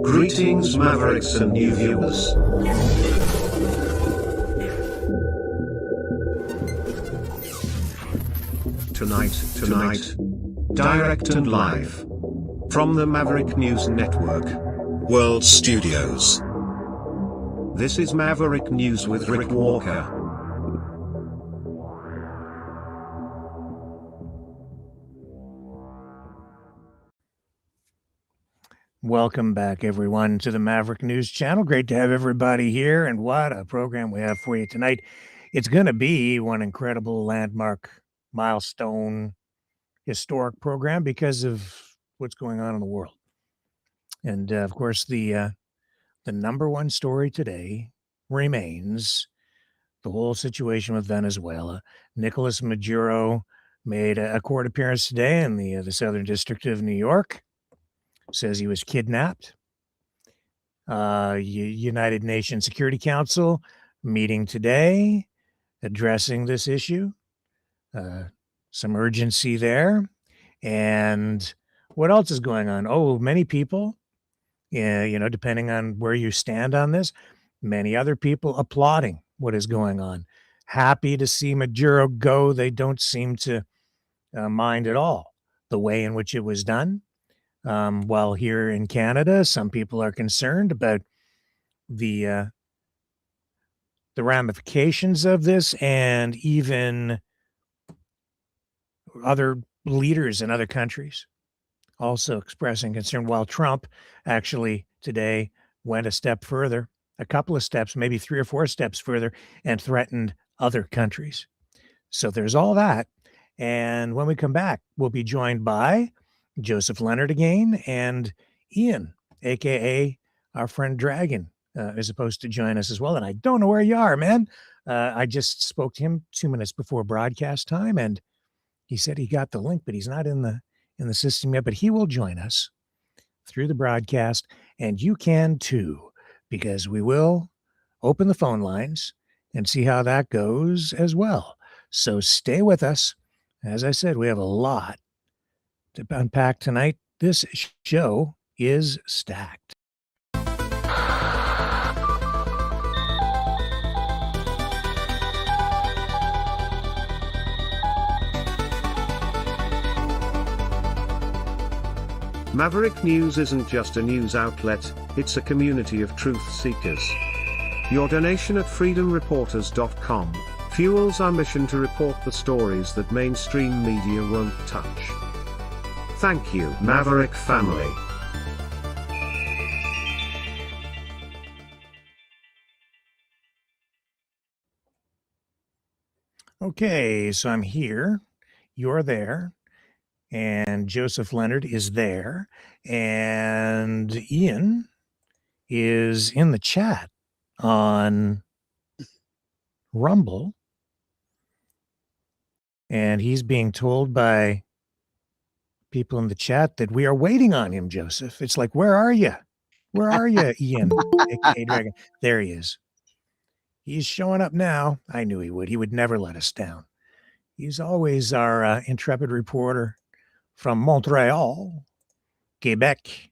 Greetings, Mavericks and new viewers. Tonight, direct and live from the Maverick News Network World Studios. This is Maverick News with Rick Walker. Welcome back, everyone, to the Maverick News Channel. Great to have everybody here, and what a program we have for you tonight. It's going to be one incredible landmark, milestone, historic program because of what's going on in the world. And, of course, the number one story today remains the whole situation with Venezuela. Nicolas Maduro made a court appearance today in the Southern District of New York. Says he was kidnapped. United Nations Security Council meeting today, addressing this issue. Some urgency there. And what else is going on? Oh, many people, depending on where you stand on this, many other people applauding what is going on. Happy to see Maduro go. They don't seem to mind at all the way in which it was done. While here in Canada, some people are concerned about the ramifications of this, and even other leaders in other countries also expressing concern, while Trump actually today went a step further, a couple of steps, maybe 3 or 4 steps further, and threatened other countries. So there's all that. And when we come back, we'll be joined by Joseph Leonard again, and Ian, aka our friend Dragon, is supposed to join us as well. And I don't know where you are, man. I just spoke to him 2 minutes before broadcast time, and he said he got the link, but he's not in the system yet. But he will join us through the broadcast, and you can too, because we will open the phone lines and see how that goes as well. So stay with us. As I said, we have a lot to unpack tonight. This show is stacked. Maverick News isn't just a news outlet, it's a community of truth seekers. Your donation at freedomreporters.com fuels our mission to report the stories that mainstream media won't touch. Thank you, Maverick family. Okay, so I'm here, you're there, and Joseph Leonard is there, and Ian is in the chat on Rumble, and he's being told by people in the chat that we are waiting on him, Joseph. It's like, where are you? Where are you, Ian, aka Dragon? There he is. He's showing up now. I knew he would. He would never let us down. He's always our intrepid reporter from Montreal, Quebec.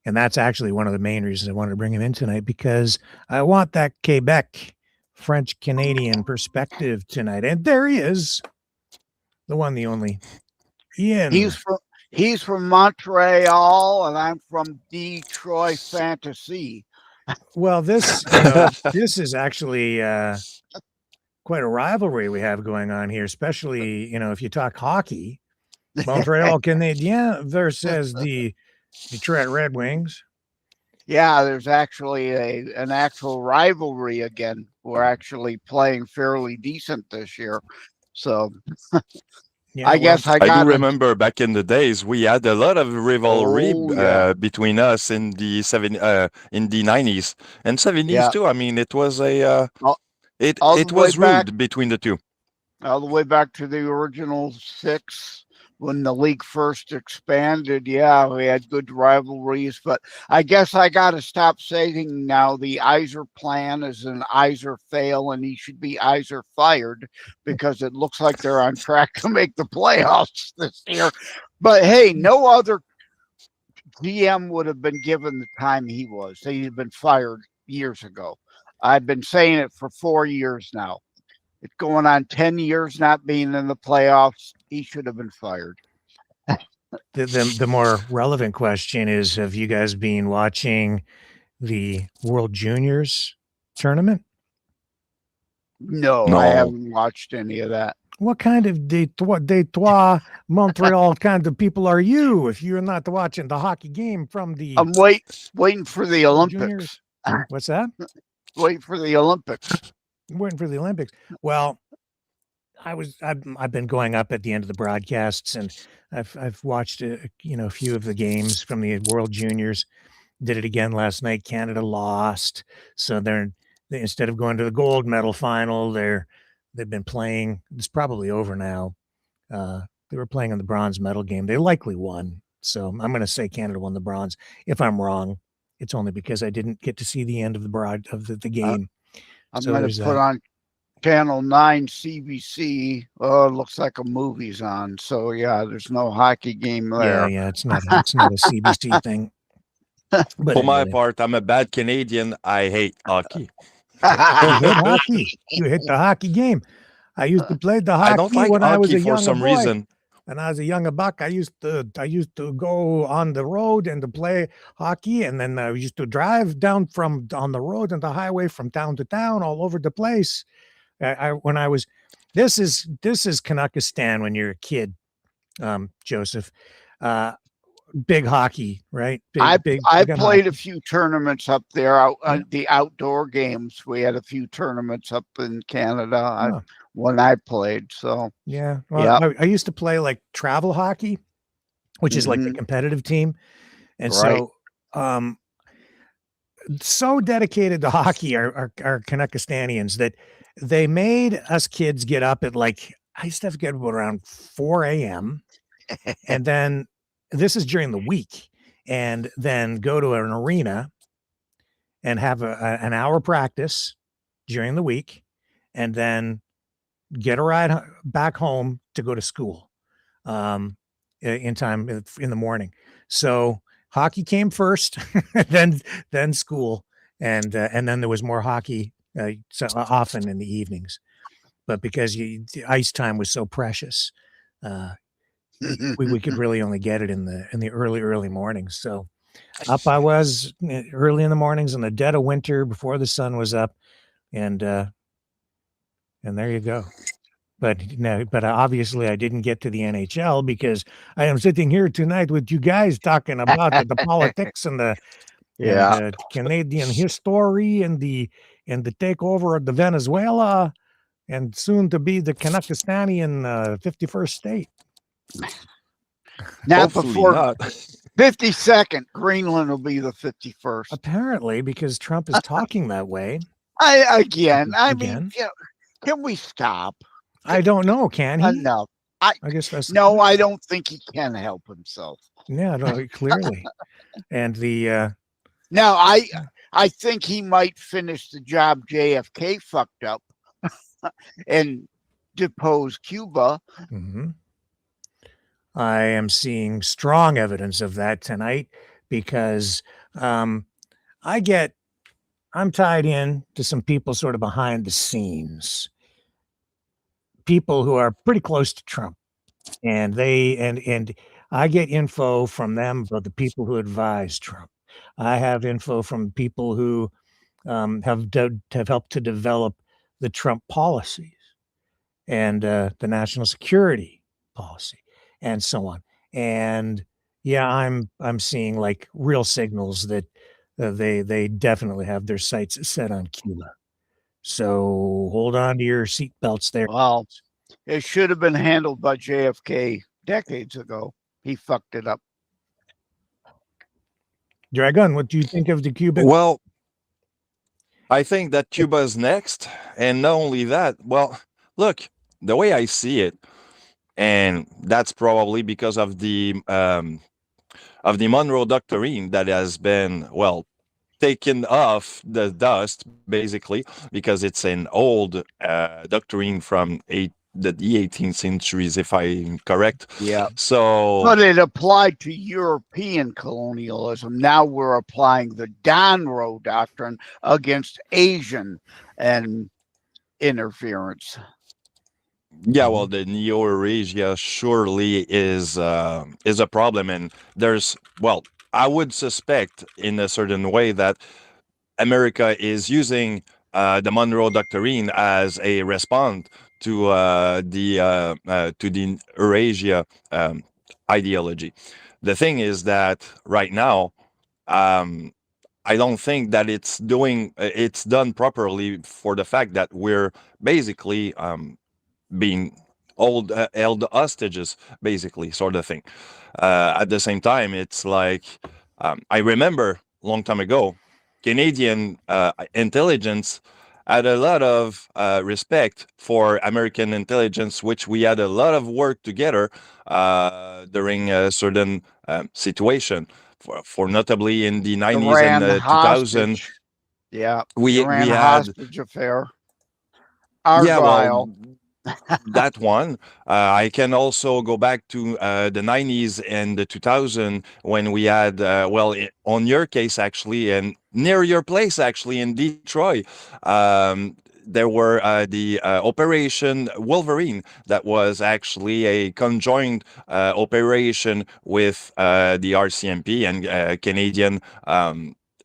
And that's actually one of the main reasons I wanted to bring him in tonight, because I want that Quebec French-Canadian perspective tonight. And there he is, the one, the only, Ian. He's from Montreal, and I'm from Detroit Fantasy. Well, this is actually quite a rivalry we have going on here, especially, if you talk hockey, Montreal Canadiens versus the Detroit Red Wings. Yeah, there's actually an actual rivalry again. We're actually playing fairly decent this year. So Yeah, I guess I do remember back in the days we had a lot of rivalry between us in the 90s and 70s too. I mean, it was it was rude between the two. All the way back to the original 6 when the league first expanded. Yeah, we had good rivalries, but I guess I got to stop saying now the Iser plan is an Iser fail and he should be Iser fired, because it looks like they're on track to make the playoffs this year. But hey, no other GM would have been given the time he was. He'd have been fired years ago. I've been saying it for 4 years now. It's going on 10 years not being in the playoffs. He should have been fired. The more relevant question is, have you guys been watching the World Juniors tournament? No, I haven't watched any of that. What kind of Detroit, Montreal kind of people are you if you're not watching the hockey game from the... I'm waiting for the Olympics. Juniors? What's that? Waiting for the Olympics. Waiting for the Olympics. Well, I've been going up at the end of the broadcasts, and I've watched a few of the games from the World Juniors. Did it again last night. Canada lost, so they instead of going to the gold medal final, they've been playing. It's probably over now. They were playing in the bronze medal game. They likely won, so I'm going to say Canada won the bronze. If I'm wrong, it's only because I didn't get to see the end of the game. I'm going to put on Channel 9 CBC. Oh, it looks like a movie's on. So yeah, there's no hockey game there. Yeah, it's not a CBC thing. But for my part, I'm a bad Canadian. I hate hockey. You hate hockey. You hate the hockey game. I used to play the hockey I don't like when hockey I was a for young some boy. Reason. When I was a young buck, I used to go on the road and to play hockey, and then I used to drive down on the road and the highway from town to town all over the place. This is Canuckistan when you're a kid, Joseph. Big hockey, right? I played a few tournaments up there, the outdoor games. We had a few tournaments up in Canada when I played. So yeah, well, I used to play like travel hockey, which is like the competitive team, and so dedicated to hockey are Canuckistanians that they made us kids get up at I used to have to get up around 4 a.m. and then. This is during the week, and then go to an arena and have an hour practice during the week, and then get a ride back home to go to school in time in the morning. So hockey came first, then school, and then there was more hockey so often in the evenings. But because the ice time was so precious, we could really only get it in the early mornings. So up I was early in the mornings in the dead of winter before the sun was up, and there you go. But obviously I didn't get to the NHL because I am sitting here tonight with you guys talking about the politics and the Canadian history and the takeover of the Venezuela and soon to be the Canuckistanian 51st state. Now before 52nd, Greeland will be the 51st. Apparently, because Trump is talking that way. I mean, can we stop? I don't know. Can he? No. I guess that's I don't think he can help himself. Yeah, no, clearly. And now I think he might finish the job JFK fucked up and depose Cuba. Mm-hmm. I am seeing strong evidence of that tonight because I'm tied in to some people sort of behind the scenes, people who are pretty close to Trump, and I get info from them about the people who advise Trump. I have info from people who have helped to develop the Trump policies and the national security policy. And so on. And yeah, I'm seeing like real signals that they definitely have their sights set on Cuba. So hold on to your seatbelts there. Well, it should have been handled by JFK decades ago. He fucked it up. Dragon, what do you think of the Cuban? Well, I think that Cuba is next. And not only that, well, look, the way I see it, and that's probably because of the Monroe Doctrine that has been, taken off the dust, basically, because it's an old doctrine from the 18th centuries, if I'm correct. Yeah. So, but it applied to European colonialism. Now we're applying the Donroe Doctrine against Asian and interference. yeah, well, the Neo-Eurasia surely is a problem, and there's, well, I would suspect in a certain way that America is using the Monroe Doctrine as a response to the Eurasia ideology. The thing is that right now, um, I don't think that it's done properly for the fact that we're basically being held hostages, basically, sort of thing. At the same time, it's like I remember a long time ago, Canadian intelligence had a lot of respect for American intelligence, which we had a lot of work together during a certain situation. For notably in the 90s and 2000, yeah, we Iran had hostage affair. yeah, Argyle. well, that one. I can also go back to the 90s and the 2000 when we had, on your case, actually, and near your place, actually, in Detroit, there were the Operation Wolverine that was actually a conjoined operation with the RCMP and Canadian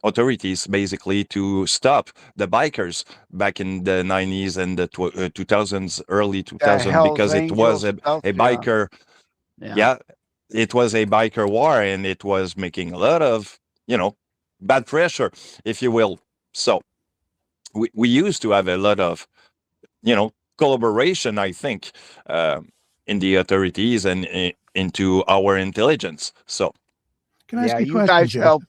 authorities, basically, to stop the bikers back in the 90s and the 2000s, early 2000s, because it was a biker. Yeah, it was a biker war, and it was making a lot of, bad pressure, if you will. So we used to have a lot of, collaboration, I think, in the authorities and into our intelligence. So, can I ask you a question, Joe?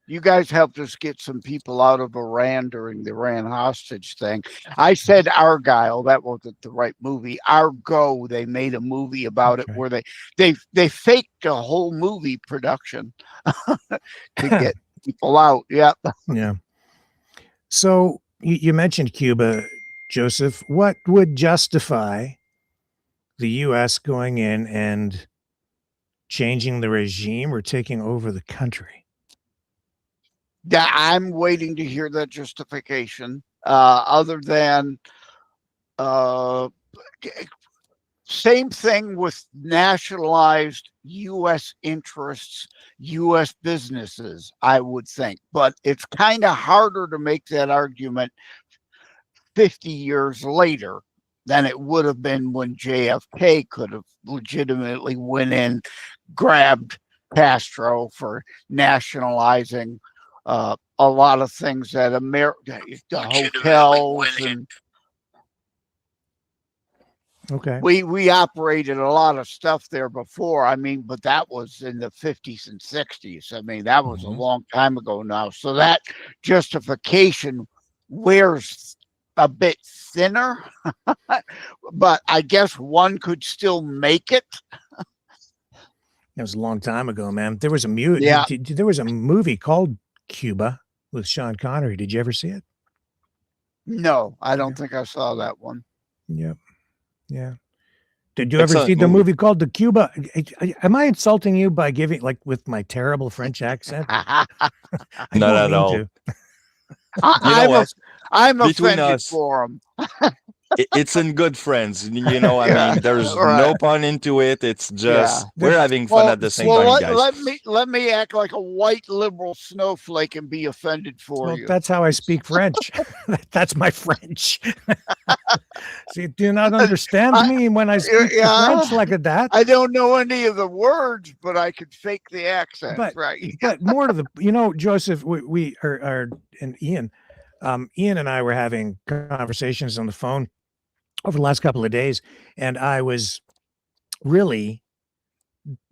You guys helped us get some people out of Iran during the Iran hostage thing. I said Argyle, that wasn't the right movie. Argo, they made a movie about it where they faked a whole movie production to get people out. Yeah. Yeah. So you mentioned Cuba, Joseph. What would justify the U.S. going in and changing the regime or taking over the country? Yeah, I'm waiting to hear that justification. Other than same thing with nationalized U.S. interests, U.S. businesses, I would think. But it's kind of harder to make that argument 50 years later than it would have been when JFK could have legitimately went in, grabbed Castro for nationalizing a lot of things at America, the hotels, and we operated a lot of stuff there before. I mean, but that was in the 50s and 60s. I mean, that was a long time ago now. So that justification wears a bit thinner, but I guess one could still make it. That was a long time ago, man. There was a there was a movie called Cuba with Sean Connery. Did you ever see it? No, I don't think I saw that one. Yep. Yeah. Did you ever see the movie called The Cuba? Am I insulting you by giving, like, with my terrible French accent? Not at all. You know what? I'm offended for him. It's in good friends, I mean, there's no pun into it. It's just we're having fun at the same time, guys. Let me act like a white liberal snowflake and be offended for you. That's how I speak French. That's my French. So you do not understand me when I speak French like that. I don't know any of the words, but I could fake the accent. But more to the, Joseph, we are, and Ian and I were having conversations on the phone over the last couple of days, and I was really,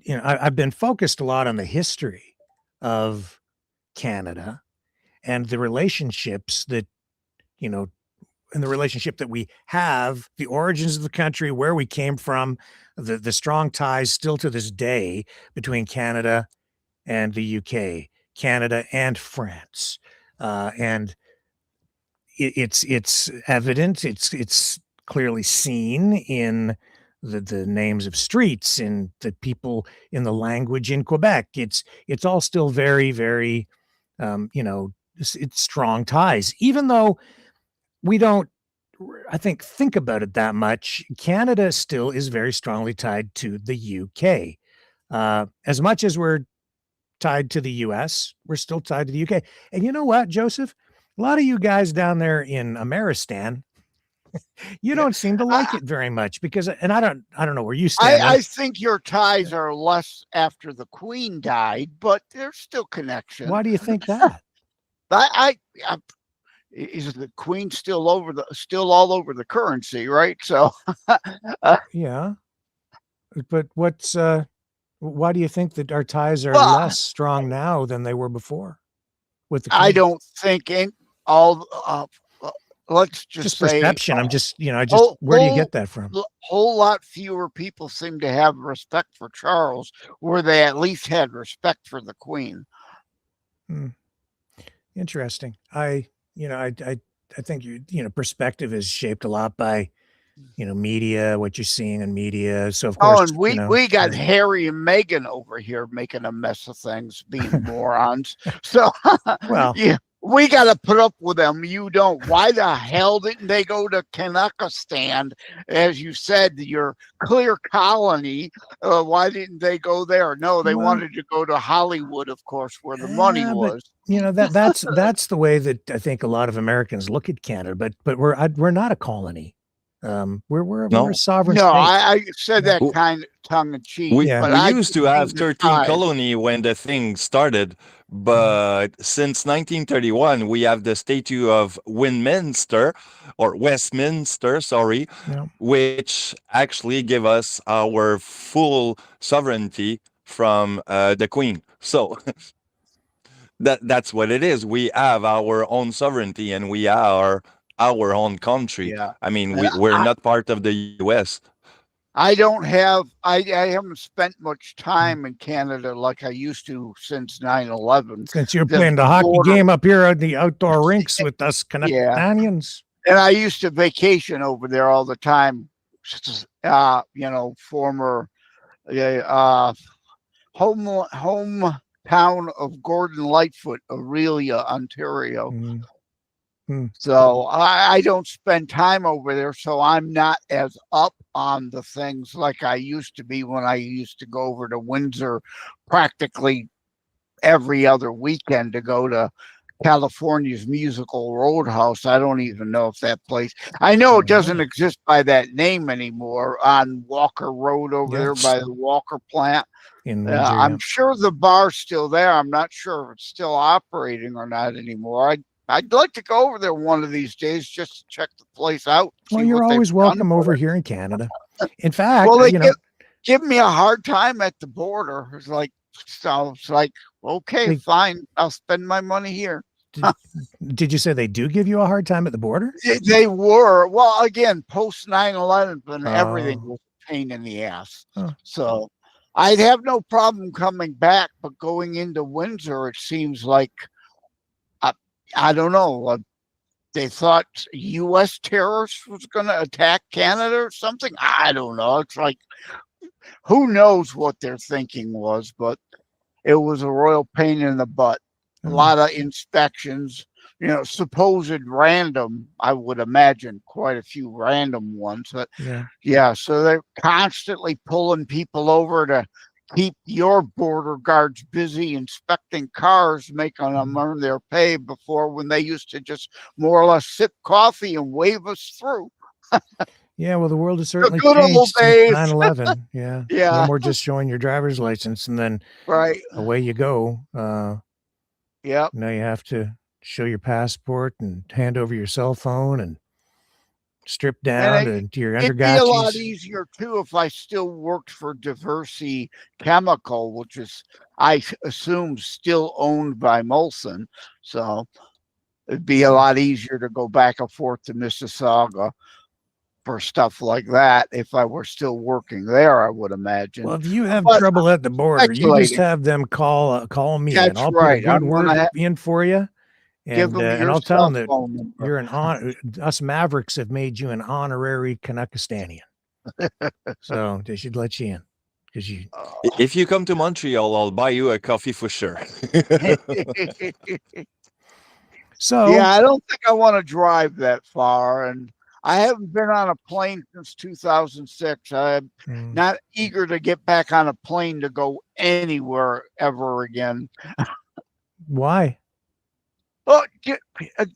I've been focused a lot on the history of Canada and the relationships that, and the relationship that we have, the origins of the country, where we came from, the strong ties still to this day between Canada and the UK, Canada and France, and it's evident, it's clearly seen in the names of streets, in the people, in the language in Quebec. It's all still very, very, it's strong ties, even though we don't, I think about it that much. Canada still is very strongly tied to the UK. As much as we're tied to the US, we're still tied to the UK. And you know what, Joseph? A lot of you guys down there in Ameristan, you don't seem to like it very much because, and I don't know where you stand. I think your ties are less after the Queen died, but there's still connection. Why do you think that? Is the Queen still all over the currency, right? So, yeah, but why do you think that our ties are less strong now than they were before? With the Queen? I don't think let's just say perception. I'm just, where do you get that from? Whole lot fewer people seem to have respect for Charles, where they at least had respect for the Queen. Interesting. I think perspective is shaped a lot by, media, what you're seeing in media. So of course, and we got Harry and Meghan over here making a mess of things, being morons. So, well, yeah. We got to put up with them. You don't. Why the hell didn't they go to Kanakistan? As you said, your clear colony. Why didn't they go there? No, they wanted to go to Hollywood, of course, where the money was. But, that's the way that I think a lot of Americans look at Canada. But we're not a colony. We're a sovereign state. I said that kind of tongue in cheek. We used to have 13 colonies when the thing started, but since 1931 we have the Statute of Westminster, which actually give us our full sovereignty from the Queen. So that's what it is. We have our own sovereignty, and we are our own country. Yeah. I mean, we're not part of the US. I haven't spent much time in Canada like I used to since 9/11. Since you're playing the hockey game up here at the outdoor rinks with us Canadians. And I used to vacation over there all the time. Former hometown of Gordon Lightfoot, Aurelia, Ontario. So I don't spend time over there, so I'm not as up on the things like I used to be when I used to go over to Windsor practically every other weekend to go to California's Musical Roadhouse. I don't even know if that place, I know it doesn't exist by that name anymore, on Walker Road over there by the Walker plant. I'm sure the bar's still there. I'm not sure if it's still operating or not anymore. I'd like to go over there one of these days just to check the place out. Well, you're always welcome over here in Canada. In fact, they give me a hard time at the border. It's like, okay, fine, I'll spend my money here. Did you say they do give you a hard time at the border? They were. Well, again, post 9/11, and everything was a pain in the ass. So I'd have no problem coming back, but going into Windsor, it seems like, I don't know. They thought U.S. terrorists was going to attack Canada or something. I don't know. It's like, who knows what their thinking was, but it was a royal pain in the butt. A lot of inspections, supposed random, I would imagine quite a few random ones. But so they're constantly pulling people over to keep your border guards busy inspecting cars, making them earn their pay before, when they used to just more or less sip coffee and wave us through. Yeah, well, the world has certainly changed since 9/11. Yeah. No more just showing your driver's license and then away you go. Now you have to show your passport and hand over your cell phone and strip down to your undergotchis. It'd be a lot easier too if I still worked for Diversey Chemical, which is, I assume, still owned by Molson. So it'd be a lot easier to go back and forth to Mississauga for stuff like that if I were still working there, I would imagine. Well, if you have trouble at the border, you just have them call me, and I'll put a good word in for you. Give them and your I'll tell cell them that phone number. you're us Mavericks have made you an honorary Canuckistanian. So they should let you in because you. If you come to Montreal, I'll buy you a coffee for sure. So yeah, I don't think I want to drive that far, and I haven't been on a plane since 2006. I'm not eager to get back on a plane to go anywhere ever again. Why? Well,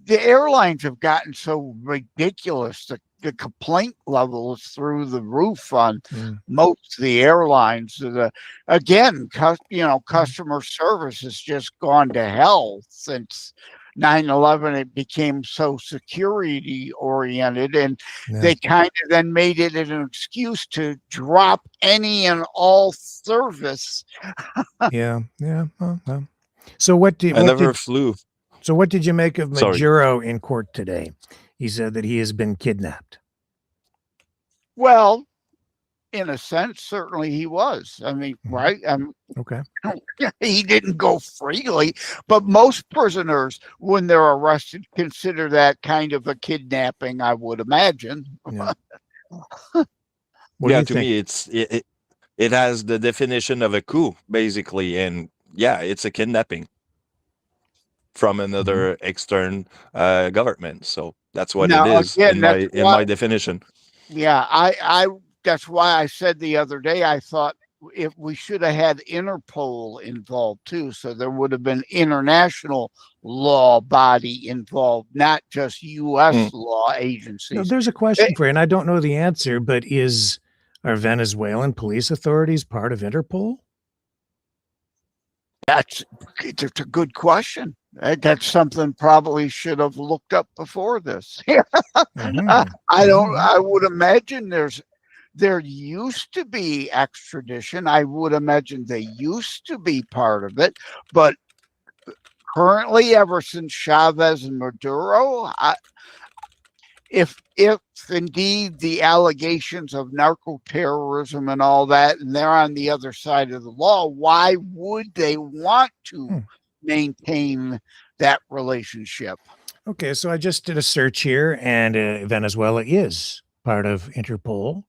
the airlines have gotten so ridiculous. The complaint level is through the roof on most of the airlines. Again, customer service has just gone to hell since 9/11. It became so security oriented, and they kind of then made it an excuse to drop any and all service. Yeah. Well. So what did flew. So what did you make of Maduro in court today? He said that he has been kidnapped. Well, in a sense, certainly he was. I mean, right? Okay. He didn't go freely, but most prisoners, when they're arrested, consider that kind of a kidnapping, I would imagine. Yeah. To me, it has the definition of a coup, basically, and it's a kidnapping from another external government. So that's what it is in my definition. Yeah, I that's why I said the other day I thought if we should have had Interpol involved too, so there would have been international law body involved, not just U.S. law agencies. No, there's a question for you, and I don't know the answer, but are Venezuelan police authorities part of Interpol? It's a good question. That's something probably should have looked up before this. I would imagine there used to be extradition. I would imagine they used to be part of it, but currently, ever since Chavez and Maduro, if indeed the allegations of narco terrorism and all that, and they're on the other side of the law, why would they want to maintain that relationship? Okay, so I just did a search here, and Venezuela is part of Interpol.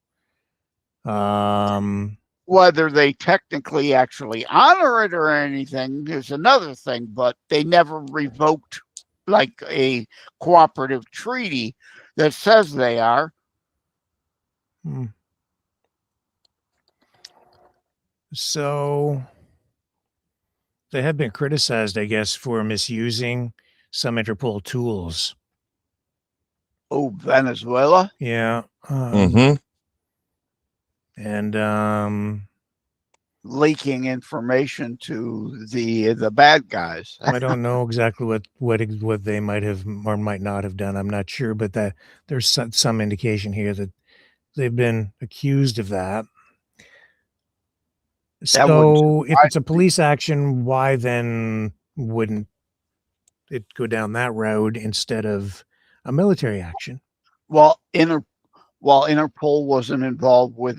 Whether they technically actually honor it or anything is another thing, but they never revoked like a cooperative treaty that says they are. So they have been criticized, I guess, for misusing some Interpol tools. Oh, Venezuela? Yeah. And leaking information to the bad guys. I don't know exactly what they might have or might not have done. I'm not sure, but that there's some indication here that they've been accused of that. So if it's a police action, why then wouldn't it go down that road instead of a military action? Well, Interpol wasn't involved with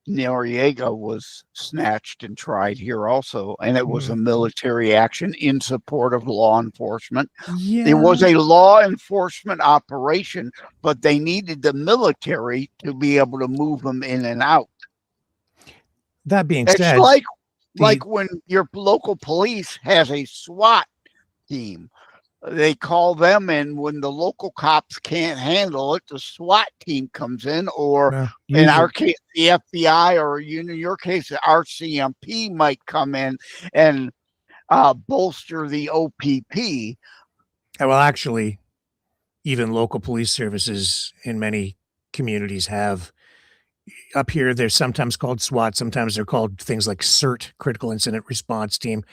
Noriega was snatched and tried here also, and it was a military action in support of law enforcement. Yeah. It was a law enforcement operation, but they needed the military to be able to move them in and out. That being said, it's like when your local police has a SWAT team. They call them in when the local cops can't handle it. The SWAT team comes in, or in our case, the FBI, or in your case, the RCMP might come in and bolster the OPP. Well, actually, even local police services in many communities have. Up here, they're sometimes called SWAT. Sometimes they're called things like CERT, Critical Incident Response Team.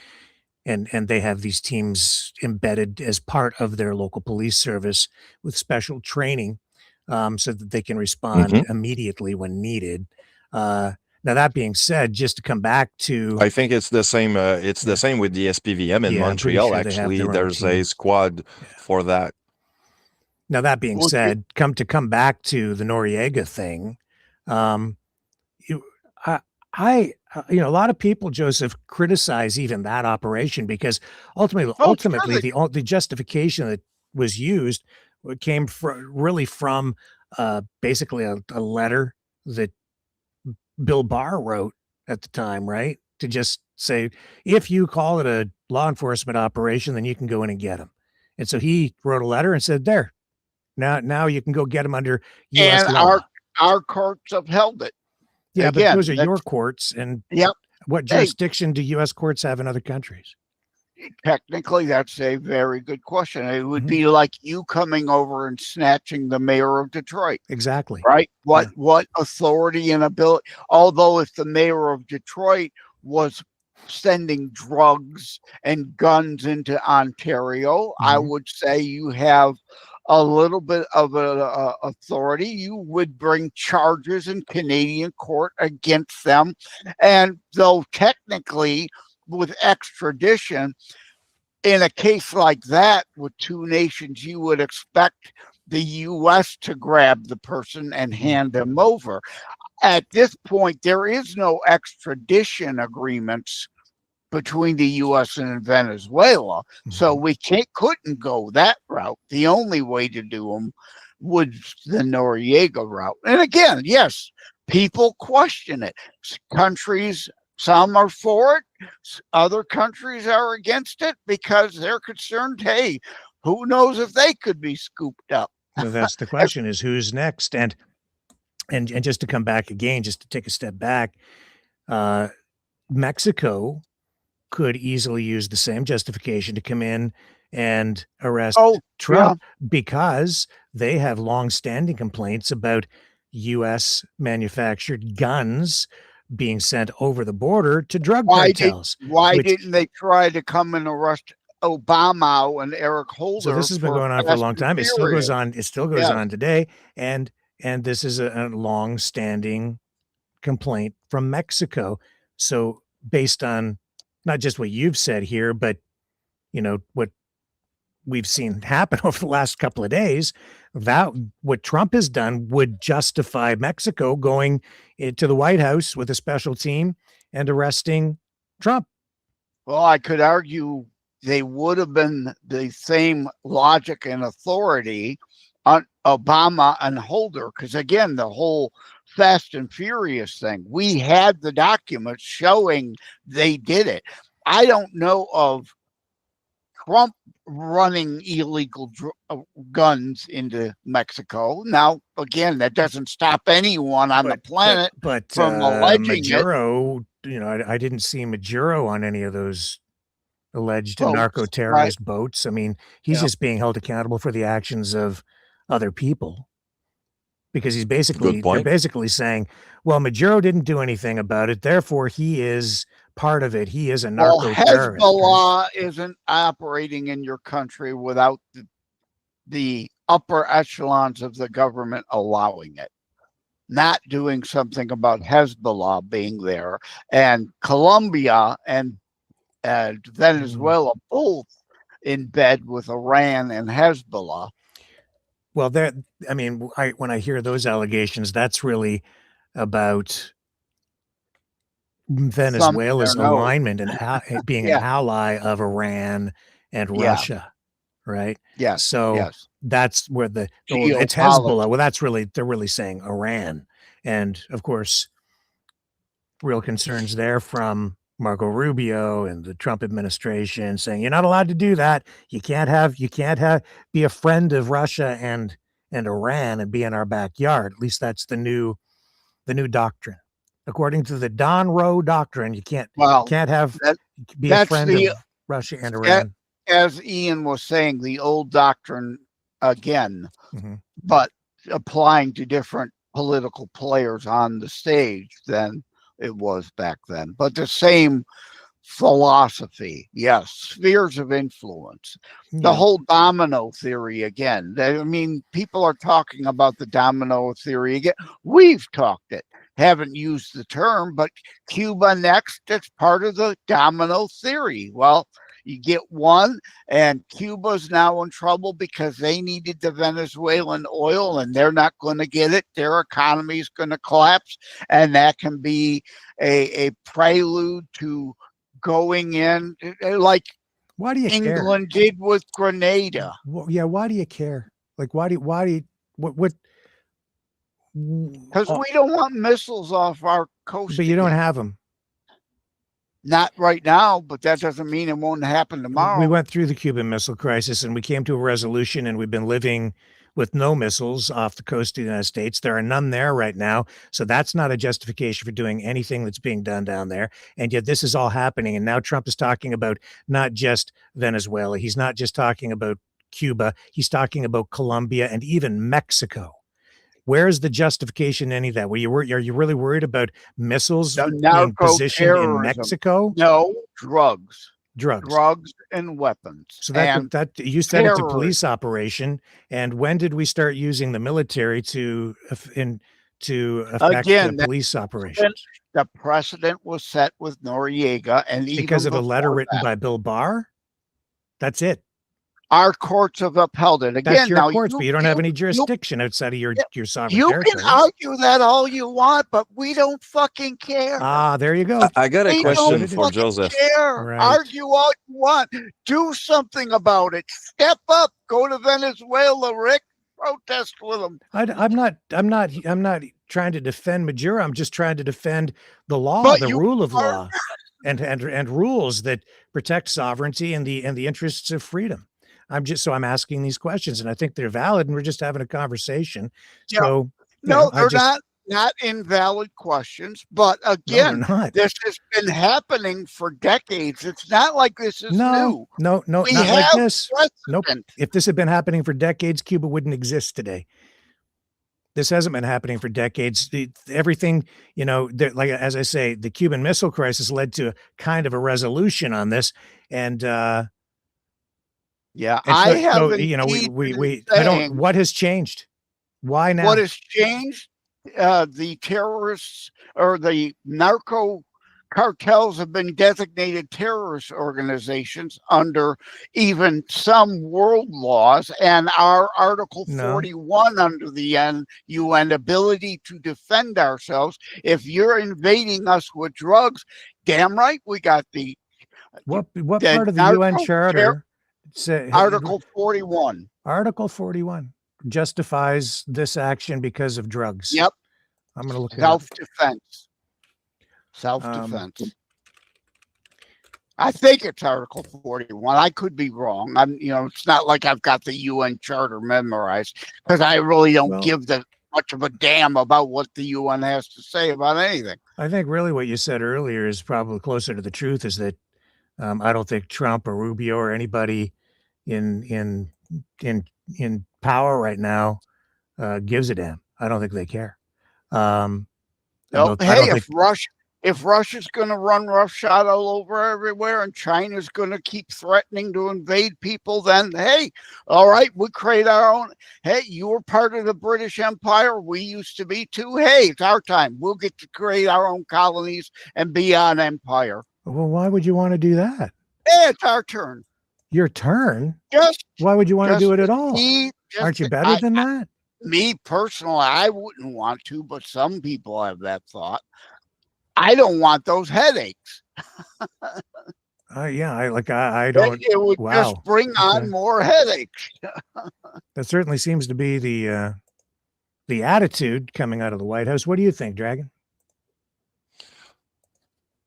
And they have these teams embedded as part of their local police service with special training so that they can respond immediately when needed. Now, that being said, just to come back to... I think it's the same. It's the same with the SPVM in Montreal. Sure actually, there's a squad for that. Now, that being said, come back to the Noriega thing, a lot of people, Joseph, criticize even that operation because ultimately, the justification that was used came from basically a letter that Bill Barr wrote at the time, right? To just say, if you call it a law enforcement operation, then you can go in and get them. And so he wrote a letter and said, there, now you can go get them under U.S. and law. Our courts upheld it. Yeah, Again, but those are your courts, and what jurisdiction do U.S. courts have in other countries? Technically, that's a very good question. It would be like you coming over and snatching the mayor of Detroit. Exactly. Right? What authority and ability? Although if the mayor of Detroit was sending drugs and guns into Ontario, I would say you have a little bit of authority. You would bring charges in Canadian court against them. And though technically with extradition, in a case like that with two nations, you would expect the U.S. to grab the person and hand them over. At this point, there is no extradition agreements between the U.S. and Venezuela, so we couldn't go that route. The only way to do them was the Noriega route. And again, yes, people question it. Countries, some are for it, other countries are against it because they're concerned, hey, who knows if they could be scooped up. Well, that's the question, is who's next? And just to come back again, just to take a step back, Mexico could easily use the same justification to come in and arrest Trump because they have long-standing complaints about U.S. manufactured guns being sent over the border to drug cartels. Why didn't they try to come and arrest Obama and Eric Holder? So this has been going on for a long time. It still goes on. It still goes on today. And this is a long-standing complaint from Mexico. So based on not just what you've said here, but what we've seen happen over the last couple of days, that what Trump has done would justify Mexico going to the White House with a special team and arresting Trump. Well, I could argue they would have been the same logic and authority on Obama and Holder, because again, the whole Fast and Furious thing, we had the documents showing they did it. I don't know of Trump running illegal guns into Mexico. Now, again, that doesn't stop anyone on the planet from alleging Maduro, I didn't see Maduro on any of those alleged narco-terrorist boats. I mean, he's just being held accountable for the actions of other people. Because they're basically saying, well, Maduro didn't do anything about it, therefore he is part of it. He is a narco-terrorist. Hezbollah isn't operating in your country without the upper echelons of the government allowing it. Not doing something about Hezbollah being there. And Colombia and Venezuela both in bed with Iran and Hezbollah. Well, when I hear those allegations, that's really about Venezuela's alignment and being an ally of Iran and Russia, right? Yeah. So that's where it's Hezbollah. Well, they're really saying Iran, and of course, real concerns there from Marco Rubio and the Trump administration saying you're not allowed to do that. You can't be a friend of Russia and Iran and be in our backyard. At least that's the new doctrine. According to the Don Roe doctrine, you can't be a friend of Russia and Iran. As Ian was saying, the old doctrine again, but applying to different political players on the stage than it was back then. But the same philosophy, yes, spheres of influence. The whole domino theory again. I mean, people are talking about the domino theory again. We've talked it. Haven't used the term, but Cuba next, it's part of the domino theory. Well, You get one, and Cuba's now in trouble because they needed the Venezuelan oil, and they're not going to get it. Their economy is going to collapse, and that can be a prelude to going in, like why do you England did with Grenada. Well, yeah, why do you care? Like, why do you, what? Because we don't want missiles off our coast. But you don't have them. Not right now, but that doesn't mean it won't happen tomorrow. We went through the Cuban Missile Crisis, and we came to a resolution, and we've been living with no missiles off the coast of the United States. There are none there right now. So that's not a justification for doing anything that's being done down there. And yet this is all happening. And now Trump is talking about not just Venezuela. He's not just talking about Cuba. He's talking about Colombia and even Mexico. Where's the justification in any of that? Are you really worried about missiles being positioned in Mexico? No, drugs and weapons. So that you said it's a police operation. And when did we start using the military to affect the police operations? The precedent was set with Noriega, and because of a letter written by Bill Barr. That's it. Our courts have upheld it. Again, that's your courts, but you don't have any jurisdiction outside of your sovereign territory. You can argue that all you want, but we don't fucking care. There you go. I got a question for Joseph. Right. Argue all you want. Do something about it. Step up. Go to Venezuela, Rick. Protest with them. I'm not trying to defend Maduro. I'm just trying to defend the law, the rule of law, and rules that protect sovereignty and the interests of freedom. I'm asking these questions, and I think they're valid, and we're just having a conversation. Yeah. So they're not invalid questions, but again, this has been happening for decades. It's not like this is new. No, not like this. Nope. If this had been happening for decades, Cuba wouldn't exist today. This hasn't been happening for decades. Everything, like as I say, the Cuban Missile Crisis led to kind of a resolution on this, and yeah, what has changed? Why now? What has changed? The terrorists or the narco cartels have been designated terrorist organizations under even some world laws, and our Article 41 under the UN ability to defend ourselves. If you're invading us with drugs, damn right, we got the what part of the UN Charter? Article 41. Article 41 justifies this action because of drugs. Yep. I'm going to look at self-defense. Self-defense. I think it's Article 41. I could be wrong. It's not like I've got the UN Charter memorized, because I really don't give much of a damn about what the UN has to say about anything. I think really what you said earlier is probably closer to the truth, is that I don't think Trump or Rubio or anybody in power right now gives a damn. I don't think they care. If Russia's going to run roughshod all over everywhere, and China's going to keep threatening to invade people, then hey, all right, we create our own. Hey, you were part of the British Empire. We used to be too. Hey, it's our time. We'll get to create our own colonies and be an empire. Well, why would you want to do that? Hey, it's our turn. Your turn? Why would you want to do it at all? Aren't you better than that? Me personally, I wouldn't want to, but some people have that thought. I don't want those headaches. Yeah, I don't. It would just bring on more headaches. That certainly seems to be the attitude coming out of the White House. What do you think, Dragon?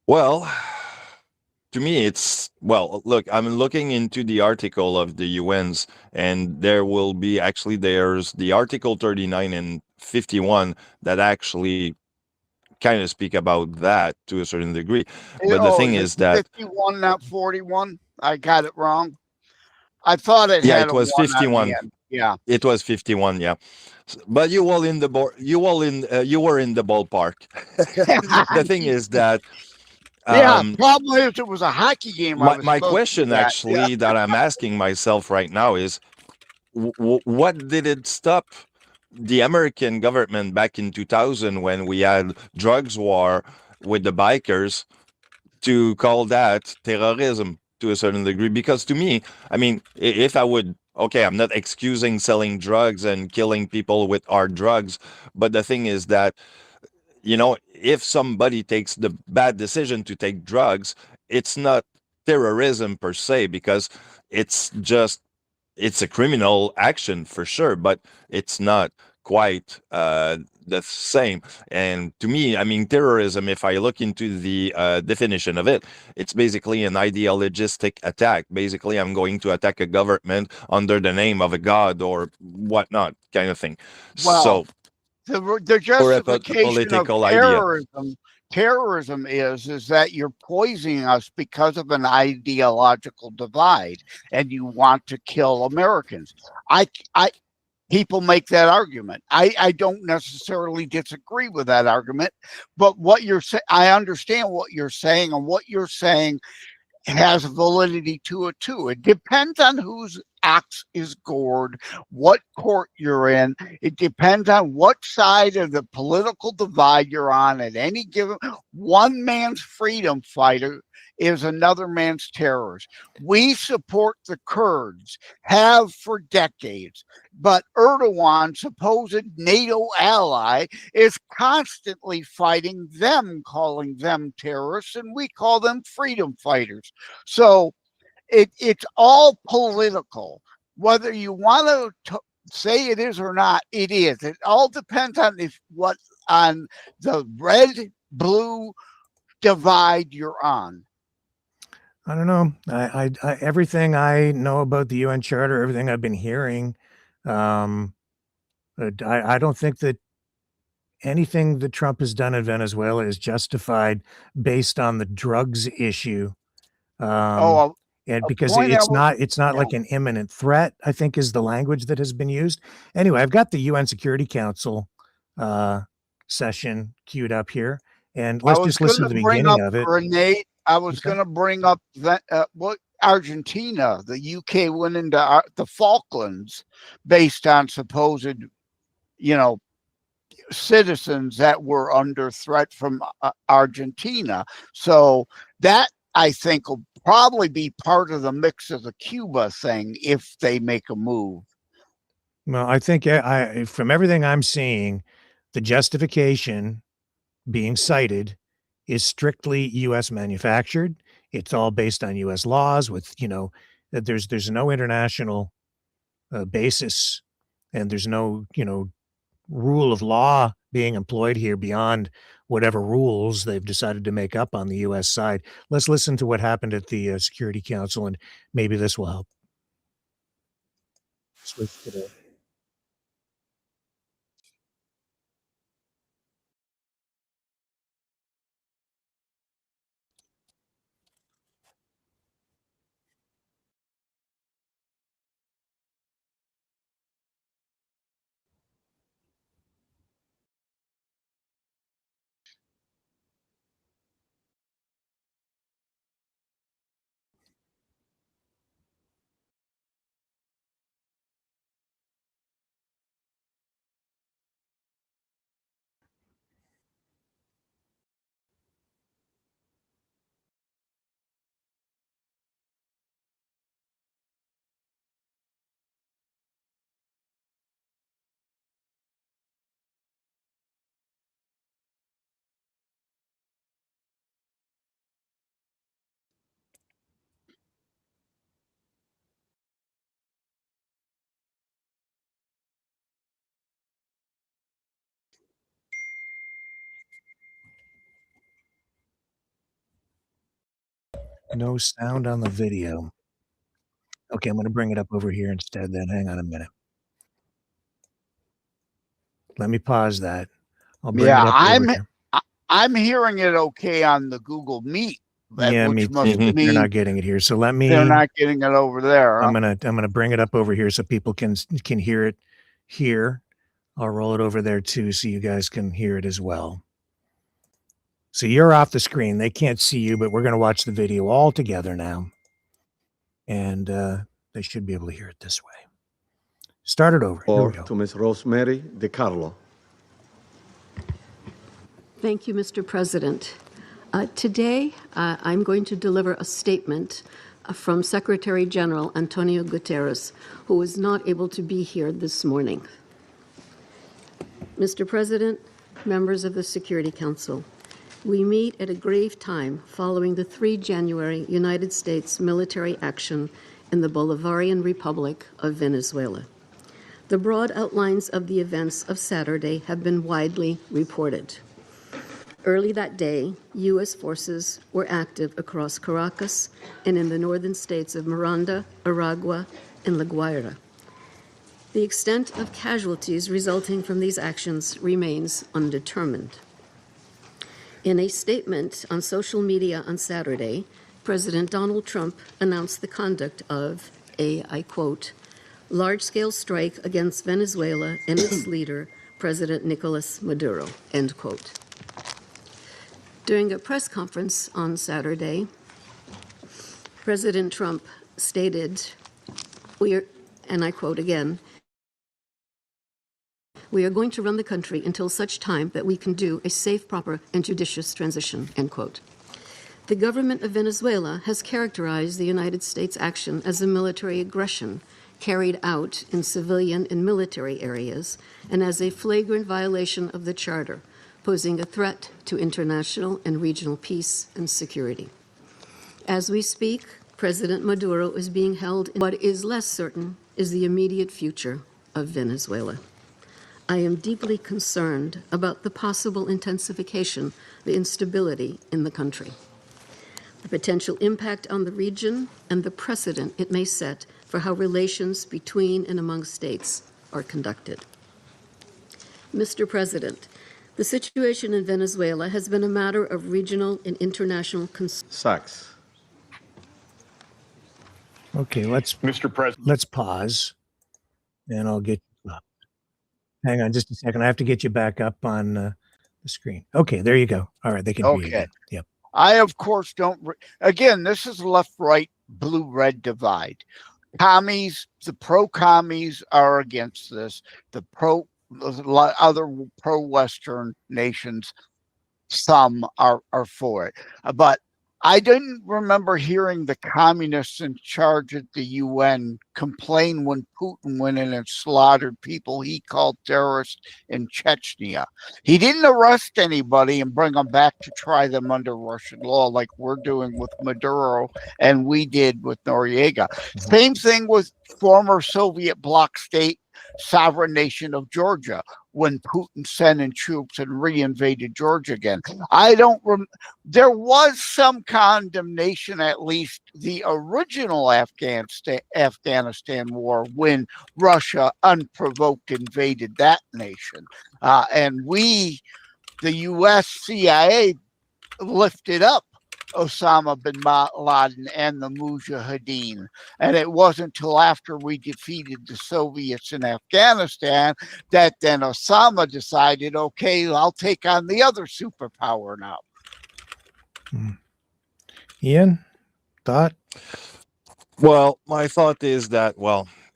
Well, to me, look, I'm looking into the article of the UN's, and there's the Article 39 and 51 that actually kind of speak about that to a certain degree. But the thing is that 51, not 41. I got it wrong. I thought it had it was 51. Yeah, it was 51. Yeah, but you were in the ballpark. The thing is that. Probably if it was a hockey game. My question that I'm asking myself right now is, what did it stop the American government back in 2000 when we had drugs war with the bikers to call that terrorism? to a certain degree, because to me, I mean, if I would, okay, I'm not excusing selling drugs and killing people with hard drugs, but the thing is that, you know, if somebody takes the bad decision to take drugs, it's not terrorism per se, because it's just, it's a criminal action for sure, but it's not quite the same. And to me, I mean, terrorism, if I look into the definition of it, it's basically an ideologistic attack. Basically, I'm going to attack a government under the name of a god or whatnot, kind of thing. Well, So, the or a justification of political idea. terrorism is that you're poisoning us because of an ideological divide, and you want to kill Americans. People make that argument. I don't necessarily disagree with that argument, but what you're saying, I understand what you're saying, and what you're saying has validity to it too. It depends on whose axe is gored, what court you're in. It depends on what side of the political divide you're on at any given. One man's freedom fighter is another man's terrorist. We support the Kurds, have for decades, but Erdogan, supposed NATO ally, is constantly fighting them, calling them terrorists, and we call them freedom fighters. So it's all political. Whether you want to say it is or not, it is. It all depends on on the red-blue divide you're on. I don't know. I everything I know about the UN Charter, everything I've been hearing, I don't think that anything that Trump has done in Venezuela is justified based on the drugs issue. And because it's not like an imminent threat, I think, is the language that has been used. Anyway, I've got the UN Security Council session queued up here, and let's just listen to the beginning of it. I was going to bring up that Argentina, the UK went into the Falklands based on supposed, citizens that were under threat from Argentina. So that, I think, will probably be part of the mix of the Cuba thing if they make a move. Well, I think from everything I'm seeing, the justification being cited is strictly U.S. manufactured. It's all based on U.S. laws with, that there's no international basis, and there's no, rule of law being employed here beyond whatever rules they've decided to make up on the U.S. side. Let's listen to what happened at the Security Council, and maybe this will help. Switch to the no sound on the video. Okay, I'm going to bring it up over here instead then. Hang on a minute. Let me pause that. I'll bring it up over here. I'm hearing it okay on the Google Meet. Yeah, me too. They're not getting it here. So they're not getting it over there. I'm gonna bring it up over here so people can hear it here. I'll roll it over there too so you guys can hear it as well. So you're off the screen. They can't see you, but we're gonna watch the video all together now. And they should be able to hear it this way. Start it over. Here we go. To Ms. Rosemary DiCarlo. Thank you, Mr. President. Today, I'm going to deliver a statement from Secretary General Antonio Guterres, who is not able to be here this morning. Mr. President, members of the Security Council, we meet at a grave time following the 3 January United States military action in the Bolivarian Republic of Venezuela. The broad outlines of the events of Saturday have been widely reported. Early that day, U.S. forces were active across Caracas and in the northern states of Miranda, Aragua, and La Guaira. The extent of casualties resulting from these actions remains undetermined. In a statement on social media on Saturday, President Donald Trump announced the conduct of a, I quote, large-scale strike against Venezuela and its leader, President Nicolas Maduro, end quote. During a press conference on Saturday, President Trump stated, and I quote again, "We are going to run the country until such time that we can do a safe, proper, and judicious transition," end quote. The government of Venezuela has characterized the United States action as a military aggression carried out in civilian and military areas and as a flagrant violation of the Charter, posing a threat to international and regional peace and security. As we speak, President Maduro is being held in what is less certain is the immediate future of Venezuela. I am deeply concerned about the possible intensification of the instability in the country, the potential impact on the region, and the precedent it may set for how relations between and among states are conducted. Mr. President, the situation in Venezuela has been a matter of regional and international concern. Sachs. Okay, Mr. President. let's pause, and I'll get you up. Hang on just a second. I have to get you back up on the screen. Okay, there you go. All right, they can hear you. Okay. Yep. I, of course, don't. Again, this is left-right, blue-red divide. Commies, the pro-commies are against this. The other pro-Western nations, some are for it. But I didn't remember hearing the communists in charge at the UN complain when Putin went in and slaughtered people he called terrorists in Chechnya. He didn't arrest anybody and bring them back to try them under Russian law like we're doing with Maduro and we did with Noriega. Same thing with former Soviet bloc state sovereign nation of Georgia when Putin sent in troops and reinvaded Georgia again. There was some condemnation, at least the original Afghanistan war, when Russia unprovoked invaded that nation. And we, the US CIA, lifted up Osama bin Laden and the Mujahideen. And it wasn't until after we defeated the Soviets in Afghanistan that then Osama decided, okay, I'll take on the other superpower now. Ian, thought? Well, my thought is that,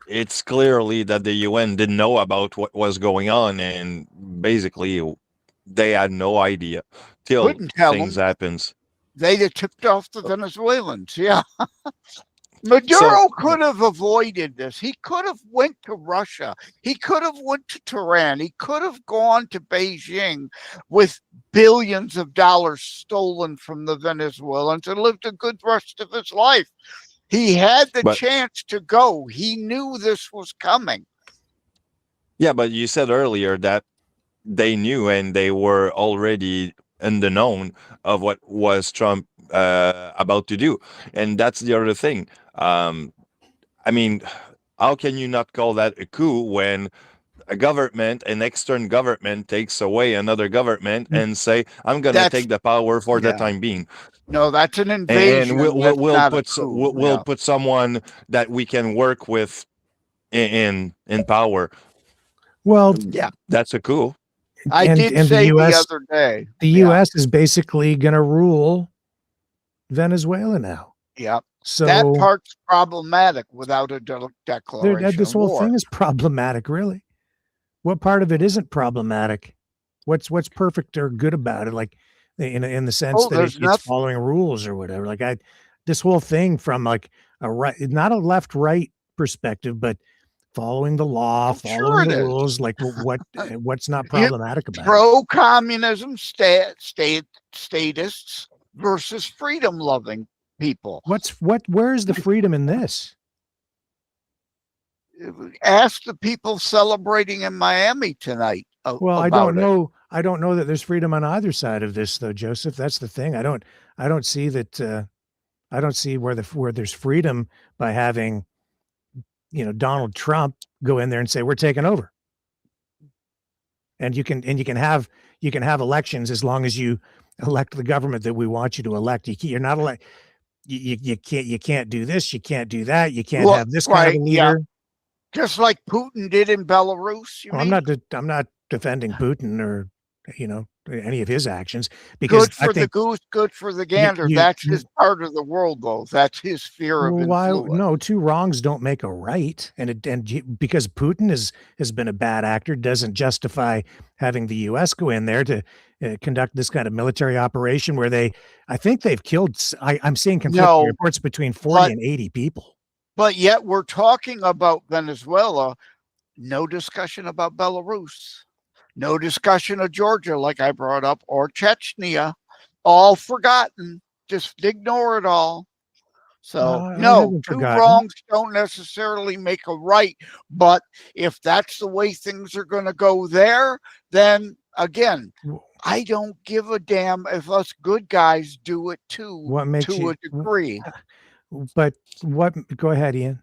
it's clearly that the UN didn't know about what was going on, and basically they had no idea till things happens. They tipped off the Venezuelans, yeah. Maduro could have avoided this. He could have went to Russia. He could have went to Tehran. He could have gone to Beijing with billions of dollars stolen from the Venezuelans and lived a good rest of his life. He had the chance to go. He knew this was coming. Yeah, but you said earlier that they knew and they were already in the known of what was Trump about to do. And that's the other thing. I mean, how can you not call that a coup when a government, an external government, takes away another government and say, I'm going to take the power for the time being? No, that's an invasion. And we'll put someone that we can work with in power. Well, yeah, that's a coup. I did say the other day. The U.S. is basically going to rule Venezuela now. Yeah. So that part's problematic without a declaration. This whole thing is problematic, really. What part of it isn't problematic? What's perfect or good about it? Like in the sense that it's following rules or whatever. Like this whole thing from like a right, not a left-right perspective, but following the law, following the rules, like what's not problematic about it? Pro-communism statists versus freedom-loving people. Where's the freedom in this? Ask the people celebrating in Miami tonight. Well, I don't know that there's freedom on either side of this, though, Joseph. That's the thing. I don't see that. I don't see where there's freedom by having, Donald Trump go in there and say we're taking over. And you can have elections as long as you elect the government that we want you to elect. You're not elect. You can't do this. You can't do that. You can't have this kind of a leader. Yeah. Just like Putin did in Belarus. I'm not defending Putin or any of his actions, because good for the goose, good for the gander. That's his part of the world, though. That's his sphere of influence. No, two wrongs don't make a right, and because Putin has been a bad actor doesn't justify having the U.S. go in there to conduct this kind of military operation where I think they've killed. I'm seeing conflicting reports between 40 and 80 people. But yet we're talking about Venezuela. No discussion about Belarus. No discussion of Georgia, like I brought up, or Chechnya. All forgotten. Just ignore it all. So, no, two wrongs don't necessarily make a right. But if that's the way things are going to go there, then again, I don't give a damn if us good guys do it too, to a degree. But go ahead, Ian.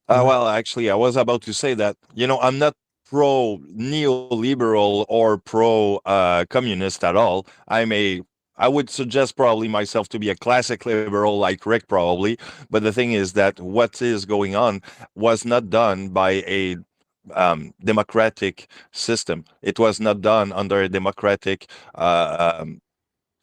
Well, actually, I was about to say that, I'm not pro neoliberal or pro communist at all. I would suggest probably myself to be a classic liberal like Rick probably, but the thing is that what is going on was not done by a democratic system. It was not done under a democratic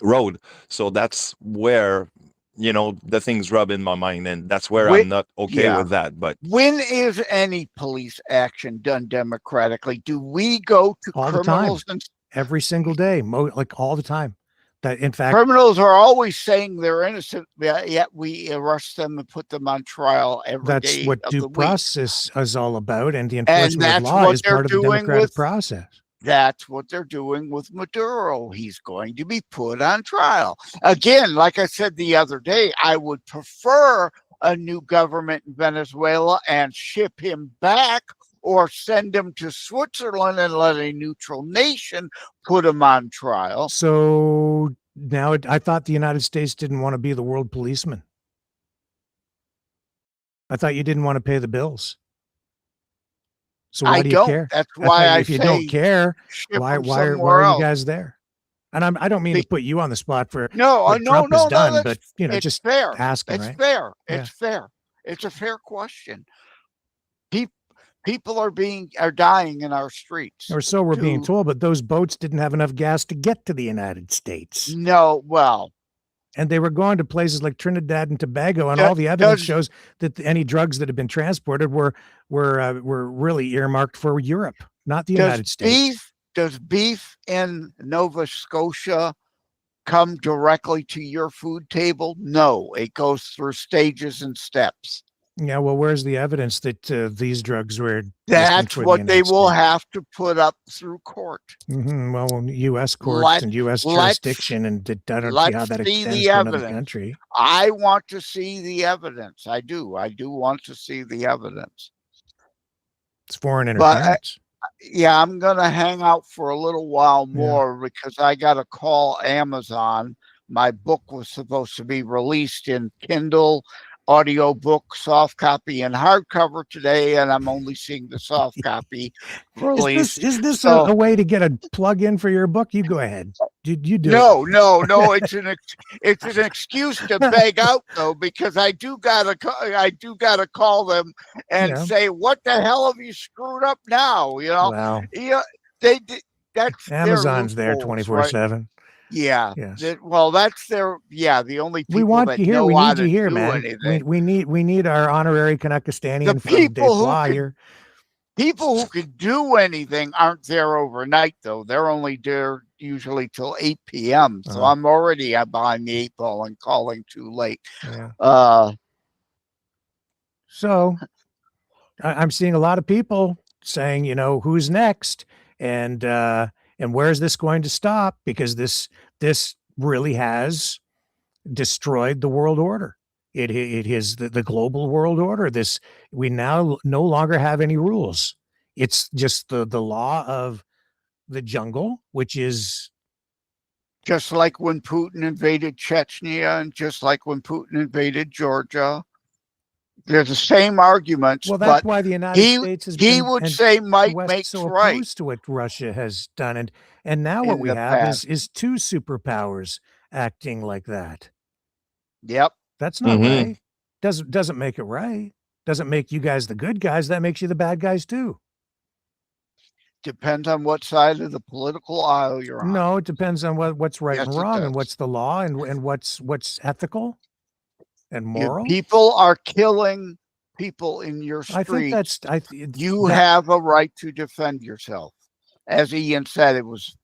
road. So that's where the things rub in my mind, and that's where I'm not okay with that. But when is any police action done democratically? Do we go to all criminals the time, every single day, like all the time? That in fact, criminals are always saying they're innocent, yet we arrest them and put them on trial every day. That's what due process is all about, and the enforcement of law is part of the democratic process. That's what they're doing with Maduro. He's going to be put on trial. Again, like I said the other day, I would prefer a new government in Venezuela and ship him back, or send him to Switzerland and let a neutral nation put him on trial. So now I thought the United States didn't want to be the world policeman. I thought you didn't want to pay the bills. So why do you care? That's why if you don't care, why are you guys there? And I don't mean to put you on the spot for what Trump has done, but just fair. Asking. It's right? fair. It's fair. It's a fair question. People are dying in our streets. Or so we're being told, but those boats didn't have enough gas to get to the United States. No, well. And they were going to places like Trinidad and Tobago, and all the evidence shows that any drugs that have been transported were really earmarked for Europe, not the United States. Does beef in Nova Scotia come directly to your food table? No, it goes through stages and steps. Yeah, well, where's the evidence that these drugs were? That's what they will have to put up through court. Mm-hmm. Well, U.S. courts and U.S. jurisdiction, and I don't see how that extends to another country. I want to see the evidence. I do want to see the evidence. It's foreign interference. I'm going to hang out for a little while more because I got to call Amazon. My book was supposed to be released in Kindle, audiobook, soft copy, and hardcover today, and I'm only seeing the soft copy released. Is this a way to get a plug in for your book? You go ahead. You do. No. It's an excuse to beg out though, because I do gotta call them and say, what the hell have you screwed up now? Well, that's Amazon's there 24/7. Yeah. Yes. That's the only people we want that you here. know We how need you here, man. anything. We need our honorary Canuckistanian the people who here. People who can do anything aren't there overnight, though. They're only there usually till 8 p.m. So I'm already behind the 8 ball and calling too late. Yeah. So I'm seeing a lot of people saying, who's next, and where's this going to stop? Because this really has destroyed the world order. It is the global world order. We now no longer have any rules. It's just the law of the jungle, which is just like when Putin invaded Chechnya, and just like when Putin invaded Georgia. They're the same arguments. Well, that's why the United States has he would say might makes so right. Opposed to what Russia has done, and now what we have is two superpowers acting like that. Yep, that's not right. Doesn't make it right. Doesn't make you guys the good guys. That makes you the bad guys too. Depends on what side of the political aisle you're on. No, it depends on what's right and wrong, and what's the law, and what's ethical and moral. People are killing people in your street. I think you have a right to defend yourself. As Ian said, it was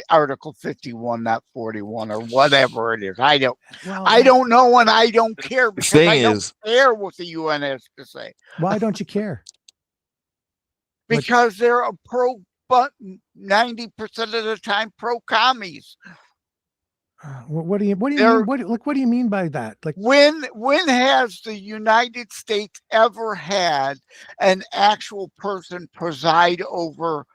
Article 51, not 41, or whatever it is. I don't know, and I don't care, because I don't care what the UN has to say. Why don't you care? Because they're a but 90% of the time pro-commies. What do you mean? What do you mean by that? Like, when has the United States ever had an actual person preside over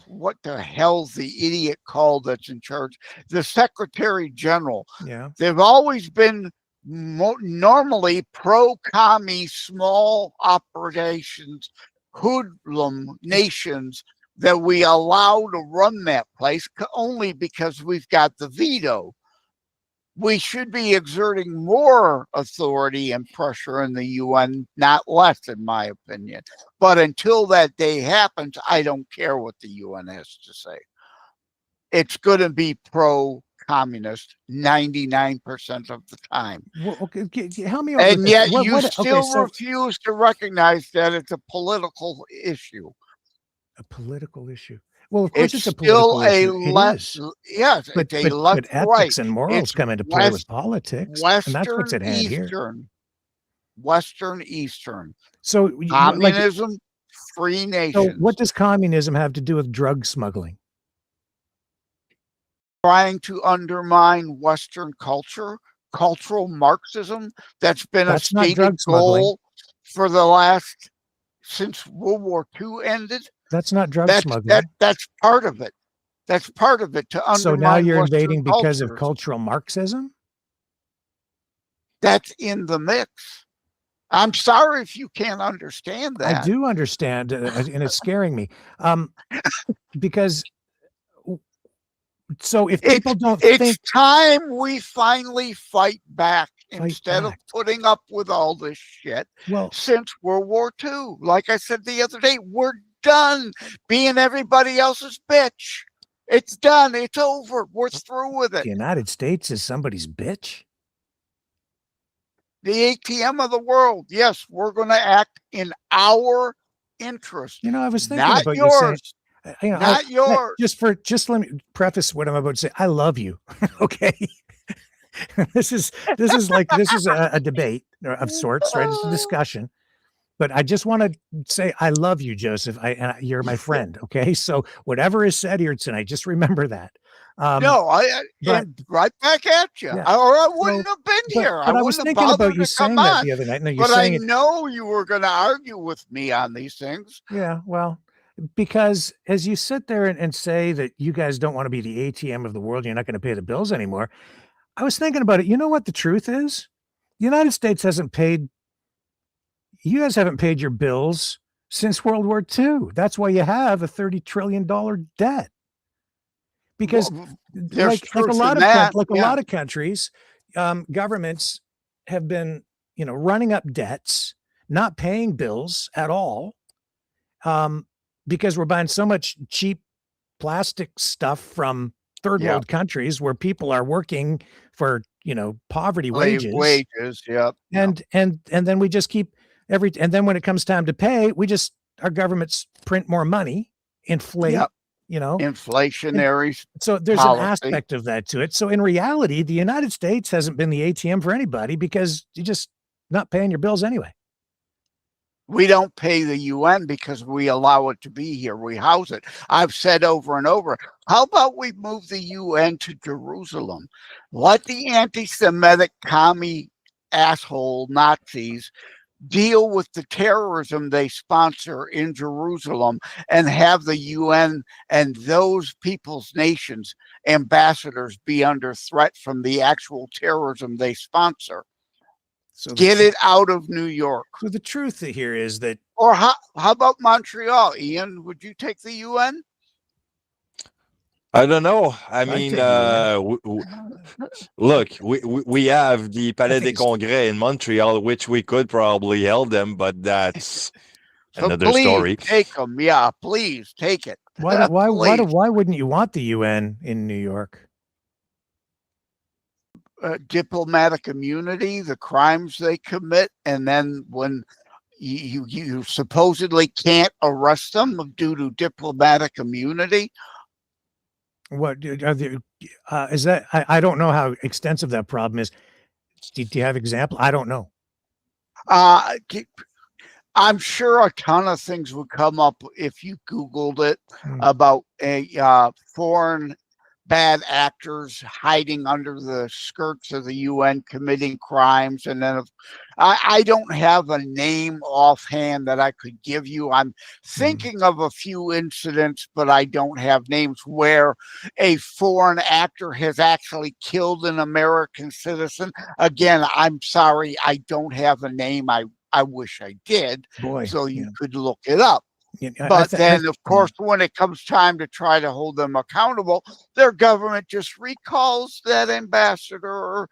what the hell's the idiot called that's in charge? The Secretary General. Yeah, they've always been normally pro-commie small operations, hoodlum nations that we allow to run that place only because we've got the veto. We should be exerting more authority and pressure in the UN, not less, in my opinion. But until that day happens, I don't care what the UN has to say. It's going to be pro-communist 99% of the time. Well, okay, help me. And yet you still refuse to recognize that it's a political issue. A political issue. Well, of course, it's a political issue. Yes, but ethics and morals come into play with politics, and that's what's at hand here. Western Eastern. So communism, free nations. So what does communism have to do with drug smuggling? Trying to undermine Western culture, cultural Marxism. That's been a stated goal for the since World War II ended. That's not drug smuggling. That's part of it. That's part of it to undermine. So now you're invading Western because cultures. Of cultural Marxism? That's in the mix. I'm sorry if you can't understand that. I do understand, and it's scaring me. Because so if people don't think, it's time we finally fight back instead of putting up with all this shit. Well, since World War II, like I said the other day, we're done being everybody else's bitch. It's done. It's over. We're through with it. The United States is somebody's bitch. The ATM of the world. Yes, we're going to act in our interest. I was thinking not about yours. You saying, not yours. Just let me preface what I'm about to say. I love you. Okay. This is a debate of sorts, right? It's a discussion. But I just want to say I love you, Joseph. You're my friend. Okay, so whatever is said here tonight, just remember that. No, right back at you. Yeah. Or I wouldn't have been here. But I was thinking about you saying that the other night. No, but I know you were going to argue with me on these things. Yeah, well, because as you sit there and say that you guys don't want to be the ATM of the world, you're not going to pay the bills anymore. I was thinking about it. You know what the truth is? The United States hasn't paid. You guys haven't paid your bills since World War II. That's why you have a $30 trillion debt. Because like a lot of countries, governments have been, running up debts, not paying bills at all, because we're buying so much cheap plastic stuff from third world countries where people are working for poverty wages. Yep. And then we just keep and then when it comes time to pay, our governments print more money, inflate, Yep. inflationary. So there's an aspect of that to it. So in reality, the United States hasn't been the ATM for anybody because you're just not paying your bills anyway. We don't pay the UN because we allow it to be here. We house it. I've said over and over, how about we move the UN to Jerusalem? Let the anti-Semitic commie asshole Nazis deal with the terrorism they sponsor in Jerusalem and have the UN and those people's nations ambassadors be under threat from the actual terrorism they sponsor. So get it out of New York. So the truth here is that, or how about Montreal, Ian? Would you take the UN? I don't know. I mean, look, we have the Palais des Congrès in Montreal, which we could probably held them, but that's another story. Take them, yeah. Please take it. Why wouldn't you want the UN in New York? Diplomatic immunity, the crimes they commit, and then when you supposedly can't arrest them due to diplomatic immunity. What is that? I don't know how extensive that problem is. Do you have example? I don't know. I'm sure a ton of things would come up if you Googled it about foreign bad actors hiding under the skirts of the UN committing crimes. And then I don't have a name offhand that I could give you. I'm thinking of a few incidents, but I don't have names where a foreign actor has actually killed an American citizen. Again, I'm sorry, I don't have a name. I wish I did. So you could look it up. But then, of course, when it comes time to try to hold them accountable, their government just recalls that ambassador or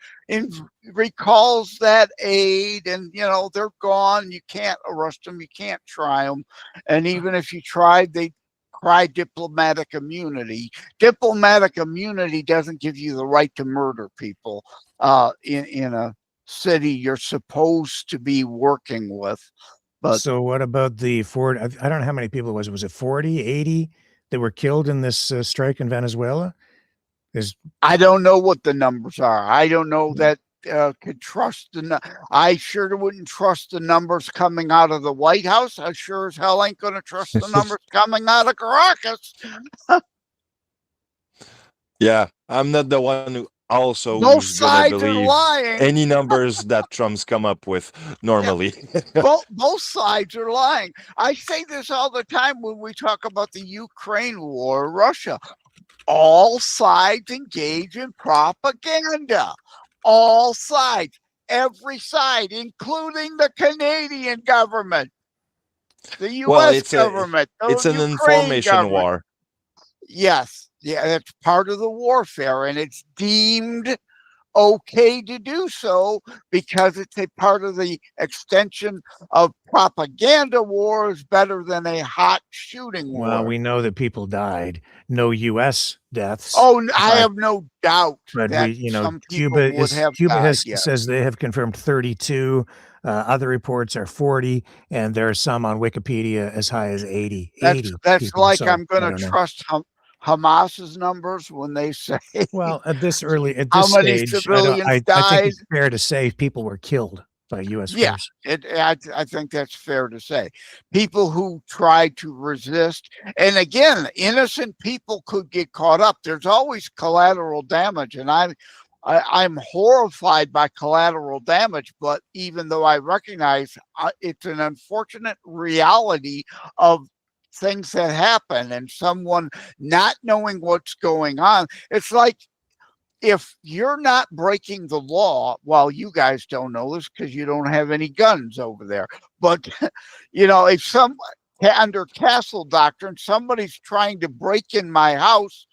recalls that aide, and they're gone. You can't arrest them, you can't try them, and even if you tried, they cry diplomatic immunity. Diplomatic immunity doesn't give you the right to murder people in a city you're supposed to be working with. But so what about the 40? I don't know how many people it was. Was it 40, 80 that were killed in this strike in Venezuela? I don't know what the numbers are. I don't know that could trust I sure wouldn't trust the numbers coming out of the White House. I sure as hell ain't going to trust the numbers coming out of Caracas. Yeah, I'm not the one who also both who's gonna sides believe are lying. any numbers that Trump's come up with normally. Yeah. Both sides are lying. I say this all the time when we talk about the Ukraine war, Russia. All sides engage in propaganda. All sides, every side, including the Canadian government, the U.S. government. It's an information war. Yes. Yeah, that's part of the warfare, and it's deemed okay to do so because it's a part of the extension of propaganda wars better than a hot shooting war. Well, we know that people died. No U.S. deaths. Oh, I have no doubt. But that Cuba says they have confirmed 32. Other reports are 40, and there are some on Wikipedia as high as 80. That's like I'm going to trust Hamas's numbers when they say, well, at this how many stage, civilians I died. think it's fair to say people were killed by U.S. forces. I think that's fair to say. People who tried to resist, and again, innocent people could get caught up. There's always collateral damage, and I'm horrified by collateral damage. But even though I recognize it's an unfortunate reality of things that happen and someone not knowing what's going on. It's like if you're not breaking the law, well, you guys don't know this because you don't have any guns over there. But, if under castle doctrine, somebody's trying to break in my house,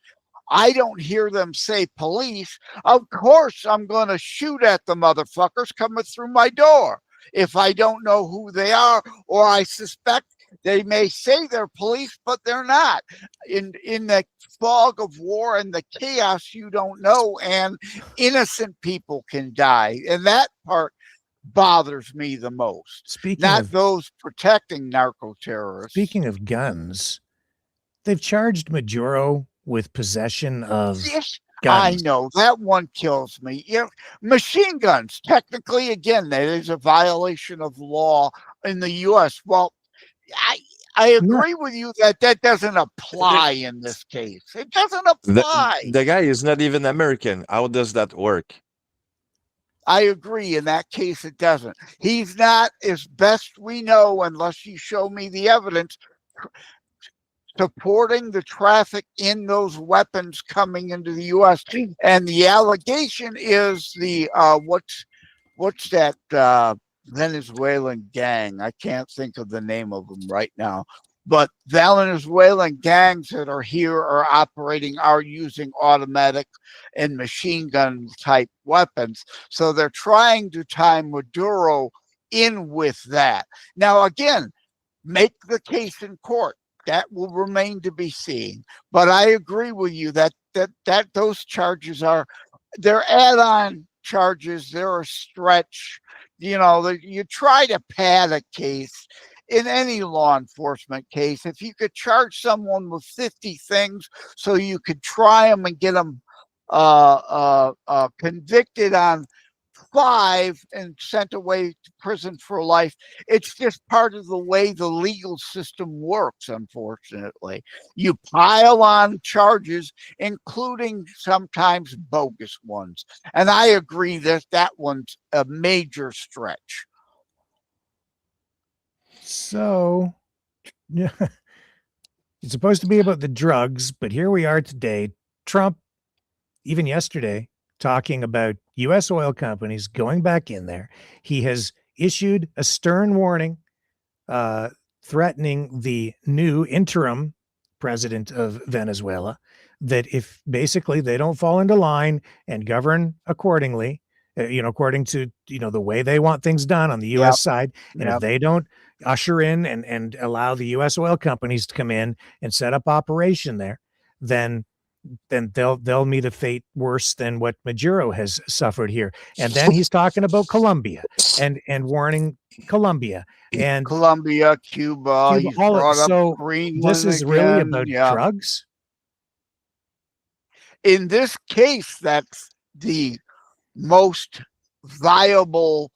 I don't hear them say police. Of course, I'm going to shoot at the motherfuckers coming through my door if I don't know who they are or I suspect They may say they're police, but they're not. In the fog of war and the chaos, you don't know, and innocent people can die. And that part bothers me the most. Not those protecting narco-terrorists. Speaking of guns, they've charged Maduro with possession of guns. I know, that one kills me. Machine guns, technically, again, that is a violation of law in the U.S. Well, I agree with you that doesn't apply in this case. It doesn't apply. The guy is not even American. How does that work? I agree. In that case, it doesn't. He's not, as best we know, unless you show me the evidence, supporting the traffic in those weapons coming into the U.S. And the allegation is the what's that Venezuelan gang? I can't think of the name of them right now. But Venezuelan gangs that are here are using automatic and machine gun type weapons. So they're trying to tie Maduro in with that. Now, again, make the case in court. That will remain to be seen. But I agree with you that those charges they're add-on charges. They're a stretch. You try to pad a case. In any law enforcement case, if you could charge someone with 50 things so you could try them and get them convicted on 5 and sent away to prison for life, it's just part of the way the legal system works, unfortunately. You pile on charges, including sometimes bogus ones. And I agree that one's a major stretch. So, yeah, it's supposed to be about the drugs, but here we are today. Trump, even yesterday, talking about U.S. oil companies going back in there. He has issued a stern warning, threatening the new interim president of Venezuela that if basically they don't fall into line and govern accordingly, according to, the way they want things done on the U.S. side, and if they don't usher in and allow the U.S. oil companies to come in and set up operation there, then they'll meet a fate worse than what Maduro has suffered here. And then he's talking about Colombia and warning Colombia and Colombia, Cuba. So Greeland this is again. really about drugs. In this case, that's the most viable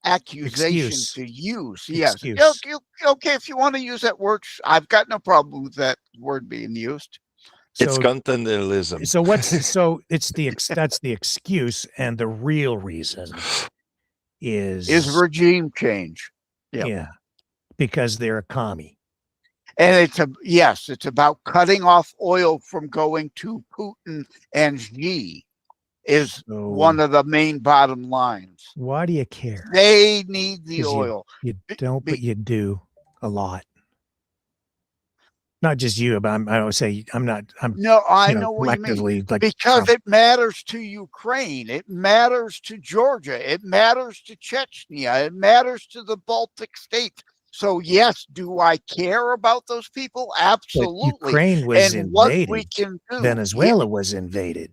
accusation to use. Yes. Okay, if you want to use that word, I've got no problem with that word being used. It's continentalism. So that's the excuse, and the real reason is regime change. Yeah, because they're a commie. And it's about cutting off oil from going to Putin and Xi. Is one of the main bottom lines. Why do you care? They need the oil. You don't, but you do a lot. Not just you, but I would say I know what you mean. Like because Trump. It matters to Ukraine. It matters to Georgia. It matters to Chechnya. It matters to the Baltic states. So yes, do I care about those people? Absolutely. But Ukraine was invaded. What we can do. Venezuela was invaded.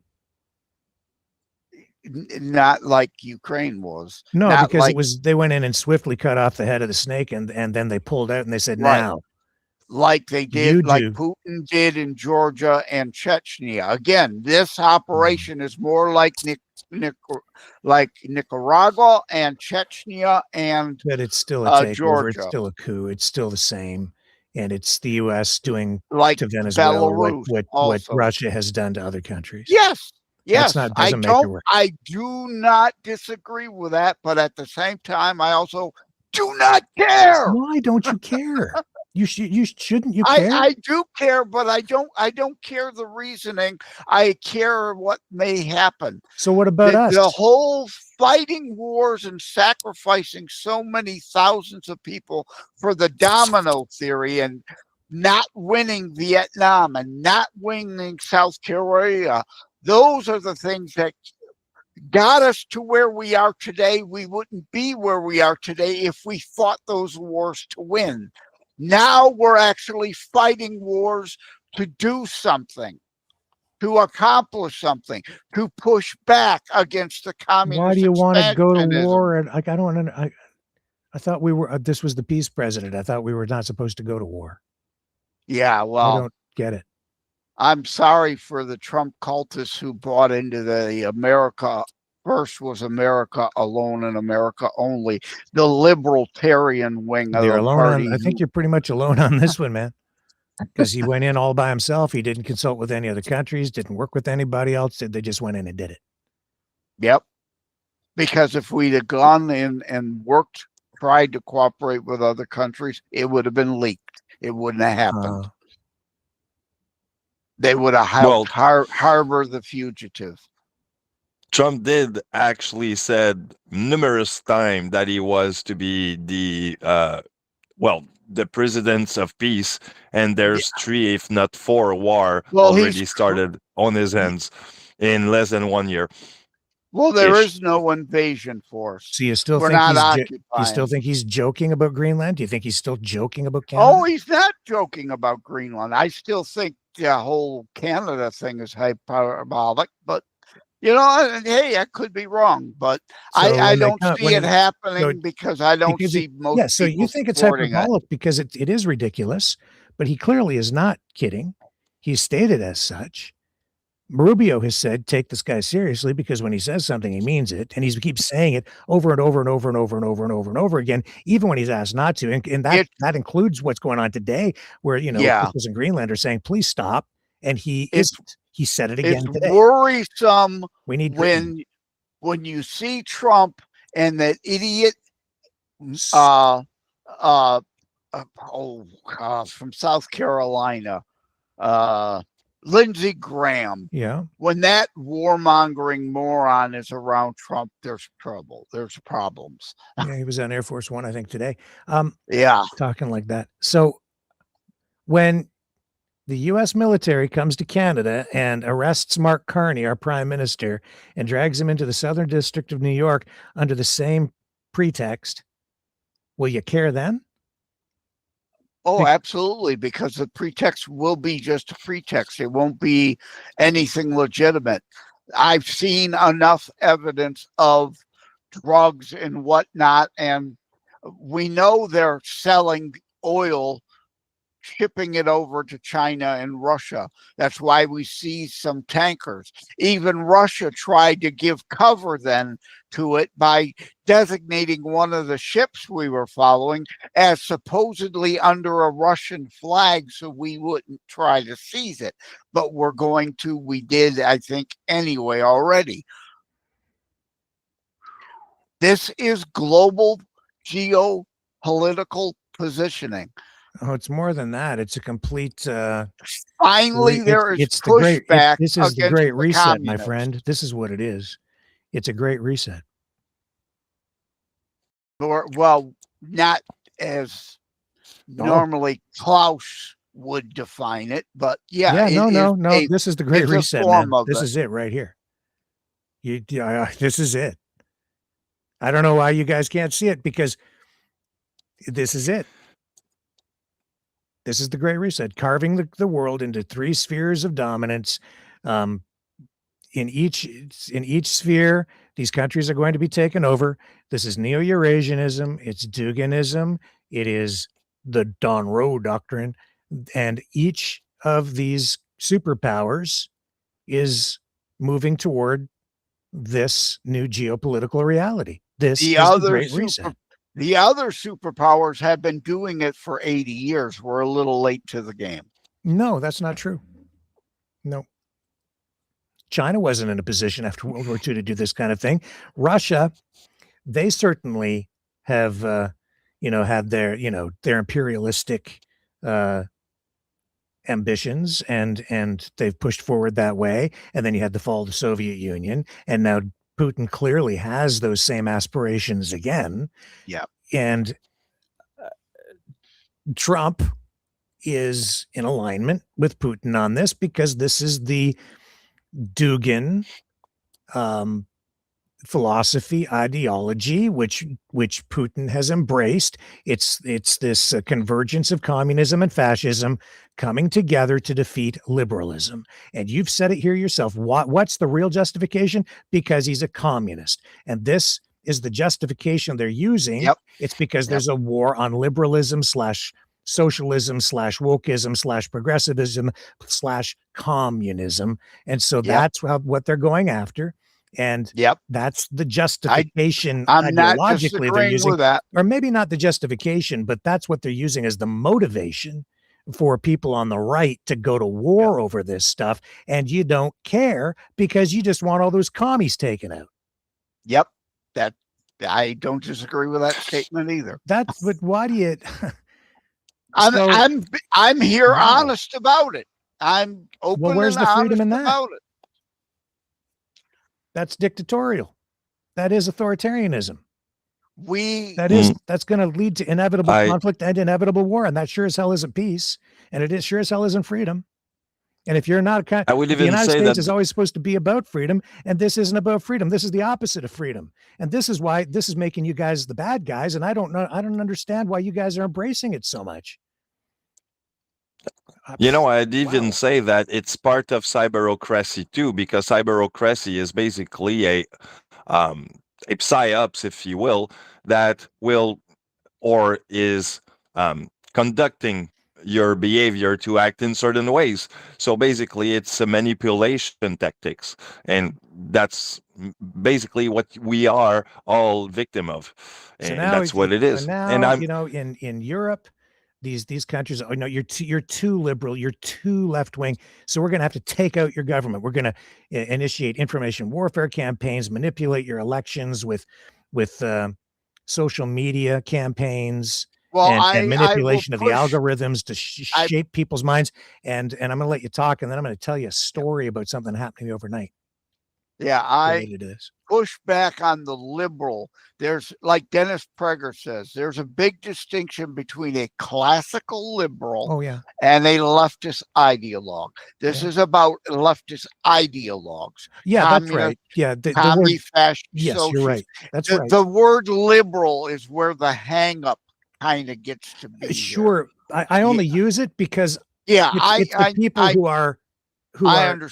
Not like Ukraine was. No, because they went in and swiftly cut off the head of the snake, and then they pulled out and they said, now. Like they did, Putin did in Georgia and Chechnya. Again, this operation is more like Nicaragua and Chechnya and but it's still a takeover. Georgia. It's still a coup. It's still the same. And it's the U.S. doing to Venezuela what Russia has done to other countries. Yes. Yes, I do not disagree with that, but at the same time, I also do not care. Why don't you care? Shouldn't you care? I do care, but I don't care the reasoning. I care what may happen. So what about us? The whole fighting wars and sacrificing so many thousands of people for the domino theory and not winning Vietnam and not winning South Korea. Those are the things that got us to where we are today. We wouldn't be where we are today if we fought those wars to win. Now we're actually fighting wars to do something, to accomplish something, to push back against the communist. Why do you want to go to war? And like, I don't. I thought we were. This was the peace president. I thought we were not supposed to go to war. Yeah, well, I don't get it. I'm sorry for the Trump cultists who bought into the America first was America alone and America only, the libertarian wing of the party. I think you're pretty much alone on this one, man. Because he went in all by himself. He didn't consult with any other countries, didn't work with anybody else. They just went in and did it. Yep. Because if we'd have gone in and worked, tried to cooperate with other countries, it would have been leaked. It wouldn't have happened. They would have helped harbor the fugitive. Trump did actually said numerous times that he was to be the the presidents of peace, and there's 3, if not 4, war already started on his hands in less than 1 year. Well, there is no invasion force. So you still think he's joking about Greenland? Do you think he's still joking about Canada? Oh, he's not joking about Greenland. I still think the whole Canada thing is hyperbolic, but you know, hey, I could be wrong, but so I don't see it happening because I don't see most. Yeah, so you think it's hyperbolic because it is ridiculous, but he clearly is not kidding. He's stated as such. Rubio has said, take this guy seriously because when he says something, he means it. And he keeps saying it over and over and over and over and over and over and over again, even when he's asked not to. And that includes what's going on today where, officials in Greenland are saying, please stop. And he isn't. He said it again today. It's worrisome we need when you see Trump and that idiot from South Carolina, Lindsey Graham. Yeah. When that warmongering moron is around Trump, there's trouble. There's problems. Yeah, he was on Air Force One, I think, today. Talking like that. So when the U.S. military comes to Canada and arrests Mark Carney, our prime minister, and drags him into the Southern District of New York under the same pretext, will you care then? Oh, absolutely, because the pretext will be just a pretext. It won't be anything legitimate. I've seen enough evidence of drugs and whatnot, and we know they're selling oil, shipping it over to China and Russia. That's why we see some tankers. Even Russia tried to give cover then to it by designating one of the ships we were following as supposedly under a Russian flag so we wouldn't try to seize it. But we did, I think, anyway already. This is global geopolitical positioning. Oh, it's more than that. It's a complete. Finally, there is pushback. This is the Great Reset, my friend. This is what it is. It's a great reset. Well, not as normally Klaus would define it, but yeah. No. This is the Great Reset, man. This is it right here. This is it. I don't know why you guys can't see it because this is it. This is the Great Reset, carving the world into 3 spheres of dominance. In each sphere, these countries are going to be taken over. This is Neo-Eurasianism. It's Duginism. It is the Donroe Doctrine. And each of these superpowers is moving toward this new geopolitical reality. This is the Great Reset. The other superpowers have been doing it for 80 years. We're a little late to the game. No, that's not true. No. China wasn't in a position after World War II to do this kind of thing. Russia, they certainly have, had their imperialistic ambitions and they've pushed forward that way. And then you had the fall of the Soviet Union. And now Putin clearly has those same aspirations again. Yeah. And Trump is in alignment with Putin on this because this is the Dugin philosophy, ideology, which Putin has embraced. It's this convergence of communism and fascism coming together to defeat liberalism. And you've said it here yourself. What's the real justification? Because he's a communist. And this is the justification they're using. Yep. It's because there's a war on liberalism / socialism / wokeism / progressivism / communism. And so that's what they're going after. And that's the justification ideologically they're using, with that. or maybe not the justification, but that's what they're using as the motivation for people on the right to go to war over this stuff. And you don't care because you just want all those commies taken out. Yep. That I don't disagree with that statement either. But why do you? I'm here honest about it. I'm open. Well, where's the freedom in that? About it. That's dictatorial. That is authoritarianism. That's going to lead to inevitable conflict and inevitable war, and that sure as hell isn't peace, and it is sure as hell isn't freedom. And if you're not, the United States is always supposed to be about freedom, and this isn't about freedom. This is the opposite of freedom, and this is why this is making you guys the bad guys. And I don't understand why you guys are embracing it so much. I'd even say that it's part of cyberocracy too, because cyberocracy is basically a psyops, if you will, that is conducting your behavior to act in certain ways. So basically, it's a manipulation tactics, and that's basically what we are all victim of, and that's what it is. Now, and in Europe, these countries, you're too liberal, you're too left wing, so we're going to have to take out your government. We're going to initiate information warfare campaigns, manipulate your elections with social media campaigns, and manipulation of the algorithms to shape people's minds. And I'm going to let you talk, and then I'm going to tell you a story about something happening overnight. Yeah, I push back on the liberal. There's, like Dennis Prager says, there's a big distinction between a classical liberal and a leftist ideologue. This is about leftist ideologues. Yeah, that's right. Yeah, fascist. Yes, socialist. You're right. That's right. The word liberal is where the hang-up kind of gets to be. Sure, I only use it because it's the people who are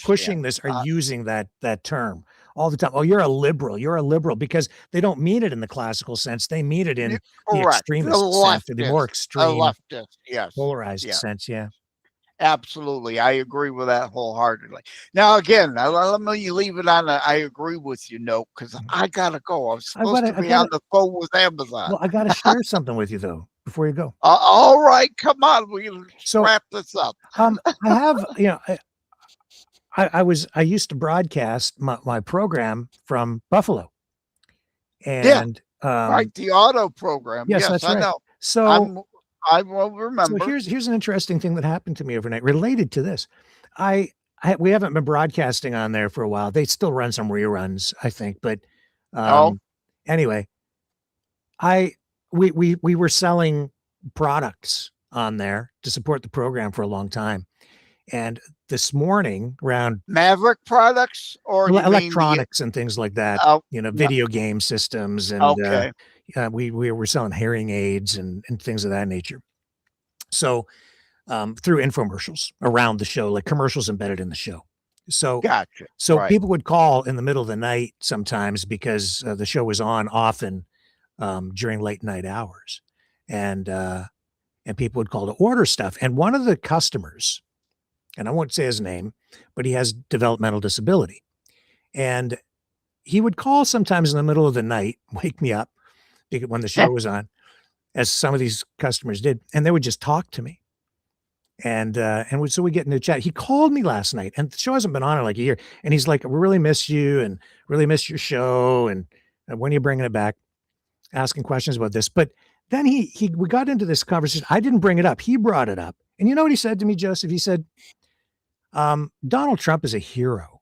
pushing this are using that term all the time. Oh, you're a liberal because they don't mean it in the classical sense. They mean it in the extremist sense, the more extreme, polarized sense. Yeah, absolutely. I agree with that wholeheartedly. Now, again, let me leave it on I agree with you note, because I gotta go. I was supposed to be on the phone with Amazon. Well, I gotta share something with you though before you go. All right, come on. We'll wrap this up. I have, I used to broadcast my program from Buffalo, and the auto program. Yes, that's right. I know. So I will remember. So here's an interesting thing that happened to me overnight related to this. We haven't been broadcasting on there for a while. They still run some reruns, I think, but anyway, we were selling products on there to support the program for a long time. And this morning around Maverick products or electronics and things like that, video game systems. And we were selling hearing aids and things of that nature. So through infomercials around the show, like commercials embedded in the show. So, gotcha. So people would call in the middle of the night sometimes because the show was on often during late night hours, and people would call to order stuff. And one of the customers, and I won't say his name, but he has developmental disability. And he would call sometimes in the middle of the night, wake me up when the show was on, as some of these customers did, and they would just talk to me. And so we get into chat. He called me last night, and the show hasn't been on in like a year. And he's like, "We really miss you, and really miss your show. And when are you bringing it back?" Asking questions about this. But then we got into this conversation. I didn't bring it up. He brought it up. And you know what he said to me, Joseph? He said, Donald Trump is a hero.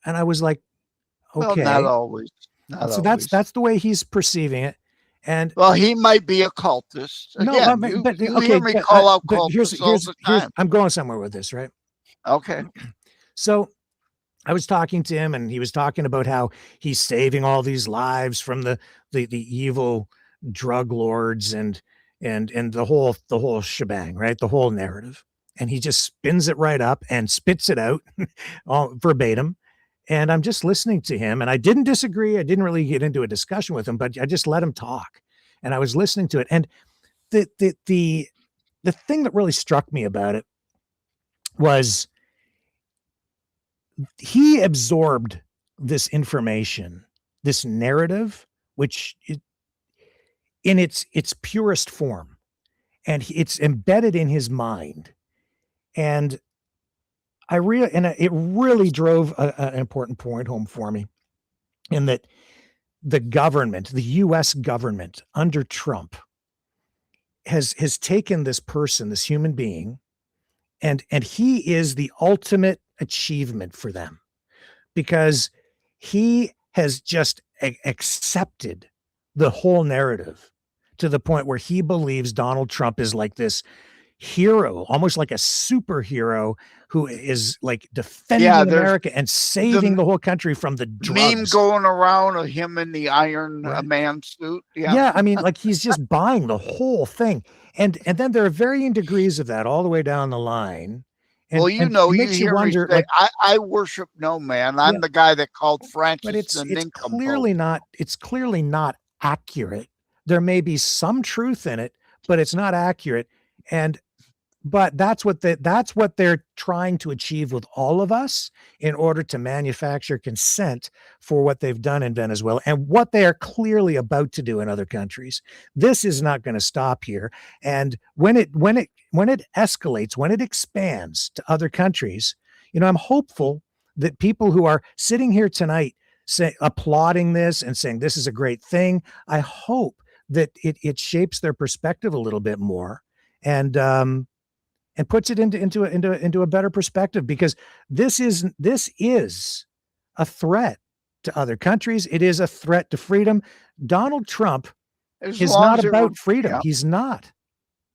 And I was like, okay. Well, not always. That's the way he's perceiving it. And he might be a cultist. Again, you hear me call out cultists all the time. I'm going somewhere with this, right? Okay. So I was talking to him, and he was talking about how he's saving all these lives from the evil drug lords and the whole shebang, right? The whole narrative. And he just spins it right up and spits it out all verbatim. And I'm just listening to him, and I didn't disagree. I didn't really get into a discussion with him, but I just let him talk. And I was listening to it. And the thing that really struck me about it was he absorbed this information, this narrative, which in its purest form, and it's embedded in his mind. And it really drove an important point home for me, in that the government, the U.S. government under Trump, has taken this person, this human being, and he is the ultimate achievement for them, because he has just accepted the whole narrative to the point where he believes Donald Trump is like this hero, almost like a superhero, who is like defending America and saving the whole country from the drugs. Meme going around of him in the Iron Man suit. Yeah, I mean, like, he's just buying the whole thing. And then there are varying degrees of that all the way down the line. And, well, you know, you hear wonder, me say, I worship no man. I'm the guy that called Francis but it's nincompoop. clearly not accurate. There may be some truth in it, but it's not accurate. But that's what they're trying to achieve with all of us, in order to manufacture consent for what they've done in Venezuela and what they are clearly about to do in other countries. This is not going to stop here. And when it escalates, when it expands to other countries, I'm hopeful that people who are sitting here tonight applauding this and saying this is a great thing, I hope that it shapes their perspective a little bit more, and puts it into a better perspective, because this is a threat to other countries. It is a threat to freedom. Donald Trump is not about freedom. He's not.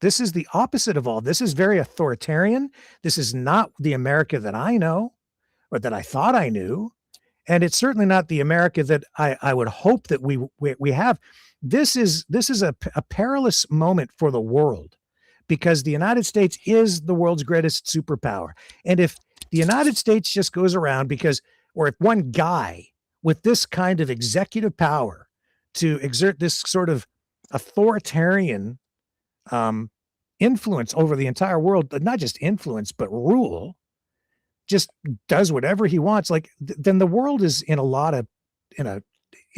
This is the opposite of all. This is very authoritarian. This is not the America that I know, or that I thought I knew. And it's certainly not the America that I would hope that we have. This is a perilous moment for the world, because the United States is the world's greatest superpower. And if the United States just goes around or if one guy with this kind of executive power to exert this sort of authoritarian influence over the entire world, but not just influence, but rule, just does whatever he wants, like, then the world is in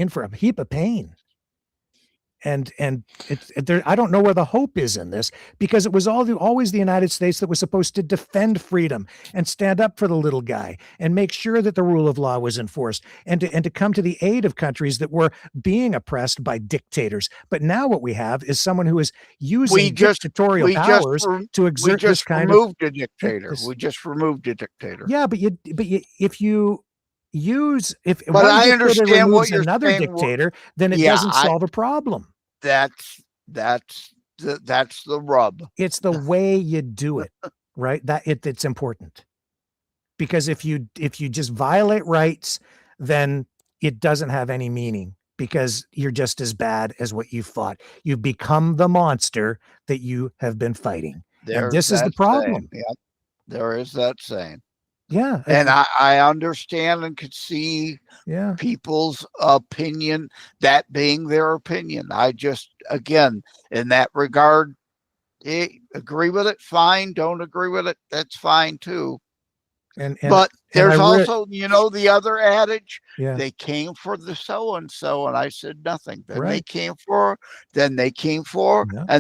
for a heap of pain. And I don't know where the hope is in this, because it was always the United States that was supposed to defend freedom and stand up for the little guy and make sure that the rule of law was enforced, and to come to the aid of countries that were being oppressed by dictators. But now what we have is someone who is using dictatorial powers to exert this kind of dictator. We just removed a dictator. Yeah, but if I understand what you're another saying, dictator, then it doesn't solve a problem. That's the rub. It's the way you do it, right? It's important, because if you just violate rights, then it doesn't have any meaning, because you're just as bad as what you fought. You've become the monster that you have been fighting. And this is the problem. Yeah, there is that saying. Yeah. And I understand and could see people's opinion, that being their opinion. I just, again, in that regard, agree with it, fine. Don't agree with it, that's fine too. But there's also, the other adage, they came for the so-and-so, and I said nothing. Then they came for, and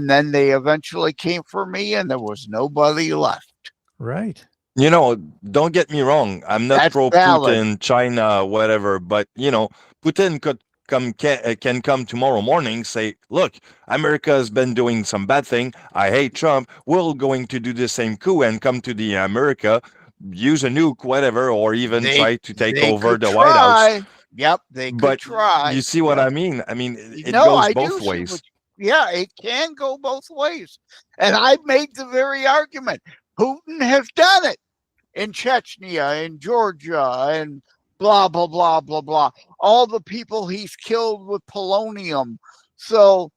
then they eventually came for me, and there was nobody left. Right. Don't get me wrong. I'm not pro Putin, China, whatever. But Putin can come tomorrow morning, say, "Look, America has been doing some bad thing. I hate Trump. We're going to do the same coup and come to the America, use a nuke, whatever, or even try to take over the White House." Yep, they could try. You see what I mean? I mean, it goes both ways. Yeah, it can go both ways. And I made the very argument. Putin has done it. in Chechnya, in Georgia, and blah, blah, blah, blah, blah. All the people he's killed with polonium. So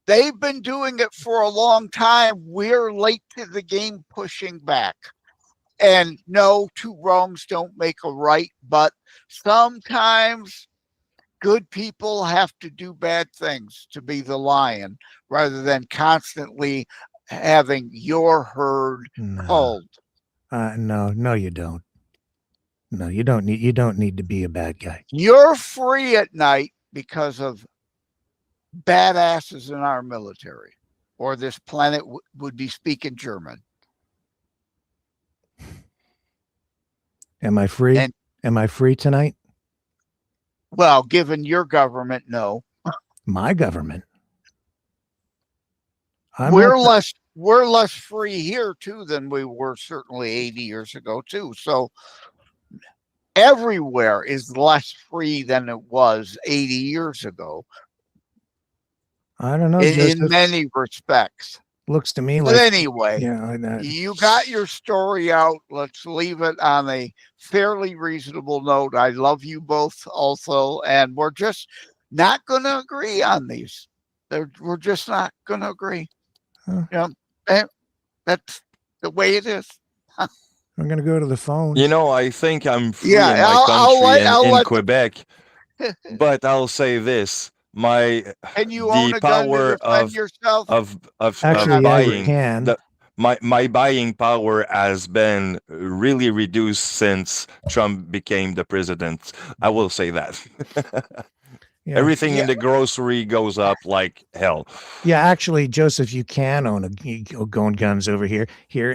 they've been doing it for a long time. We're late to the game pushing back. And no, two wrongs don't make a right, but sometimes good people have to do bad things to be the lion rather than constantly having your herd culled. No, you don't. No, you don't need to be a bad guy. You're free at night because of badasses in our military, or this planet would be speaking German. Am I free? Am I free tonight? Well, given your government, no. My government. We're less free here too than we were certainly 80 years ago too. So everywhere is less free than it was 80 years ago. I don't know. In many respects. Looks to me but like. Anyway, yeah, you got your story out. Let's leave it on a fairly reasonable note. I love you both also, and we're just not going to agree on these. We're just not going to agree. Huh. That's the way it is. I'm going to go to the phone. I think I'm free in my country in Quebec, but I'll say this. Can you own a gun to defend yourself? Actually, buying, can. my buying power has been really reduced since Trump became the president. I will say that. Everything in the grocery goes up like hell. Yeah, actually, Joseph, you can own guns over here.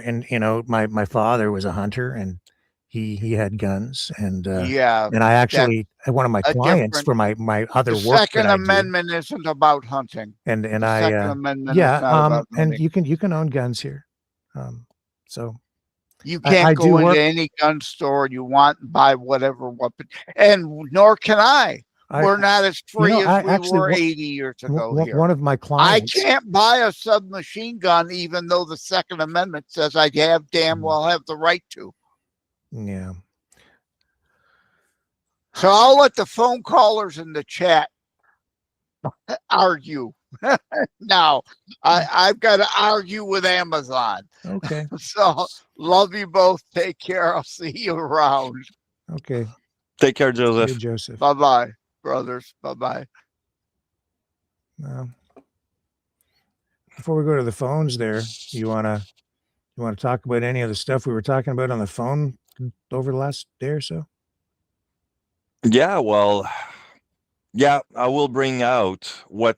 And my father was a hunter, and he had guns, and and I actually one of my clients for my other work. The Second Amendment isn't about hunting, and the Second Amendment is not about and hunting. you can own guns here, so you can't go into any gun store you want and buy whatever weapon, and nor can I. We're not as free as we were 80 years ago. One of my clients. I can't buy a submachine gun, even though the Second Amendment says I damn well have the right to. Yeah. So I'll let the phone callers in the chat argue. Now, I've got to argue with Amazon. Okay. So love you both. Take care. I'll see you around. Okay. Take care, Joseph. Hey, Joseph. Bye-bye, brothers. Bye-bye. Before we go to the phones there, you want to talk about any of the stuff we were talking about on the phone over the last day or so? Yeah, well, I will bring out what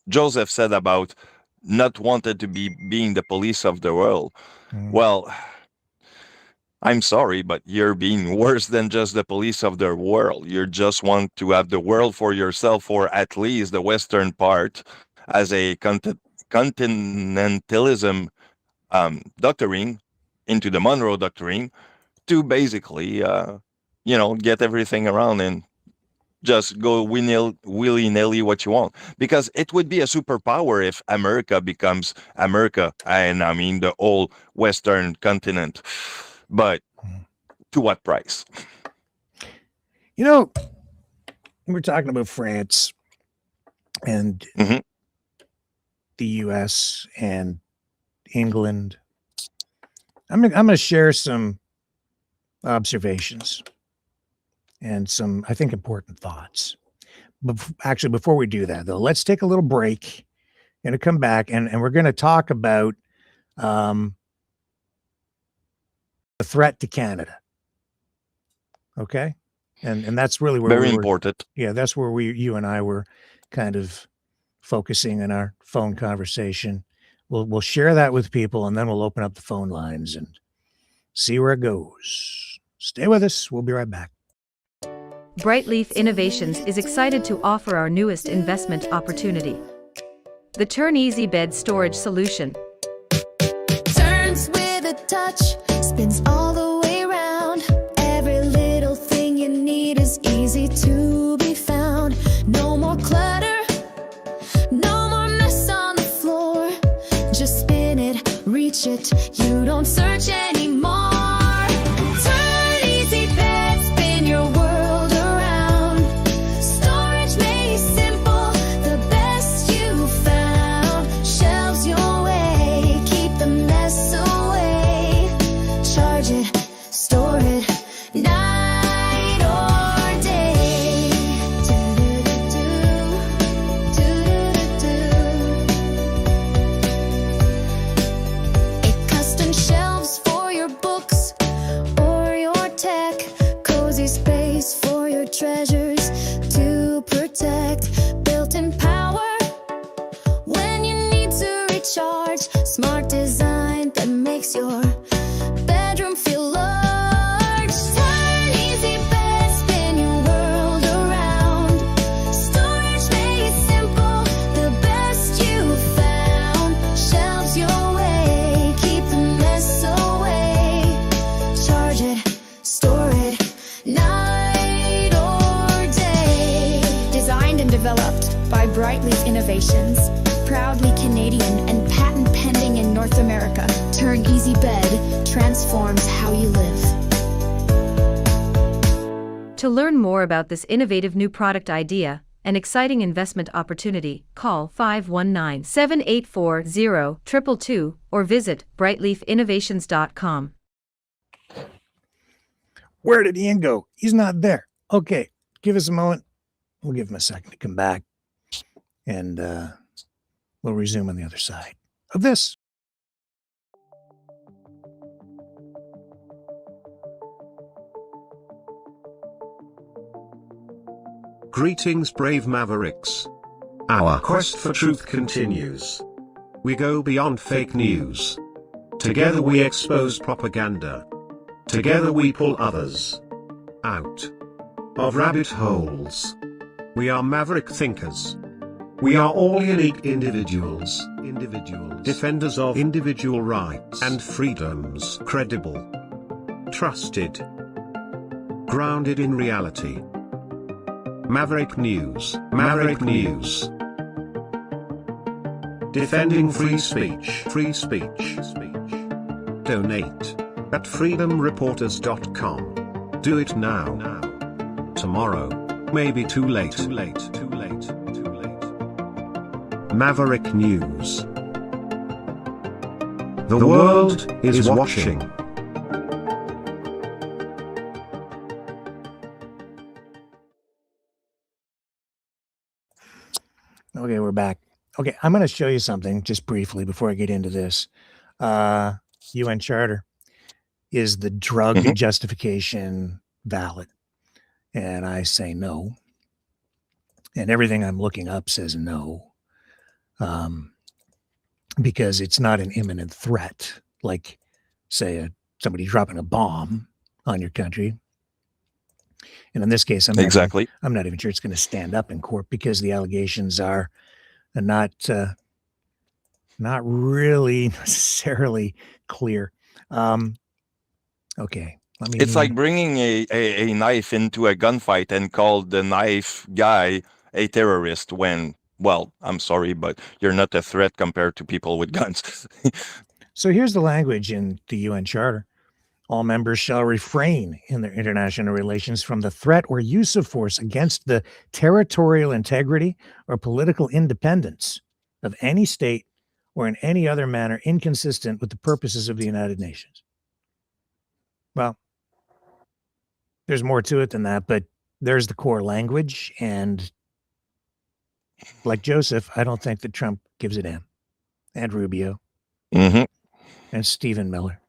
Joseph said about not wanted to being the police of the world. Well, I'm sorry, but you're being worse than just the police of the world. You just want to have the world for yourself, or at least the Western part, as a continentalism doctrine into the Monroe Doctrine, to basically, get everything around and just go willy-nilly what you want. Because it would be a superpower if America becomes America, and I mean the whole Western continent. But to what price? We're talking about France and the U.S. and England. I'm going to share some observations and some, I think, important thoughts. But actually, before we do that, though, let's take a little break and come back, and we're going to talk about the threat to Canada. Okay, and that's really where very important. Yeah, that's where you and I were kind of focusing in our phone conversation. We'll share that with people, and then we'll open up the phone lines and see where it goes. Stay with us. We'll be right back. Brightleaf Innovations is excited to offer our newest investment opportunity, the Turn Easy Bed Storage Solution. Turns with a touch, spins all the way around. Every little thing you need is easy to be found. No more clutter, no more mess on the floor. Just spin it, reach it, you don't search anymore. developed by Brightleaf Innovations, proudly Canadian and patent pending in North America. Turn Easy Bed transforms how you live. To learn more about this innovative new product idea, an exciting investment opportunity, call 519-784-0222 or visit brightleafinnovations.com. Where did Ian go? He's not there. Okay, give us a moment. We'll give him a second to come back, and we'll resume on the other side of this. Greetings, brave Mavericks. Our quest for truth continues. We go beyond fake news. Together we expose propaganda. Together we pull others out of rabbit holes. We are maverick thinkers. We are all unique individuals, defenders of individual rights and freedoms, credible, trusted, grounded in reality. Maverick News, Maverick News. Defending free speech, Donate at freedomreporters.com. Do it now. Tomorrow may be too late. Maverick News. The world is watching. Okay, we're back. Okay, I'm going to show you something just briefly before I get into this. UN Charter. Is the drug justification valid? And I say no. And everything I'm looking up says no. Because it's not an imminent threat, like, say, somebody dropping a bomb on your country. And in this case, I'm not even sure it's going to stand up in court because the allegations are not really necessarily clear. Okay. It's like bringing a knife into a gunfight and call the knife guy a terrorist when, well, I'm sorry, but you're not a threat compared to people with guns. So here's the language in the UN Charter. All members shall refrain in their international relations from the threat or use of force against the territorial integrity or political independence of any state or in any other manner inconsistent with the purposes of the United Nations. Well, there's more to it than that, but there's the core language. And like Joseph, I don't think that Trump gives a damn. And Rubio. And Stephen Miller.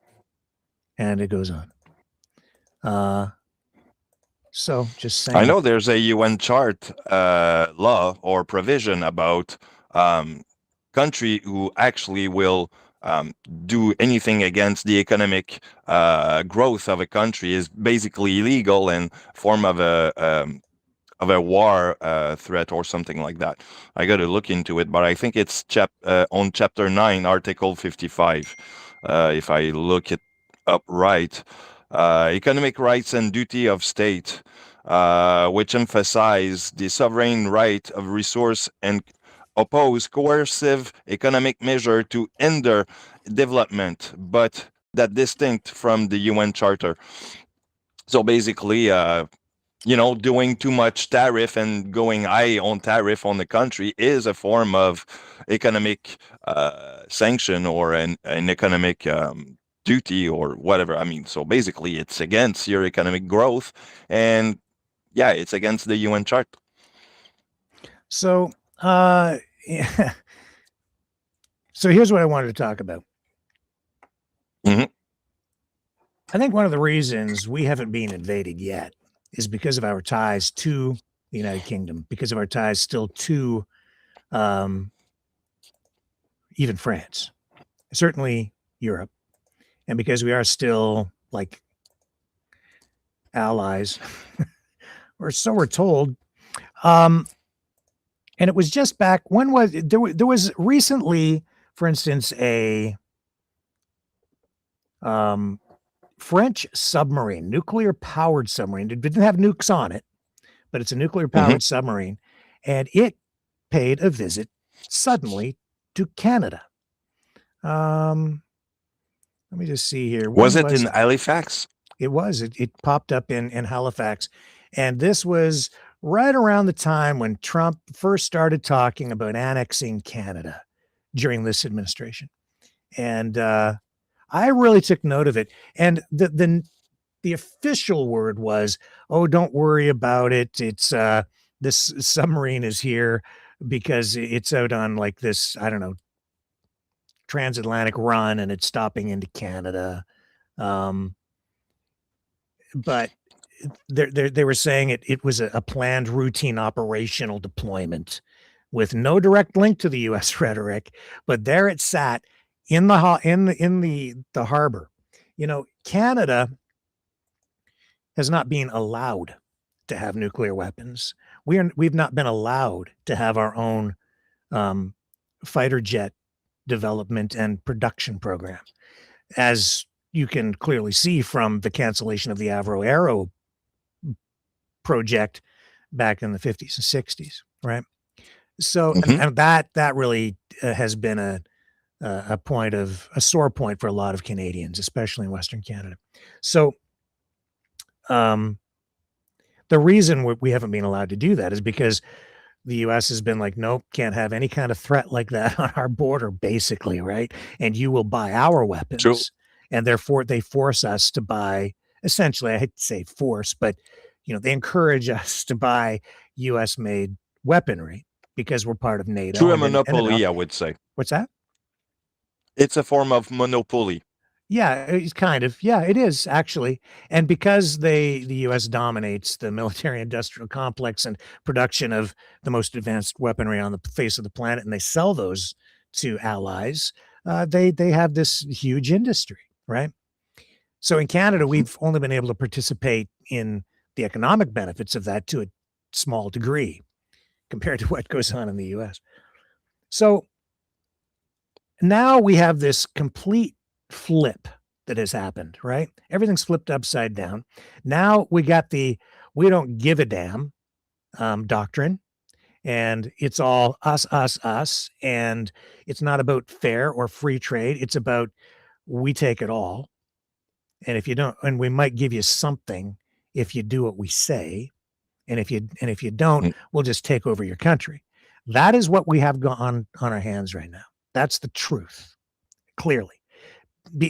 And it goes on. So just saying. I know there's a UN chart law or provision about country who actually will do anything against the economic growth of a country is basically illegal and form of a war threat or something like that. I got to look into it, but I think it's on Chapter 9, Article 55. If I look it up right, economic rights and duty of state, which emphasize the sovereign right of resource and oppose coercive economic measure to hinder development, but that distinct from the UN Charter. So basically, doing too much tariff and going high on tariff on the country is a form of economic sanction or an economic duty or whatever. I mean, so basically it's against your economic growth, and yeah, it's against the UN Charter. So, yeah. So here's what I wanted to talk about. I think one of the reasons we haven't been invaded yet is because of our ties to the United Kingdom, because of our ties still to even France, certainly Europe, and because we are still like allies, or so we're told. And it was just back when there was recently, for instance, a French submarine, nuclear powered submarine. It didn't have nukes on it, but it's a nuclear powered submarine. and it paid a visit suddenly to Canada. Let me just see here. Was it in Halifax? It was. It popped up in Halifax. And this was right around the time when Trump first started talking about annexing Canada during this administration. And I really took note of it. And the official word was, oh, don't worry about it. It's this submarine is here because it's out on like this, I don't know, transatlantic run, and it's stopping into Canada. But they were saying it was a planned routine operational deployment with no direct link to the U.S. rhetoric, but there it sat in the harbor. You know, Canada has not been allowed to have nuclear weapons. We've not been allowed to have our own fighter jet development and production program, as you can clearly see from the cancellation of the Avro Aero project back in the 50s and 60s, right? So, and that really has been a sore point for a lot of Canadians, especially in Western Canada. So, the reason we haven't been allowed to do that is because the U.S. has been like, nope, can't have any kind of threat like that on our border, basically, right? And you will buy our weapons. True. And therefore, they force us to buy, essentially, I hate to say force, but, you know, they encourage us to buy U.S.-made weaponry because we're part of NATO. Through a monopoly, I would say. What's that? It's a form of monopoly. Yeah, it's kind of. Yeah, it is actually. And because the U.S. dominates the military-industrial complex and production of the most advanced weaponry on the face of the planet, and they sell those to allies, they have this huge industry, right? So in Canada, we've only been able to participate in the economic benefits of that to a small degree compared to what goes on in the U.S. So now we have this complete flip that has happened, right? Everything's flipped upside down. Now we got the we don't give a damn doctrine, and it's all us, and it's not about fair or free trade. It's about we take it all. And if you don't, and we might give you something if you do what we say. And if you don't, we'll just take over your country. That is what we have on our hands right now. That's the truth, clearly.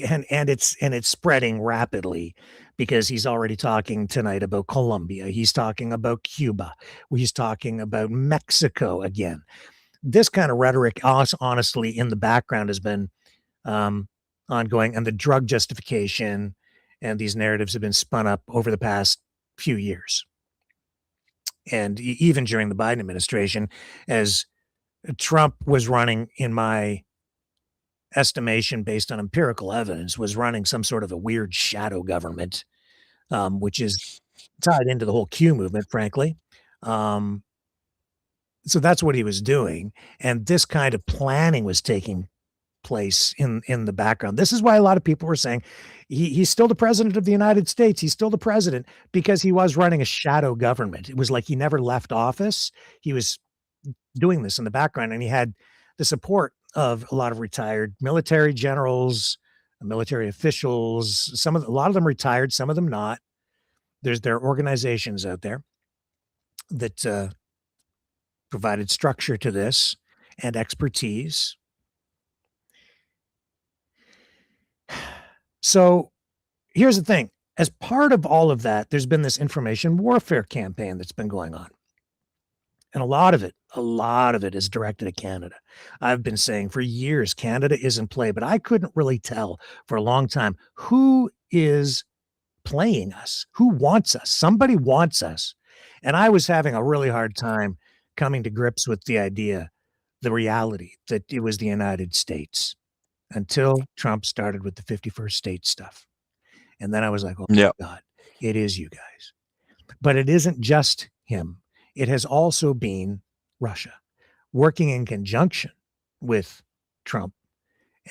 And it's spreading rapidly because he's already talking tonight about Colombia. He's talking about Cuba. He's talking about Mexico again. This kind of rhetoric, honestly, in the background has been ongoing, and the drug justification and these narratives have been spun up over the past few years. And even during the Biden administration, as Trump was running, in my estimation, based on empirical evidence, was running some sort of a weird shadow government, which is tied into the whole Q movement, frankly. So that's what he was doing. And this kind of planning was taking place in the background. This is why a lot of people were saying he's still the president of the United States. He's still the president because he was running a shadow government. It was like he never left office. He was doing this in the background, and he had the support of a lot of retired military generals, military officials. A lot of them retired, some of them not. There are organizations out there that provided structure to this and expertise. So here's the thing. As part of all of that, there's been this information warfare campaign that's been going on. And a lot of it is directed at Canada. I've been saying for years, Canada is in play, but I couldn't really tell for a long time who is playing us, who wants us. Somebody wants us. And I was having a really hard time coming to grips with the idea, the reality that it was the United States until Trump started with the 51st state stuff. And then I was like, oh my God, it is you guys. But it isn't just him. It has also been Russia working in conjunction with Trump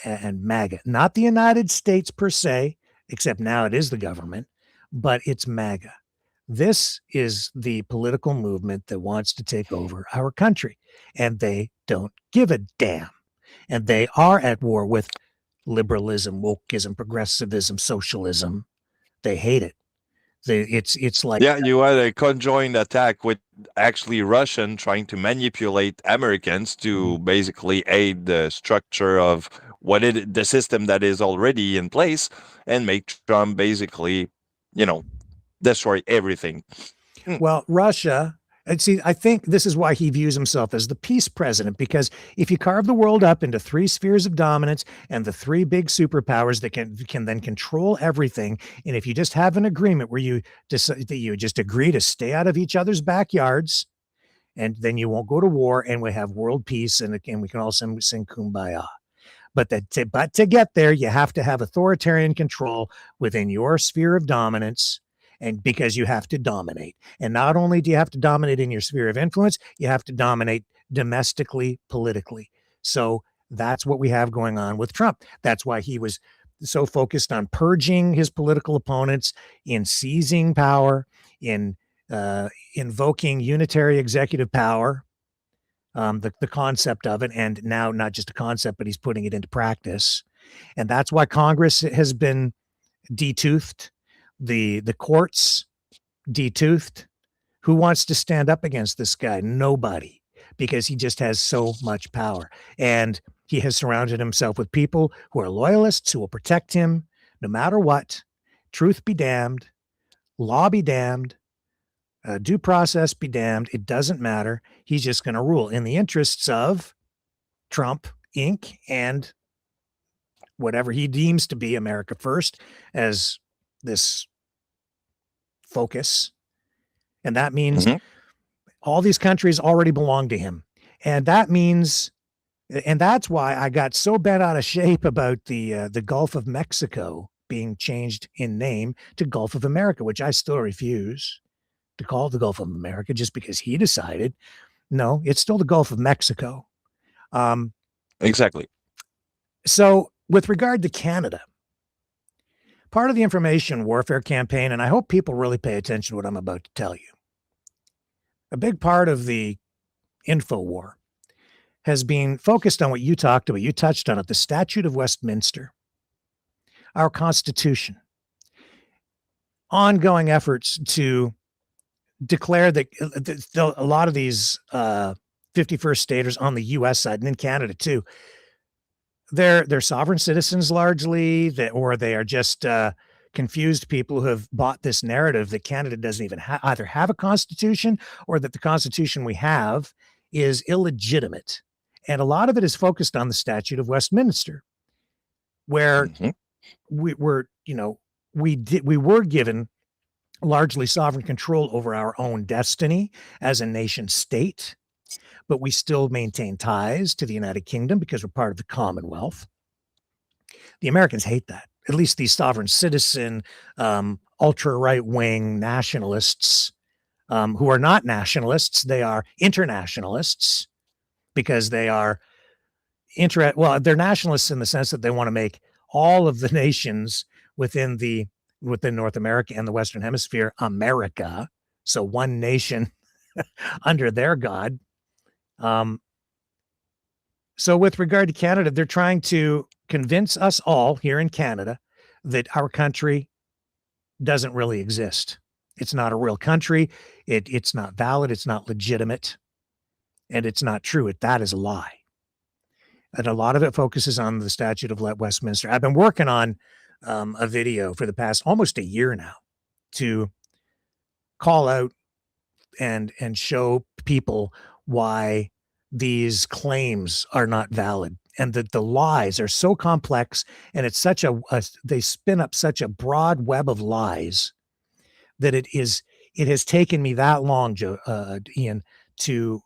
and MAGA, not the United States per se, except now it is the government, but it's MAGA. This is the political movement that wants to take over our country, and they don't give a damn. And they are at war with liberalism, wokeism, progressivism, socialism. They hate it. It's like, Yeah, you had a conjoined attack with actually Russian trying to manipulate Americans to basically aid the structure of the system that is already in place and make Trump basically, destroy everything. well, Russia, and see, I think this is why he views himself as the peace president, because if you carve the world up into three spheres of dominance and the three big superpowers that can then control everything, and if you just have an agreement where you just agree to stay out of each other's backyards, and then you won't go to war, and we have world peace, and we can all sing Kumbaya. But to get there, you have to have authoritarian control within your sphere of dominance, and because you have to dominate. And not only do you have to dominate in your sphere of influence, you have to dominate domestically, politically. So that's what we have going on with Trump. That's why he was so focused on purging his political opponents, in seizing power, in invoking unitary executive power, the concept of it, and now not just a concept, but he's putting it into practice. And that's why Congress has been detoothed, the courts detoothed. Who wants to stand up against this guy? Nobody, because he just has so much power. And he has surrounded himself with people who are loyalists, who will protect him no matter what. Truth be damned, law be damned, due process be damned. It doesn't matter. He's just going to rule in the interests of Trump Inc. and whatever he deems to be America First as this focus. And that means all these countries already belong to him. And that means, and that's why I got so bent out of shape about the Gulf of Mexico being changed in name to Gulf of America, which I still refuse to call it the Gulf of America just because he decided. No, it's still the Gulf of Mexico. Exactly. So with regard to Canada, part of the information warfare campaign, and I hope people really pay attention to what I'm about to tell you, a big part of the info war has been focused on what you talked about. You touched on it, the Statute of Westminster, our Constitution, ongoing efforts to declare that a lot of these 51st staters on the U.S. side and in Canada too, they're sovereign citizens largely, or they are just confused people who have bought this narrative that Canada doesn't even either have a constitution or that the constitution we have is illegitimate. And a lot of it is focused on the Statute of Westminster, where we were given largely sovereign control over our own destiny as a nation state, but we still maintain ties to the United Kingdom because we're part of the Commonwealth. The Americans hate that. At least these sovereign citizen, ultra right-wing nationalists, who are not nationalists, they are internationalists, because they are they're nationalists in the sense that they want to make all of the nations within North America and the Western Hemisphere America, so one nation under their God. So with regard to Canada, they're trying to convince us all here in Canada that our country doesn't really exist. It's not a real country. It's not valid. It's not legitimate. And it's not true. That is a lie. And a lot of it focuses on the Statute of Westminster. I've been working on a video for the past almost a year now to call out and show people why these claims are not valid, and that the lies are so complex, and it's such they spin up such a broad web of lies that it has taken me that long, Ian, to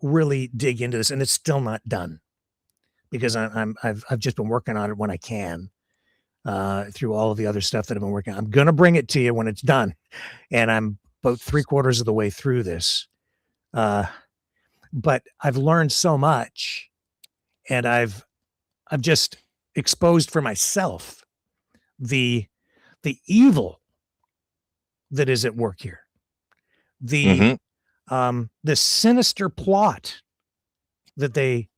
really dig into this, and it's still not done because I've just been working on it when I can, through all of the other stuff that I've been working on. I'm going to bring it to you when it's done, and I'm about 3/4 of the way through this. But I've learned so much, and I've just exposed for myself the evil that is at work here. the sinister plot that they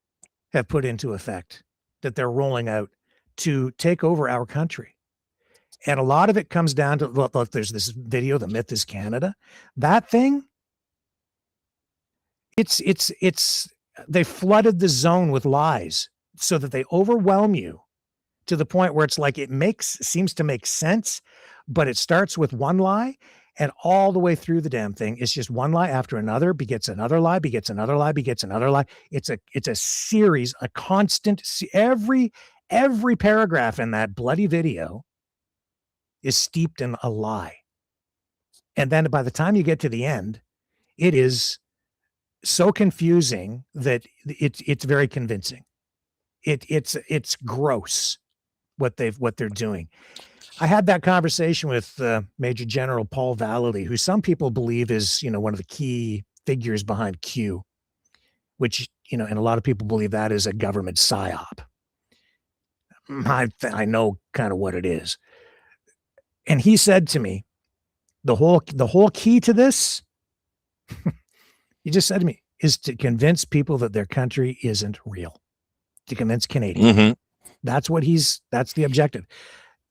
have put into effect, that they're rolling out to take over our country. And a lot of it comes down to, look, there's this video, The Myth is Canada. That thing, they flooded the zone with lies so that they overwhelm you to the point where it's like seems to make sense, but it starts with one lie, and all the way through the damn thing, it's just one lie after another, begets another lie, begets another lie, begets another lie. It's a series, a constant, every paragraph in that bloody video is steeped in a lie. And then by the time you get to the end, it is so confusing that it's very convincing. It's gross what they're doing. I had that conversation with Major General Paul Vallely, who some people believe is, one of the key figures behind Q, which, and a lot of people believe that is a government psyop. I know kind of what it is. And he said to me, the whole key to this, he just said to me, is to convince people that their country isn't real, to convince Canadians. That's the objective.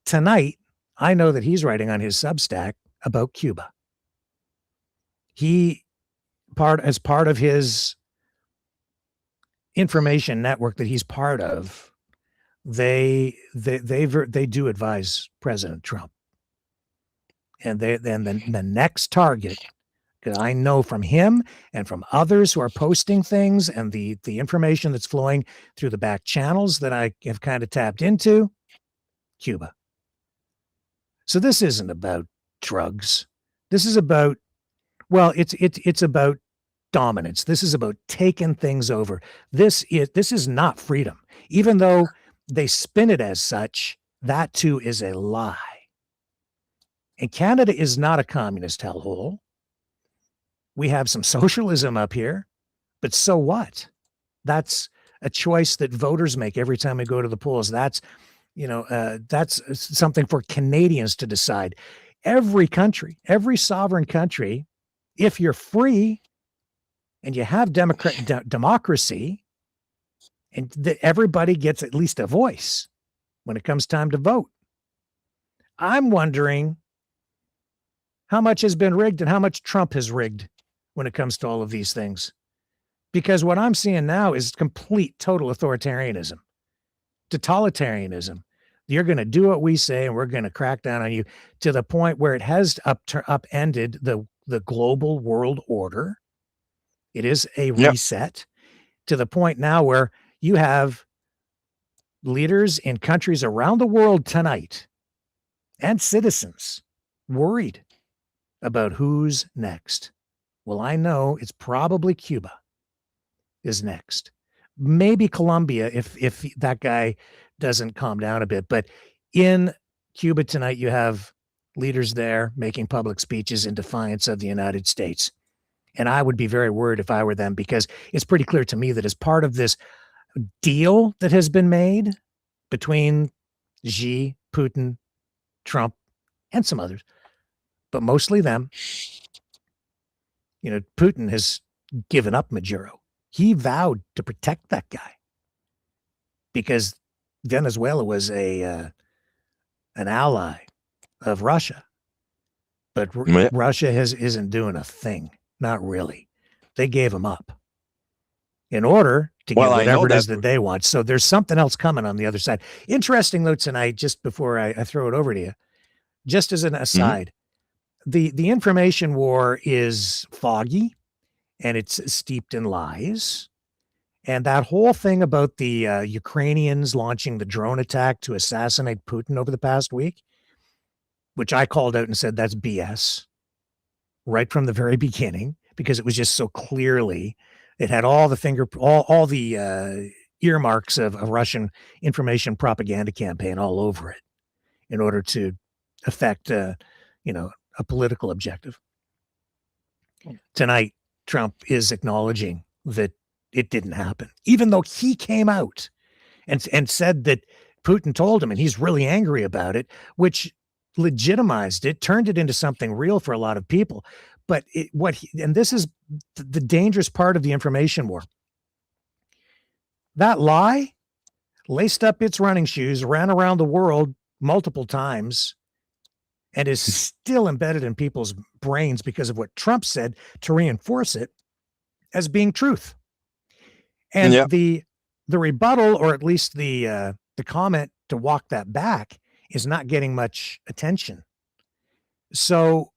Tonight, I know that he's writing on his Substack about Cuba. As part of his information network that he's part of, they do advise President Trump. And the next target, because I know from him and from others who are posting things and the information that's flowing through the back channels that I have kind of tapped into, Cuba. So this isn't about drugs. This is about, it's about dominance. This is about taking things over. This is not freedom. Even though they spin it as such, that too is a lie. And Canada is not a communist hellhole. We have some socialism up here, but so what? That's a choice that voters make every time we go to the polls. That's something for Canadians to decide. Every country, every sovereign country, if you're free and you have democracy, and everybody gets at least a voice when it comes time to vote. I'm wondering how much has been rigged and how much Trump has rigged when it comes to all of these things. Because what I'm seeing now is complete, total authoritarianism, totalitarianism. You're going to do what we say and we're going to crack down on you, to the point where it has upended the global world order. It is a reset to the point now where you have leaders in countries around the world tonight and citizens worried about who's next. Well, I know it's probably Cuba is next. Maybe Colombia if that guy doesn't calm down a bit. But in Cuba tonight, you have leaders there making public speeches in defiance of the United States. And I would be very worried if I were them, because it's pretty clear to me that as part of this deal that has been made between Xi, Putin, Trump, and some others, but mostly them, Putin has given up Maduro. He vowed to protect that guy because Venezuela was an ally of Russia, but Russia isn't doing a thing. Not really. They gave him up in order to get whatever it is that they want. So there's something else coming on the other side. Interesting though tonight, just before I throw it over to you, just as an aside, the information war is foggy and it's steeped in lies. And that whole thing about the Ukrainians launching the drone attack to assassinate Putin over the past week, which I called out and said that's BS right from the very beginning, because it was just so clearly, it had all the earmarks of a Russian information propaganda campaign all over it in order to affect a political objective. Tonight, Trump is acknowledging that it didn't happen, even though he came out and said that Putin told him, and he's really angry about it, which legitimized it, turned it into something real for a lot of people. But and this is the dangerous part of the information war. That lie laced up its running shoes, ran around the world multiple times, and is still embedded in people's brains because of what Trump said to reinforce it as being truth. And the rebuttal, or at least the comment to walk that back, is not getting much attention. So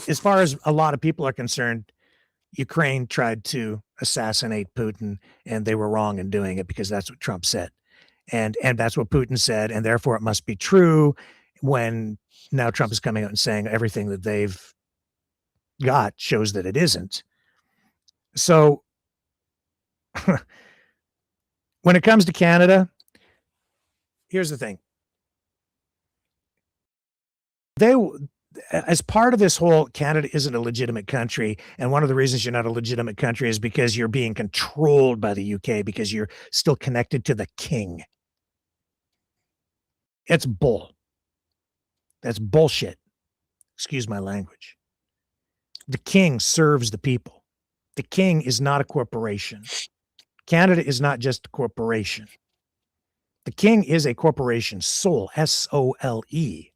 as far as a lot of people are concerned, Ukraine tried to assassinate Putin, and they were wrong in doing it because that's what Trump said. And that's what Putin said, and therefore it must be true, when now Trump is coming out and saying everything that they've got shows that it isn't. So when it comes to Canada, here's the thing. As part of this whole, Canada isn't a legitimate country, and one of the reasons you're not a legitimate country is because you're being controlled by the UK, because you're still connected to the king. It's bull. That's bullshit. Excuse my language. The king serves the people. The king is not a corporation. Canada is not just a corporation. The king is a corporation soul, S-O-L-E.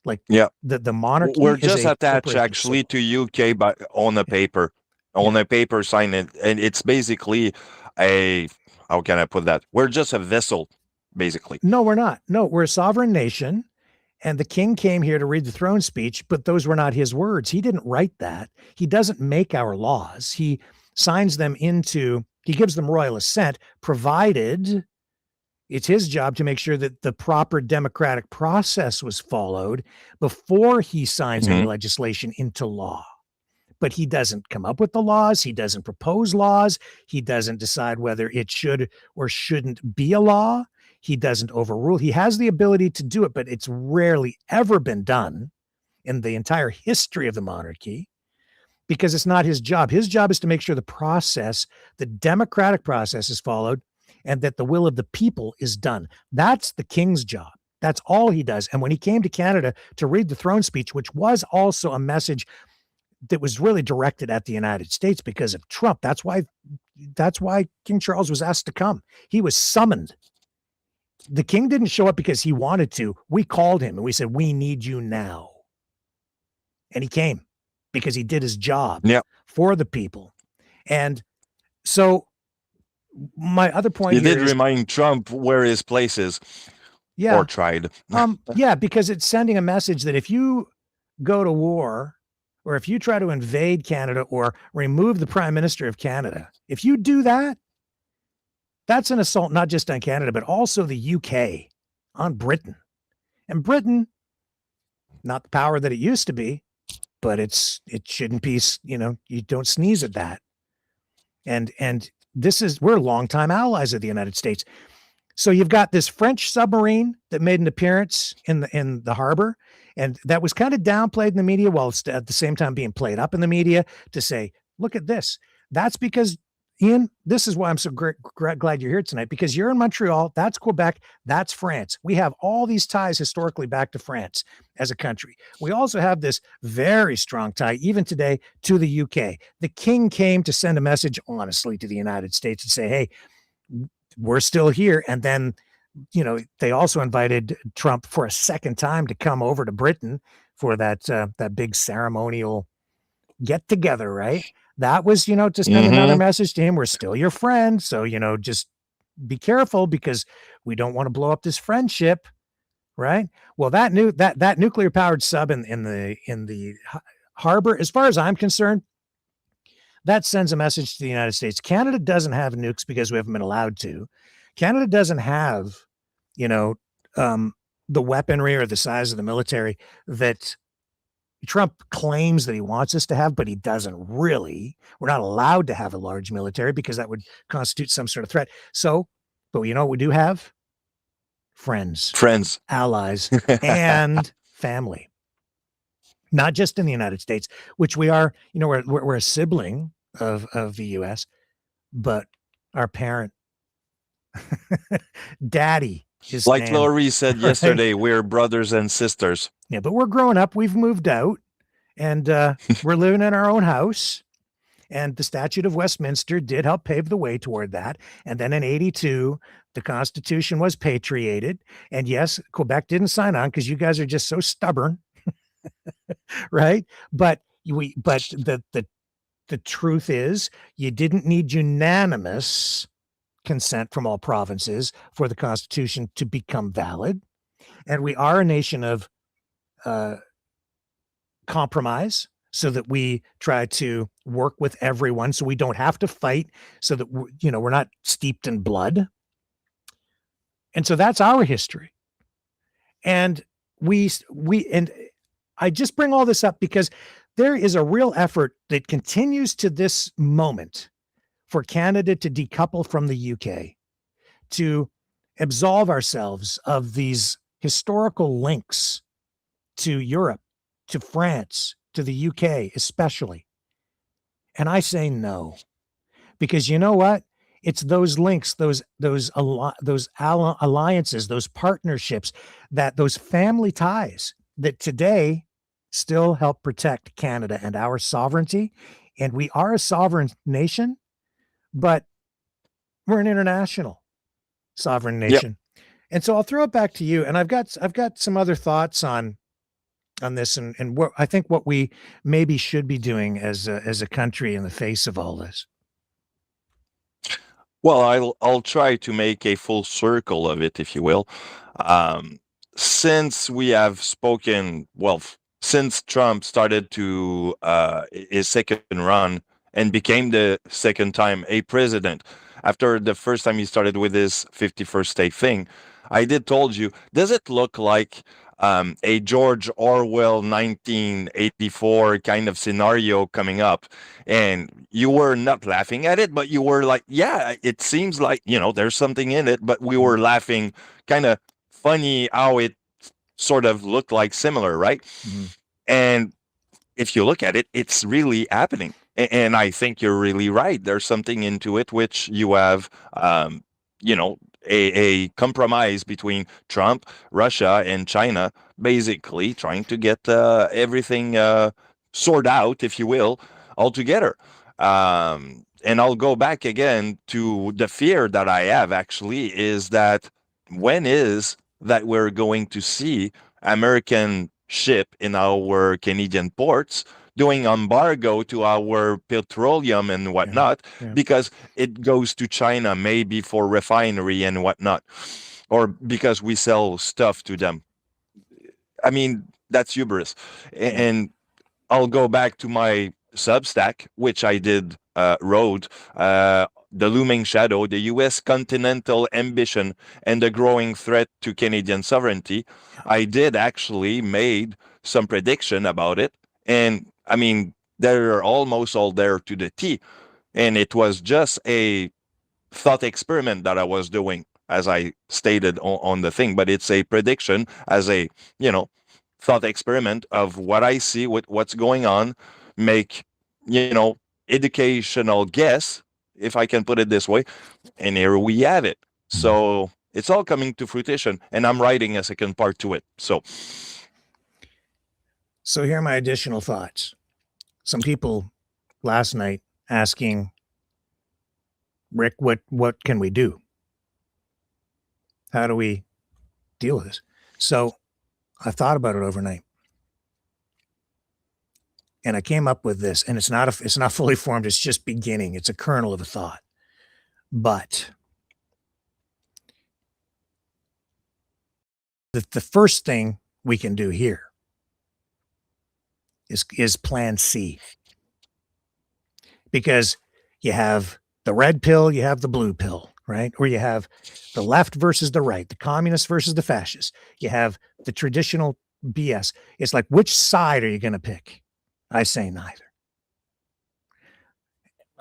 Like the monarchy. We're just attached actually to UK, but on a paper, a paper sign, and it's basically how can I put that? We're just a vessel, basically. No, we're not. No, we're a sovereign nation, and the king came here to read the throne speech, but those were not his words. He didn't write that. He doesn't make our laws. He signs them he gives them royal assent, provided it's his job to make sure that the proper democratic process was followed before he signs any legislation into law. But he doesn't come up with the laws. He doesn't propose laws. He doesn't decide whether it should or shouldn't be a law. He doesn't overrule. He has the ability to do it, but it's rarely ever been done in the entire history of the monarchy, because it's not his job. His job is to make sure the democratic process is followed, and that the will of the people is done. That's the king's job. That's all he does. And when he came to Canada to read the throne speech, which was also a message that was really directed at the United States because of Trump, that's why King Charles was asked to come. He was summoned. The king didn't show up because he wanted to. We called him and we said, we need you now. And he came because he did his job for the people. And so my other point, you did remind Trump where his place is, or tried. Because it's sending a message that if you go to war, or if you try to invade Canada or remove the Prime Minister of Canada, if you do that, that's an assault not just on Canada, but also the UK, on Britain. And Britain, not the power that it used to be, but it shouldn't be, you don't sneeze at that. And we're longtime allies of the United States. So you've got this French submarine that made an appearance in the harbor, and that was kind of downplayed in the media, while it's at the same time being played up in the media to say, look at this. That's because, Ian, this is why I'm so glad you're here tonight, because you're in Montreal, that's Quebec, that's France. We have all these ties historically back to France as a country. We also have this very strong tie, even today, to the UK. The king came to send a message, honestly, to the United States and say, hey, we're still here. And then, they also invited Trump for a second time to come over to Britain for that big ceremonial get together, right? That was, to send another message to him. We're still your friend. So, just be careful, because we don't want to blow up this friendship. Right. Well, that nuclear powered sub in the harbor, as far as I'm concerned, that sends a message to the United States. Canada doesn't have nukes because we haven't been allowed to. Canada doesn't have, the weaponry or the size of the military that Trump claims that he wants us to have, but he doesn't really. We're not allowed to have a large military because that would constitute some sort of threat. So, but what we do have? Friends, allies, and family. Not just in the United States, which we are, we're a sibling of the US, but our parent, daddy, is like Laurie said yesterday, we're brothers and sisters. Yeah, but we're growing up. We've moved out, And we're living in our own house. And the Statute of Westminster did help pave the way toward that. And then in 82, the Constitution was patriated. And yes, Quebec didn't sign on because you guys are just so stubborn, right? But the truth is, you didn't need unanimous consent from all provinces for the Constitution to become valid. And we are a nation of compromise, so that we try to work with everyone, so we don't have to fight, so that we're not steeped in blood. And so that's our history. And and I just bring all this up because there is a real effort that continues to this moment for Canada to decouple from the UK, to absolve ourselves of these historical links to Europe, to France, to the UK especially. And I say no, because you know what? It's those links, those alliances, those partnerships, those family ties that today still help protect Canada and our sovereignty. And we are a sovereign nation, but we're an international sovereign nation. Yep. And so I'll throw it back to you. And I've got some other thoughts on this, and what I think what we maybe should be doing as a country in the face of all this. Well, I'll try to make a full circle of it, if you will. Since we have spoken, since Trump started to his second run and became the second time a president, after the first time he started with his 51st state thing, I did told you, does it look like a George Orwell 1984 kind of scenario coming up? And you were not laughing at it, but you were like, yeah, it seems like, there's something in it, but we were laughing, kind of funny how it sort of looked like similar, right? Mm-hmm. And if you look at it, it's really happening. And I think you're really right. There's something into it, which you have, a compromise between Trump, Russia, and China, basically trying to get everything sorted out, if you will, altogether. And I'll go back again to the fear that I have, actually, is that when is that we're going to see American ship in our Canadian ports doing embargo to our petroleum and whatnot, because it goes to China, maybe for refinery and whatnot, or because we sell stuff to them. I mean, that's hubris. And I'll go back to my Substack, which I did wrote, The Looming Shadow, the U.S. Continental Ambition and the Growing Threat to Canadian Sovereignty. I did actually made some prediction about it. And I mean, they're almost all there to the T. And it was just a thought experiment that I was doing, as I stated on the thing. But it's a prediction as a, thought experiment of what I see with what's going on, make, educational guess, if I can put it this way. And here we have it. So it's all coming to fruition. And I'm writing a second part to it. So here are my additional thoughts. Some people last night asking, Rick, what can we do? How do we deal with this? So I thought about it overnight, and I came up with this. And it's not fully formed. It's just beginning. It's a kernel of a thought. But the first thing we can do here is plan C. Because you have the red pill, you have the blue pill, right? Or you have the left versus the right, the communists versus the fascists. You have the traditional BS. It's like, which side are you going to pick? I say neither.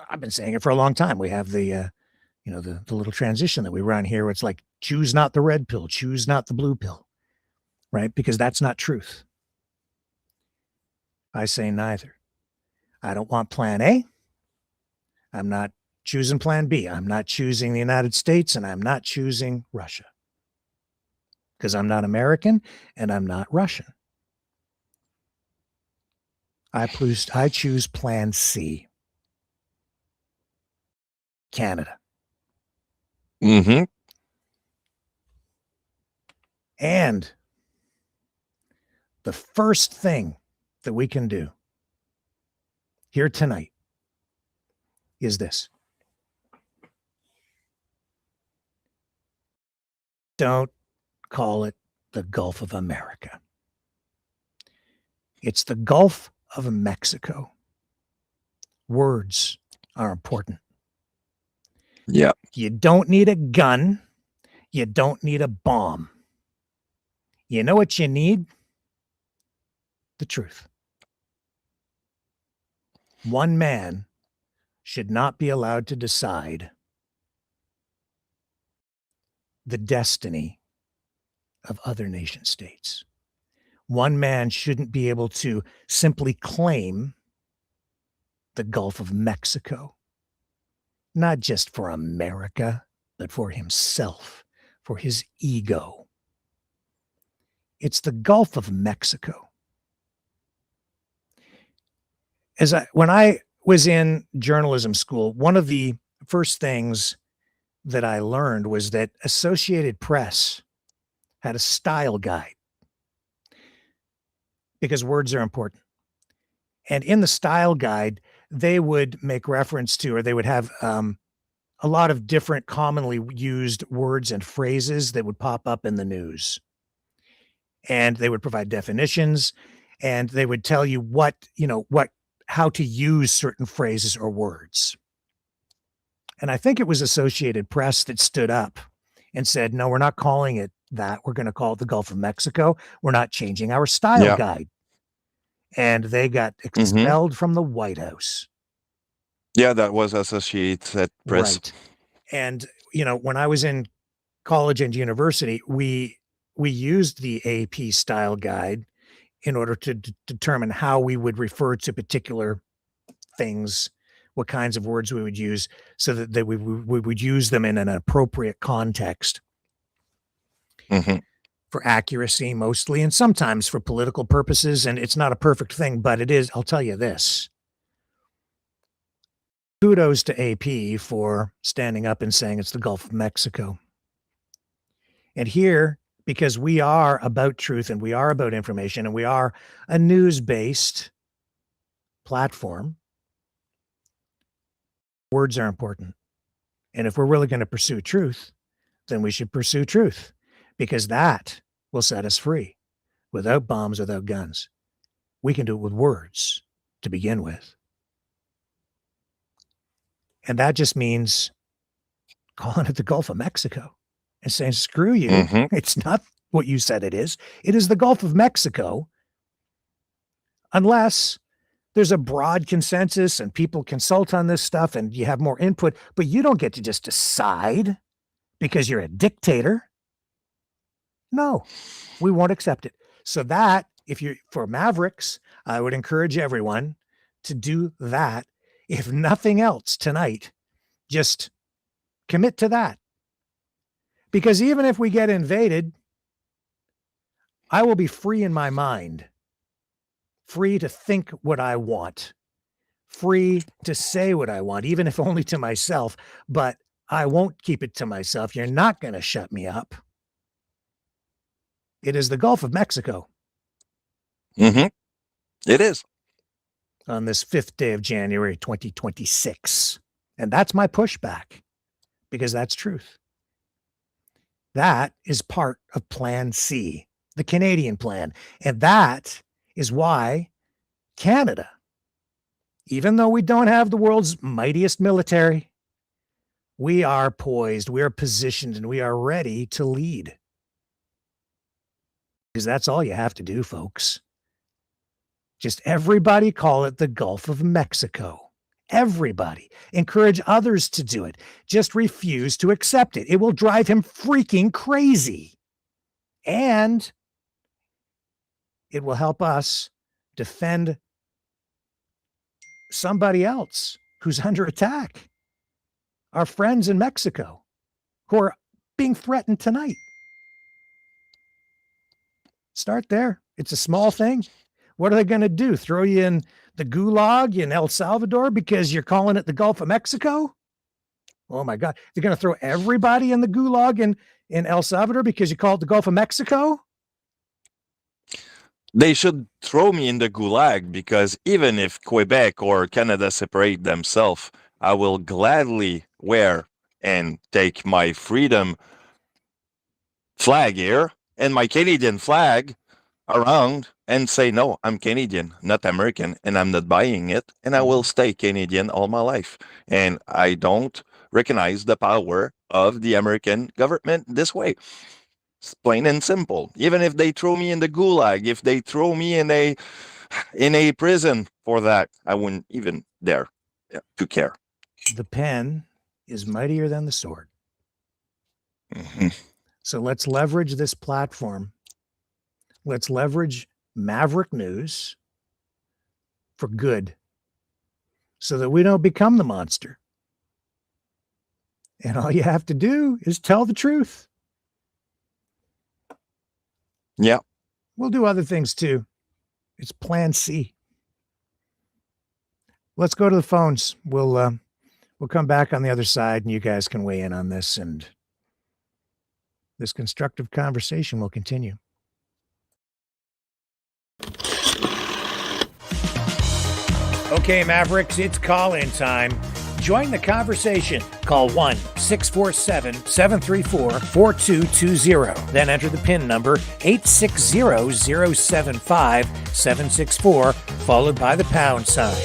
I've been saying it for a long time. We have the little transition that we run here where it's like, choose not the red pill, choose not the blue pill, right? Because that's not truth. I say neither. I don't want plan A. I'm not choosing plan B. I'm not choosing the United States, and I'm not choosing Russia. Because I'm not American and I'm not Russian. I choose Plan C. Canada. Mm-hmm. And the first thing that we can do here tonight is this. Don't call it the Gulf of America. It's the Gulf of Mexico. Words are important. Yeah. You don't need a gun. You don't need a bomb. You know what you need? The truth. One man should not be allowed to decide the destiny of other nation states. One man shouldn't be able to simply claim the Gulf of Mexico, not just for America, but for himself, for his ego. It's the Gulf of Mexico. When I was in journalism school, one of the first things that I learned was that Associated Press had a style guide because words are important. And in the style guide, they would make reference to, or they would have a lot of different commonly used words and phrases that would pop up in the news. And they would provide definitions, and they would tell you how to use certain phrases or words. And I think it was Associated Press that stood up and said, no, we're not calling it that. We're going to call it the Gulf of Mexico. We're not changing our style guide. And they got expelled from the White House. Yeah, that was Associated Press. Right. And, when I was in college and university, we used the AP style guide in order to determine how we would refer to particular things, what kinds of words we would use, so that we would use them in an appropriate context. Mm-hmm. For accuracy mostly, and sometimes for political purposes. And it's not a perfect thing, but it is. I'll tell you this. Kudos to AP for standing up and saying it's the Gulf of Mexico. And here, because we are about truth and we are about information and we are a news-based platform, words are important. And if we're really going to pursue truth, then we should pursue truth, because that will set us free. Without bombs, without guns. We can do it with words to begin with. And that just means calling it the Gulf of Mexico and saying, screw you. Mm-hmm. It's not what you said it is. It is the Gulf of Mexico, unless there's a broad consensus and people consult on this stuff and you have more input, but you don't get to just decide because you're a dictator. No, we won't accept it. So that, for Mavericks, I would encourage everyone to do that. If nothing else tonight, just commit to that. Because even if we get invaded, I will be free in my mind, free to think what I want, free to say what I want, even if only to myself, but I won't keep it to myself. You're not going to shut me up. It is the Gulf of Mexico. Mm-hmm. It is. On this 5th day of January, 2026. And that's my pushback, because that's truth. That is part of Plan C, the Canadian plan. And that is why Canada, even though we don't have the world's mightiest military, we are poised, we are positioned, and we are ready to lead. Because that's all you have to do, folks. Just everybody call it the Gulf of Mexico. Everybody. Encourage others to do it. Just refuse to accept it. It will drive him freaking crazy. And it will help us defend somebody else who's under attack. Our friends in Mexico who are being threatened tonight. Start there. It's a small thing. What are they going to do? Throw you in the gulag in El Salvador because you're calling it the Gulf of Mexico? Oh my God. They're going to throw everybody in the gulag in El Salvador because you call it the Gulf of Mexico? They should throw me in the gulag, because even if Quebec or Canada separate themselves, I will gladly wear and take my freedom flag here and my Canadian flag around and say, no, I'm Canadian, not American, and I'm not buying it, and I will stay Canadian all my life. And I don't recognize the power of the American government this way. It's plain and simple. Even if they throw me in the gulag, if they throw me in a prison for that, I wouldn't even dare to care. The pen is mightier than the sword. Mm-hmm. So let's leverage this platform. Let's leverage Maverick News for good so that we don't become the monster. And all you have to do is tell the truth. Yeah. We'll do other things too. It's plan C. Let's go to the phones. We'll come back on the other side and you guys can weigh in on this, and this constructive conversation will continue. Okay, Mavericks, it's call-in time. Join the conversation. Call 1-647-734-4220. Then enter the PIN number 860-075-764, followed by the pound sign.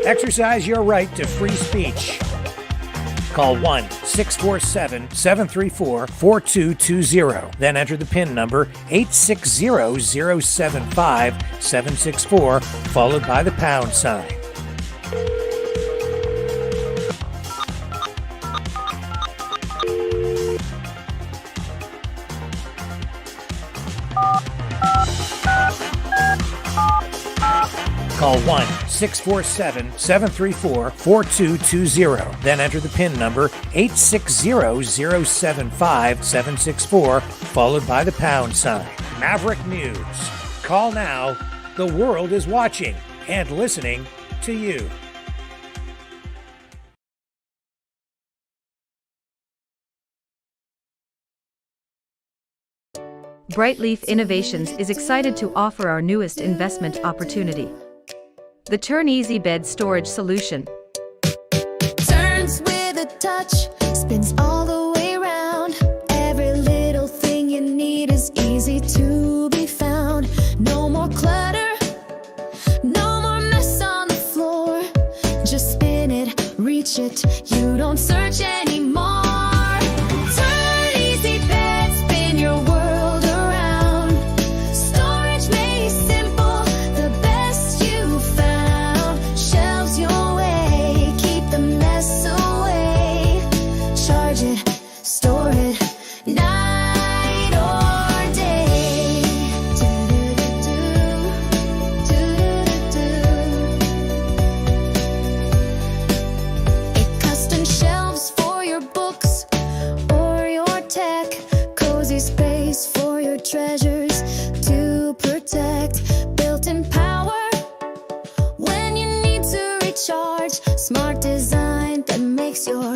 Exercise your right to free speech. Call 1-647-734-4220. Then enter the PIN number 860-075-764, followed by the pound sign. Call 1-647-734-4220. Then enter the PIN number 860-075-764, followed by the pound sign. Maverick News. Call now. The world is watching and listening to you. Brightleaf Innovations is excited to offer our newest investment opportunity, the Turn Easy Bed Storage Solution. Turns with a touch, spins all the way around. Every little thing you need is easy to be found. No more clutter, no more mess on the floor. Just spin it, reach it, you don't search anymore. Turn Easy Bed, spin your world around. Storage made simple, the best you found. Shelves your way, keep the mess away. Charge it, store it, night or day. Custom shelves for your books or your tech. Cozy space for your treasures to protect. Built-in power when you need to recharge. Smart design that makes your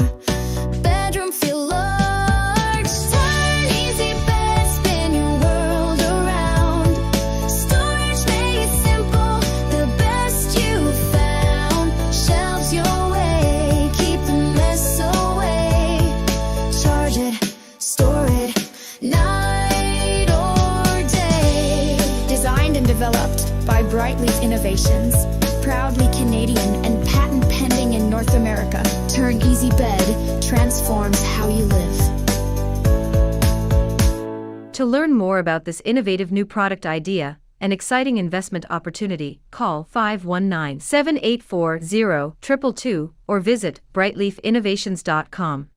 bedroom feel large. Turn Easy Bed, spin your world around. Storage made simple, the best you found. Shelves your way, keep the mess away. Charge it, store it, night or day. Designed and developed by Brightleaf Innovations. Proudly Canadian and patent pending in North America. Turn Easy Bed transforms how you live. To learn more about this innovative new product idea and exciting investment opportunity, call 519-784-0222 or visit brightleafinnovations.com.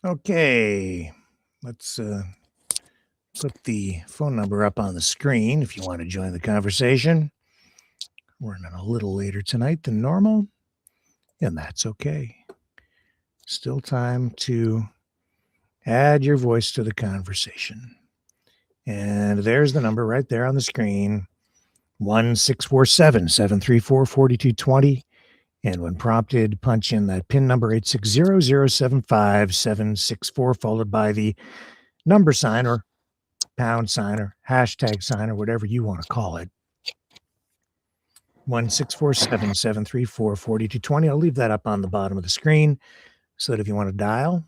Okay, let's put the phone number up on the screen if you want to join the conversation. We're running a little later tonight than normal, and that's okay. Still time to Add your voice to the conversation. And there's the number right there on the screen. 1-647-734-4220. And when prompted, punch in that PIN number 860-075-764, followed by the number sign or pound sign or hashtag sign or whatever you want to call it. 1-647-734-4220. I'll leave that up on the bottom of the screen so that if you want to dial,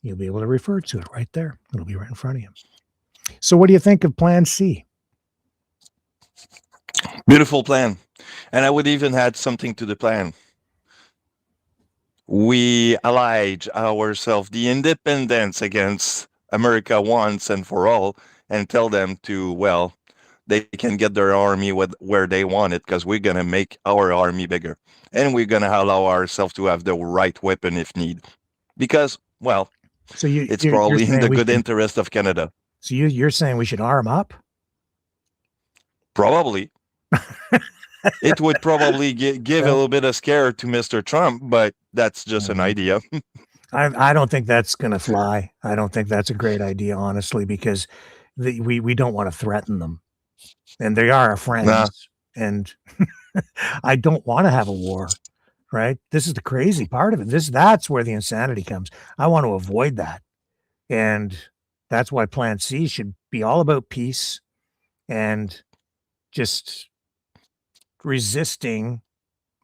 you'll be able to refer to it right there. It'll be right in front of you. So what do you think of Plan C? Beautiful plan. And I would even add something to the plan. We allied ourselves the independence against America once and for all and tell them to, well, they can get their army where they want it because we're going to make our army bigger. And we're going to allow ourselves to have the right weapon if need. Because, well, so it's probably in the good interest of Canada. So you're saying we should arm up? Probably. It would probably give a little bit of scare to Mr. Trump, but that's just an idea. I don't think that's going to fly. I don't think that's a great idea, honestly, because we don't want to threaten them. And they are our friends. Nah. And I don't want to have a war, right? This is the crazy part of it. That's where the insanity comes. I want to avoid that. And that's why Plan C should be all about peace and just resisting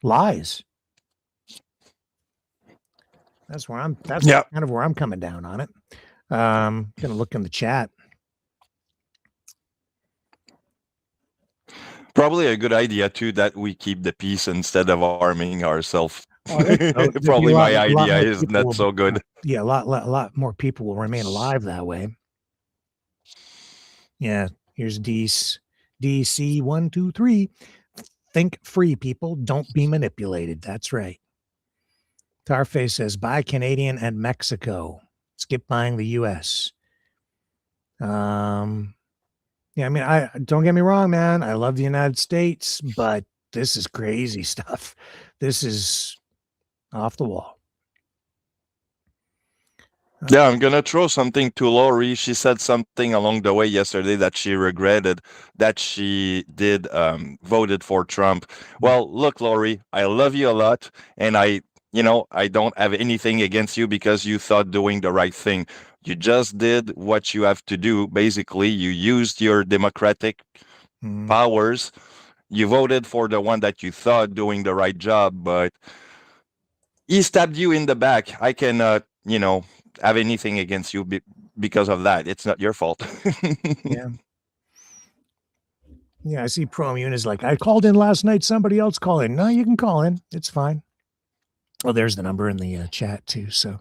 lies. That's kind of where I'm coming down on it. Gonna look in the chat. Probably a good idea too that we keep the peace instead of arming ourselves. Probably my idea is not so good. Yeah, a lot more people will remain alive that way. Yeah, here's DC 123. Think free, people. Don't be manipulated. That's right. Tarface says, buy Canadian and Mexico. Skip buying the U.S. Yeah, I mean, don't get me wrong, man. I love the United States, but this is crazy stuff. This is off the wall. Yeah, I'm going to throw something to Lori. She said something along the way yesterday that she regretted that she did voted for Trump. Well, look, Lori, I love you a lot. And I don't have anything against you because you thought doing the right thing. You just did what you have to do. Basically, you used your democratic powers. You voted for the one that you thought doing the right job, but he stabbed you in the back. I cannot, have anything against you because of that. It's not your fault. Yeah. Yeah, I see ProImmune is like, I called in last night. Somebody else called in. No, you can call in. It's fine. Well, there's the number in the chat too. So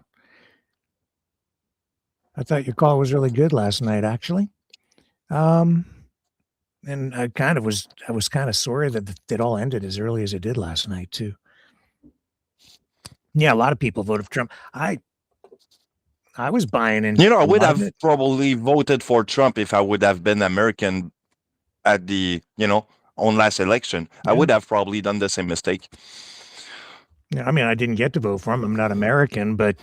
I thought your call was really good last night, actually. And I was kind of sorry that it all ended as early as it did last night too. Yeah, a lot of people voted for Trump. I was buying in. I would have probably voted for Trump if I would have been American at the, on last election. Yeah. I would have probably done the same mistake. Yeah, I mean, I didn't get to vote for him. I'm not American, but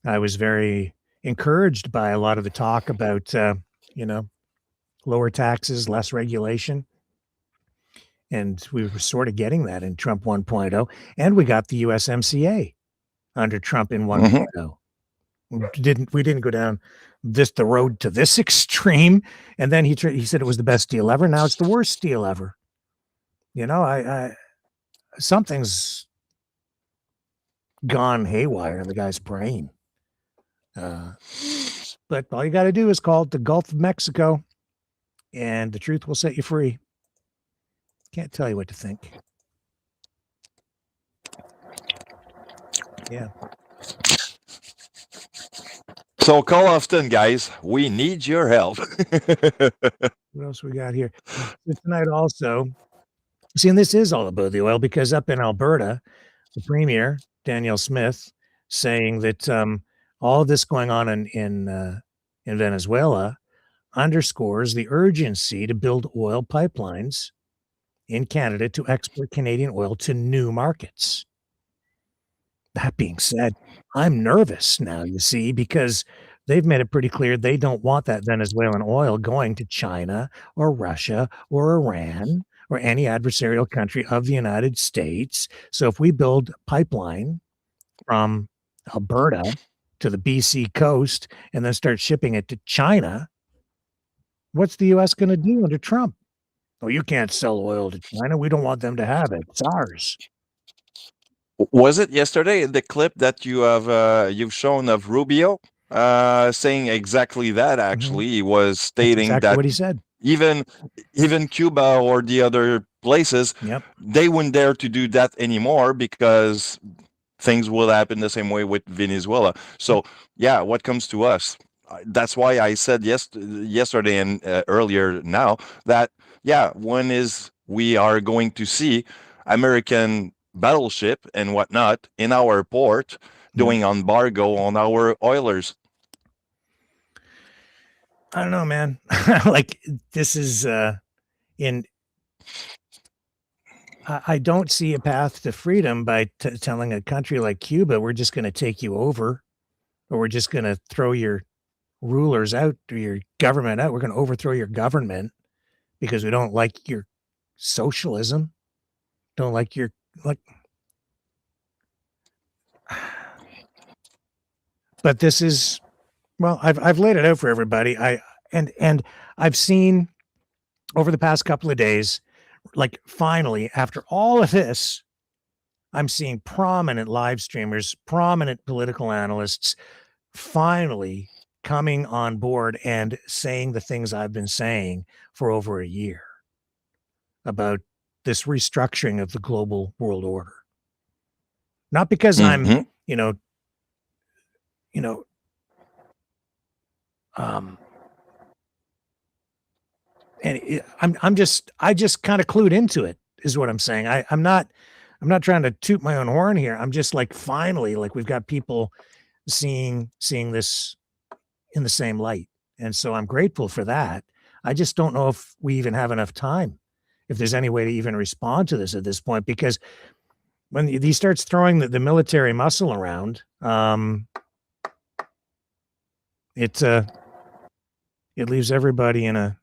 I was very encouraged by a lot of the talk about, lower taxes, less regulation. And we were sort of getting that in Trump 1.0. And we got the USMCA under Trump in 1.0. Mm-hmm. We didn't go down the road to this extreme. And then he said it was the best deal ever. Now it's the worst deal ever. Something's gone haywire in the guy's brain. But all you got to do is call it the Gulf of Mexico, and the truth will set you free. Can't tell you what to think. Yeah. So call often, guys. We need your help. What else we got here? Tonight also, see, and this is all about the oil, because up in Alberta, the Premier, Danielle Smith, saying that all of this going on in Venezuela underscores the urgency to build oil pipelines in Canada to export Canadian oil to new markets. That being said, I'm nervous now, you see, because they've made it pretty clear they don't want that Venezuelan oil going to China or Russia or Iran or any adversarial country of the United States. So if we build a pipeline from Alberta to the BC coast and then start shipping it to China, what's the U.S. going to do under Trump? Oh, you can't sell oil to China. We don't want them to have it. It's ours. Was it yesterday the clip that you've shown of Rubio saying exactly that? Actually, he was stating exactly what he said. Even Cuba or the other places, they wouldn't dare to do that anymore because things will happen the same way with Venezuela. So yeah, what comes to us? That's why I said yesterday and earlier now that when is we are going to see American battleship and whatnot in our port doing embargo on our oilers? I don't know, man. Like this is I don't see a path to freedom by telling a country like Cuba, we're just going to take you over, or we're just going to throw your rulers out or your government out. We're going to overthrow your government because we don't like your socialism. Don't like your but this is, well, I've laid it out for everybody. And I've seen over the past couple of days, like finally, after all of this, I'm seeing prominent live streamers, prominent political analysts finally coming on board and saying the things I've been saying for over a year about this restructuring of the global world order. Not because I'm, and I just kind of clued into it is what I'm saying. I'm not trying to toot my own horn here. I'm just like, finally, like we've got people seeing this in the same light. And so I'm grateful for that. I just don't know if we even have enough time, if there's any way to even respond to this at this point, because when he starts throwing the military muscle around, it leaves everybody in a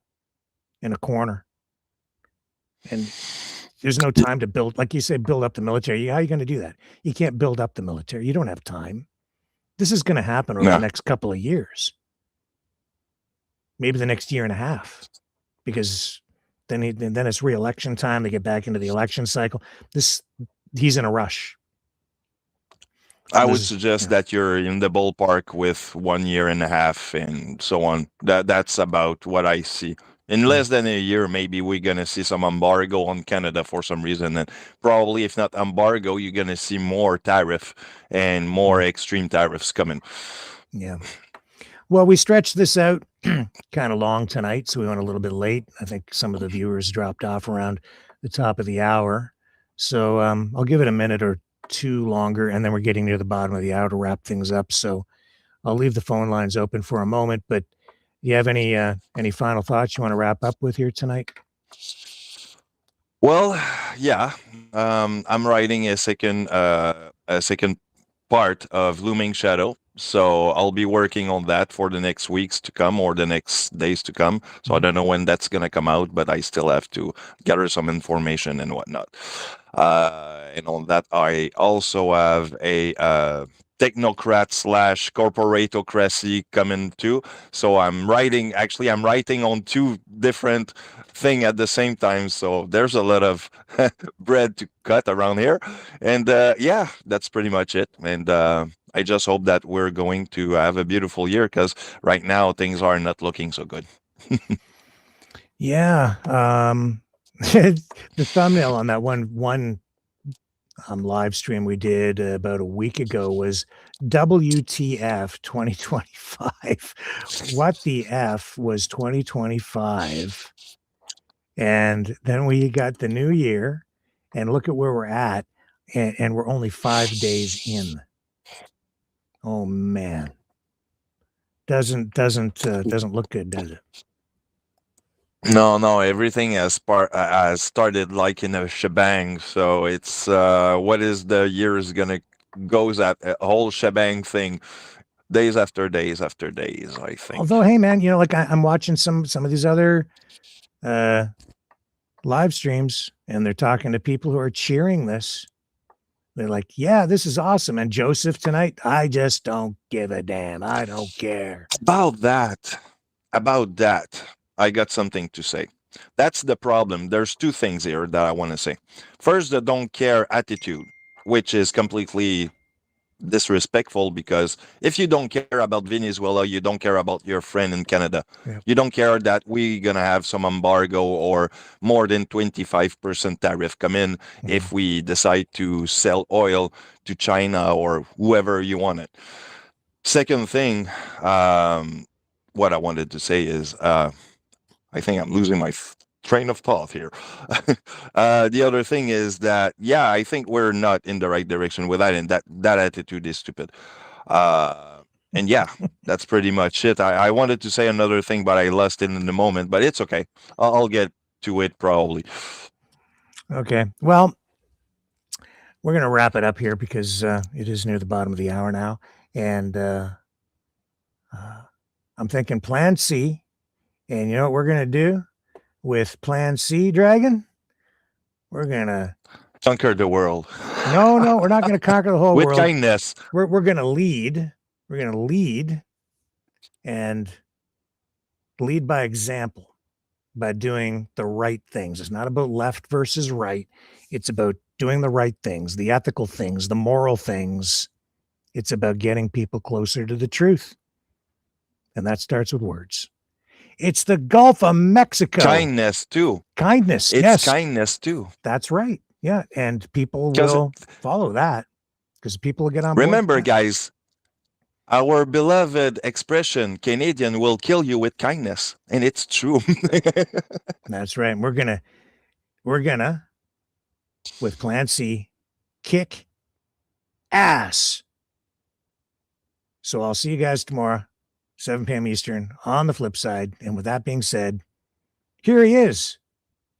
corner, and there's no time to build, like you said, build up the military. How are you going to do that? You can't build up the military. You don't have time. This is going to happen over the next couple of years, maybe the next year and a half, because then it's re-election time. They get back into the election cycle. He's in a rush. I would suggest that you're in the ballpark with 1 year and a half and so on. That's about what I see. In less than a year, maybe we're going to see some embargo on Canada for some reason. And probably if not embargo, you're going to see more tariff and more extreme tariffs coming. Yeah. Well, we stretched this out kind of long tonight, so we went a little bit late. I think some of the viewers dropped off around the top of the hour. So I'll give it a minute or two longer, and then we're getting near the bottom of the hour to wrap things up. So I'll leave the phone lines open for a moment, but do you have any final thoughts you want to wrap up with here tonight? Well, yeah, I'm writing a second part of Looming Shadow, so I'll be working on that for the next weeks to come or the next days to come. So I don't know when that's gonna come out, but I still have to gather some information and whatnot. And on that, I also have a technocrat / corporatocracy coming too. So I'm writing on two different things at the same time. So there's a lot of bread to cut around here. And that's pretty much it. And I just hope that we're going to have a beautiful year, because right now things are not looking so good. Yeah. The thumbnail on that one live stream we did about a week ago was WTF 2025. What the F was 2025? And then we got the new year, and look at where we're at, and we're only 5 days in. Oh man, doesn't look good, does it? No, everything has started like in a shebang. So it's what is the year is gonna goes at a whole shebang thing. days after days after days, I think. Although, hey, man, like I'm watching some of these other live streams, and they're talking to people who are cheering this. They're like, yeah, this is awesome. And Joseph tonight, I just don't give a damn. I don't care. About that, I got something to say. That's the problem. There's two things here that I want to say. First, the don't care attitude, which is completely disrespectful, because if you don't care about Venezuela, you don't care about your friend in Canada. Yeah. You don't care that we're going to have some embargo or more than 25% tariff come in if we decide to sell oil to China or whoever you want it. Second thing, what I wanted to say is, I think I'm losing my train of thought here. The other thing is that, yeah, I think we're not in the right direction with that, and that attitude is stupid. And yeah, that's pretty much it. I wanted to say another thing, but I lost it in the moment, but it's okay. I'll get to it probably. Okay. Well, we're going to wrap it up here because it is near the bottom of the hour now. And I'm thinking Plan C. And you know what we're going to do with Plan C, Dragon? We're going to conquer the world. No, we're not going to conquer the whole with world. With kindness. We're going to lead. We're going to lead and lead by example, by doing the right things. It's not about left versus right. It's about doing the right things, the ethical things, the moral things. It's about getting people closer to the truth. And that starts with words. It's the Gulf of Mexico. Kindness, too. Kindness, it's yes. Kindness, too. That's right. Yeah, and people will follow that because people will get on board. Remember, guys, our beloved expression, Canadian will kill you with kindness. And it's true. That's right. And we're gonna, with Plan C, kick ass. So I'll see you guys tomorrow, 7 p.m. Eastern, on the flip side. And with that being said, here he is,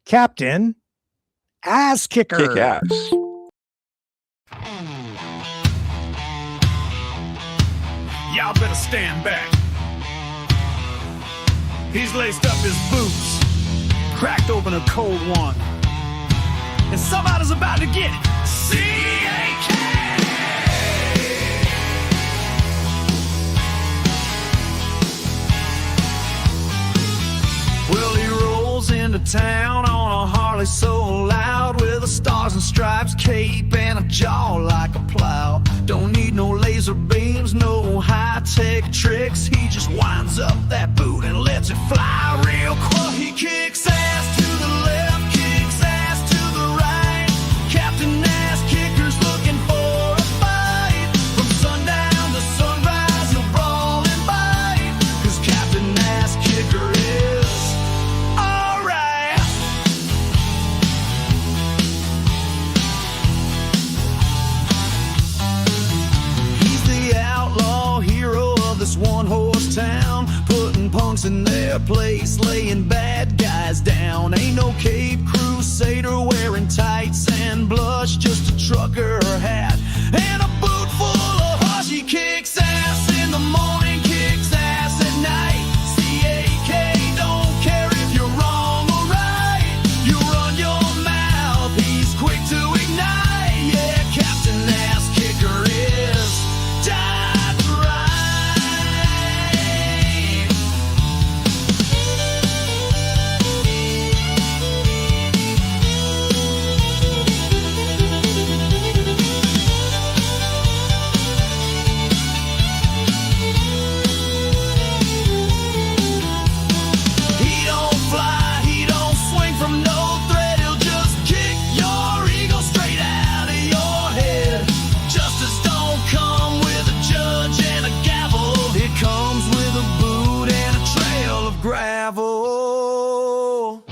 Captain Ass Kicker. Kick ass. Y'all better stand back. He's laced up his boots, cracked open a cold one, and somebody's about to get C-A-K. Well, he rolls into town on a Harley so loud, with a stars and stripes cape and a jaw like a plow. Don't need no laser beams, no high-tech tricks. He just winds up that boot and lets it fly real quick. He kicks ass to the left, kicks ass to the right. Captain Ass Kicker's looking for a fight. From sundown to sunrise, he'll brawl and bite, 'cause Captain Ass Kicker is alright. He's the outlaw hero of this one-horse town, putting punks in their place, laying bad guys down. Ain't no Cape Crusader wearing tights and blush, just a trucker hat and a boot full of hush. He kicks ass in the morning, kicks ass at night. C-A-K, don't care if you're wrong or right. You run your mouth, he's quick to ignite. Yeah, Captain Ass Kicker is dead right. He don't fly, he don't swing from no thread. He'll just kick your ego straight out of your head. Justice don't come with a judge and a gavel. It comes with a boot and a trail of gravel.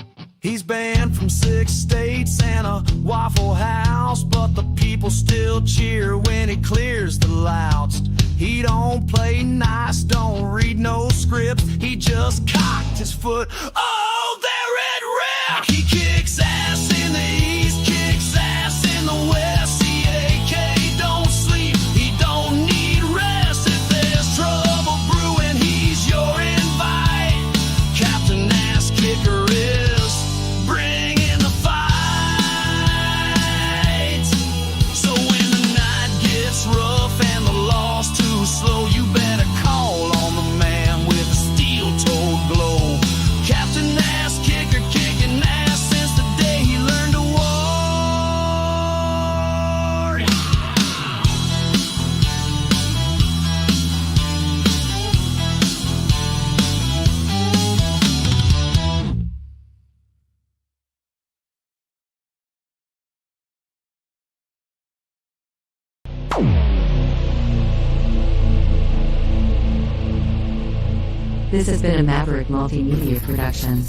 He's banned from 6 states and a Waffle House, but the people still cheer when he clears the louds. He don't play nice, don't read no scripts. He just cocked his foot. Oh, there it ripped! He kicks ass in the east, kicks ass in the west. C-A-K, don't sleep, he don't need rest. If there's trouble This has been a Maverick Multimedia production.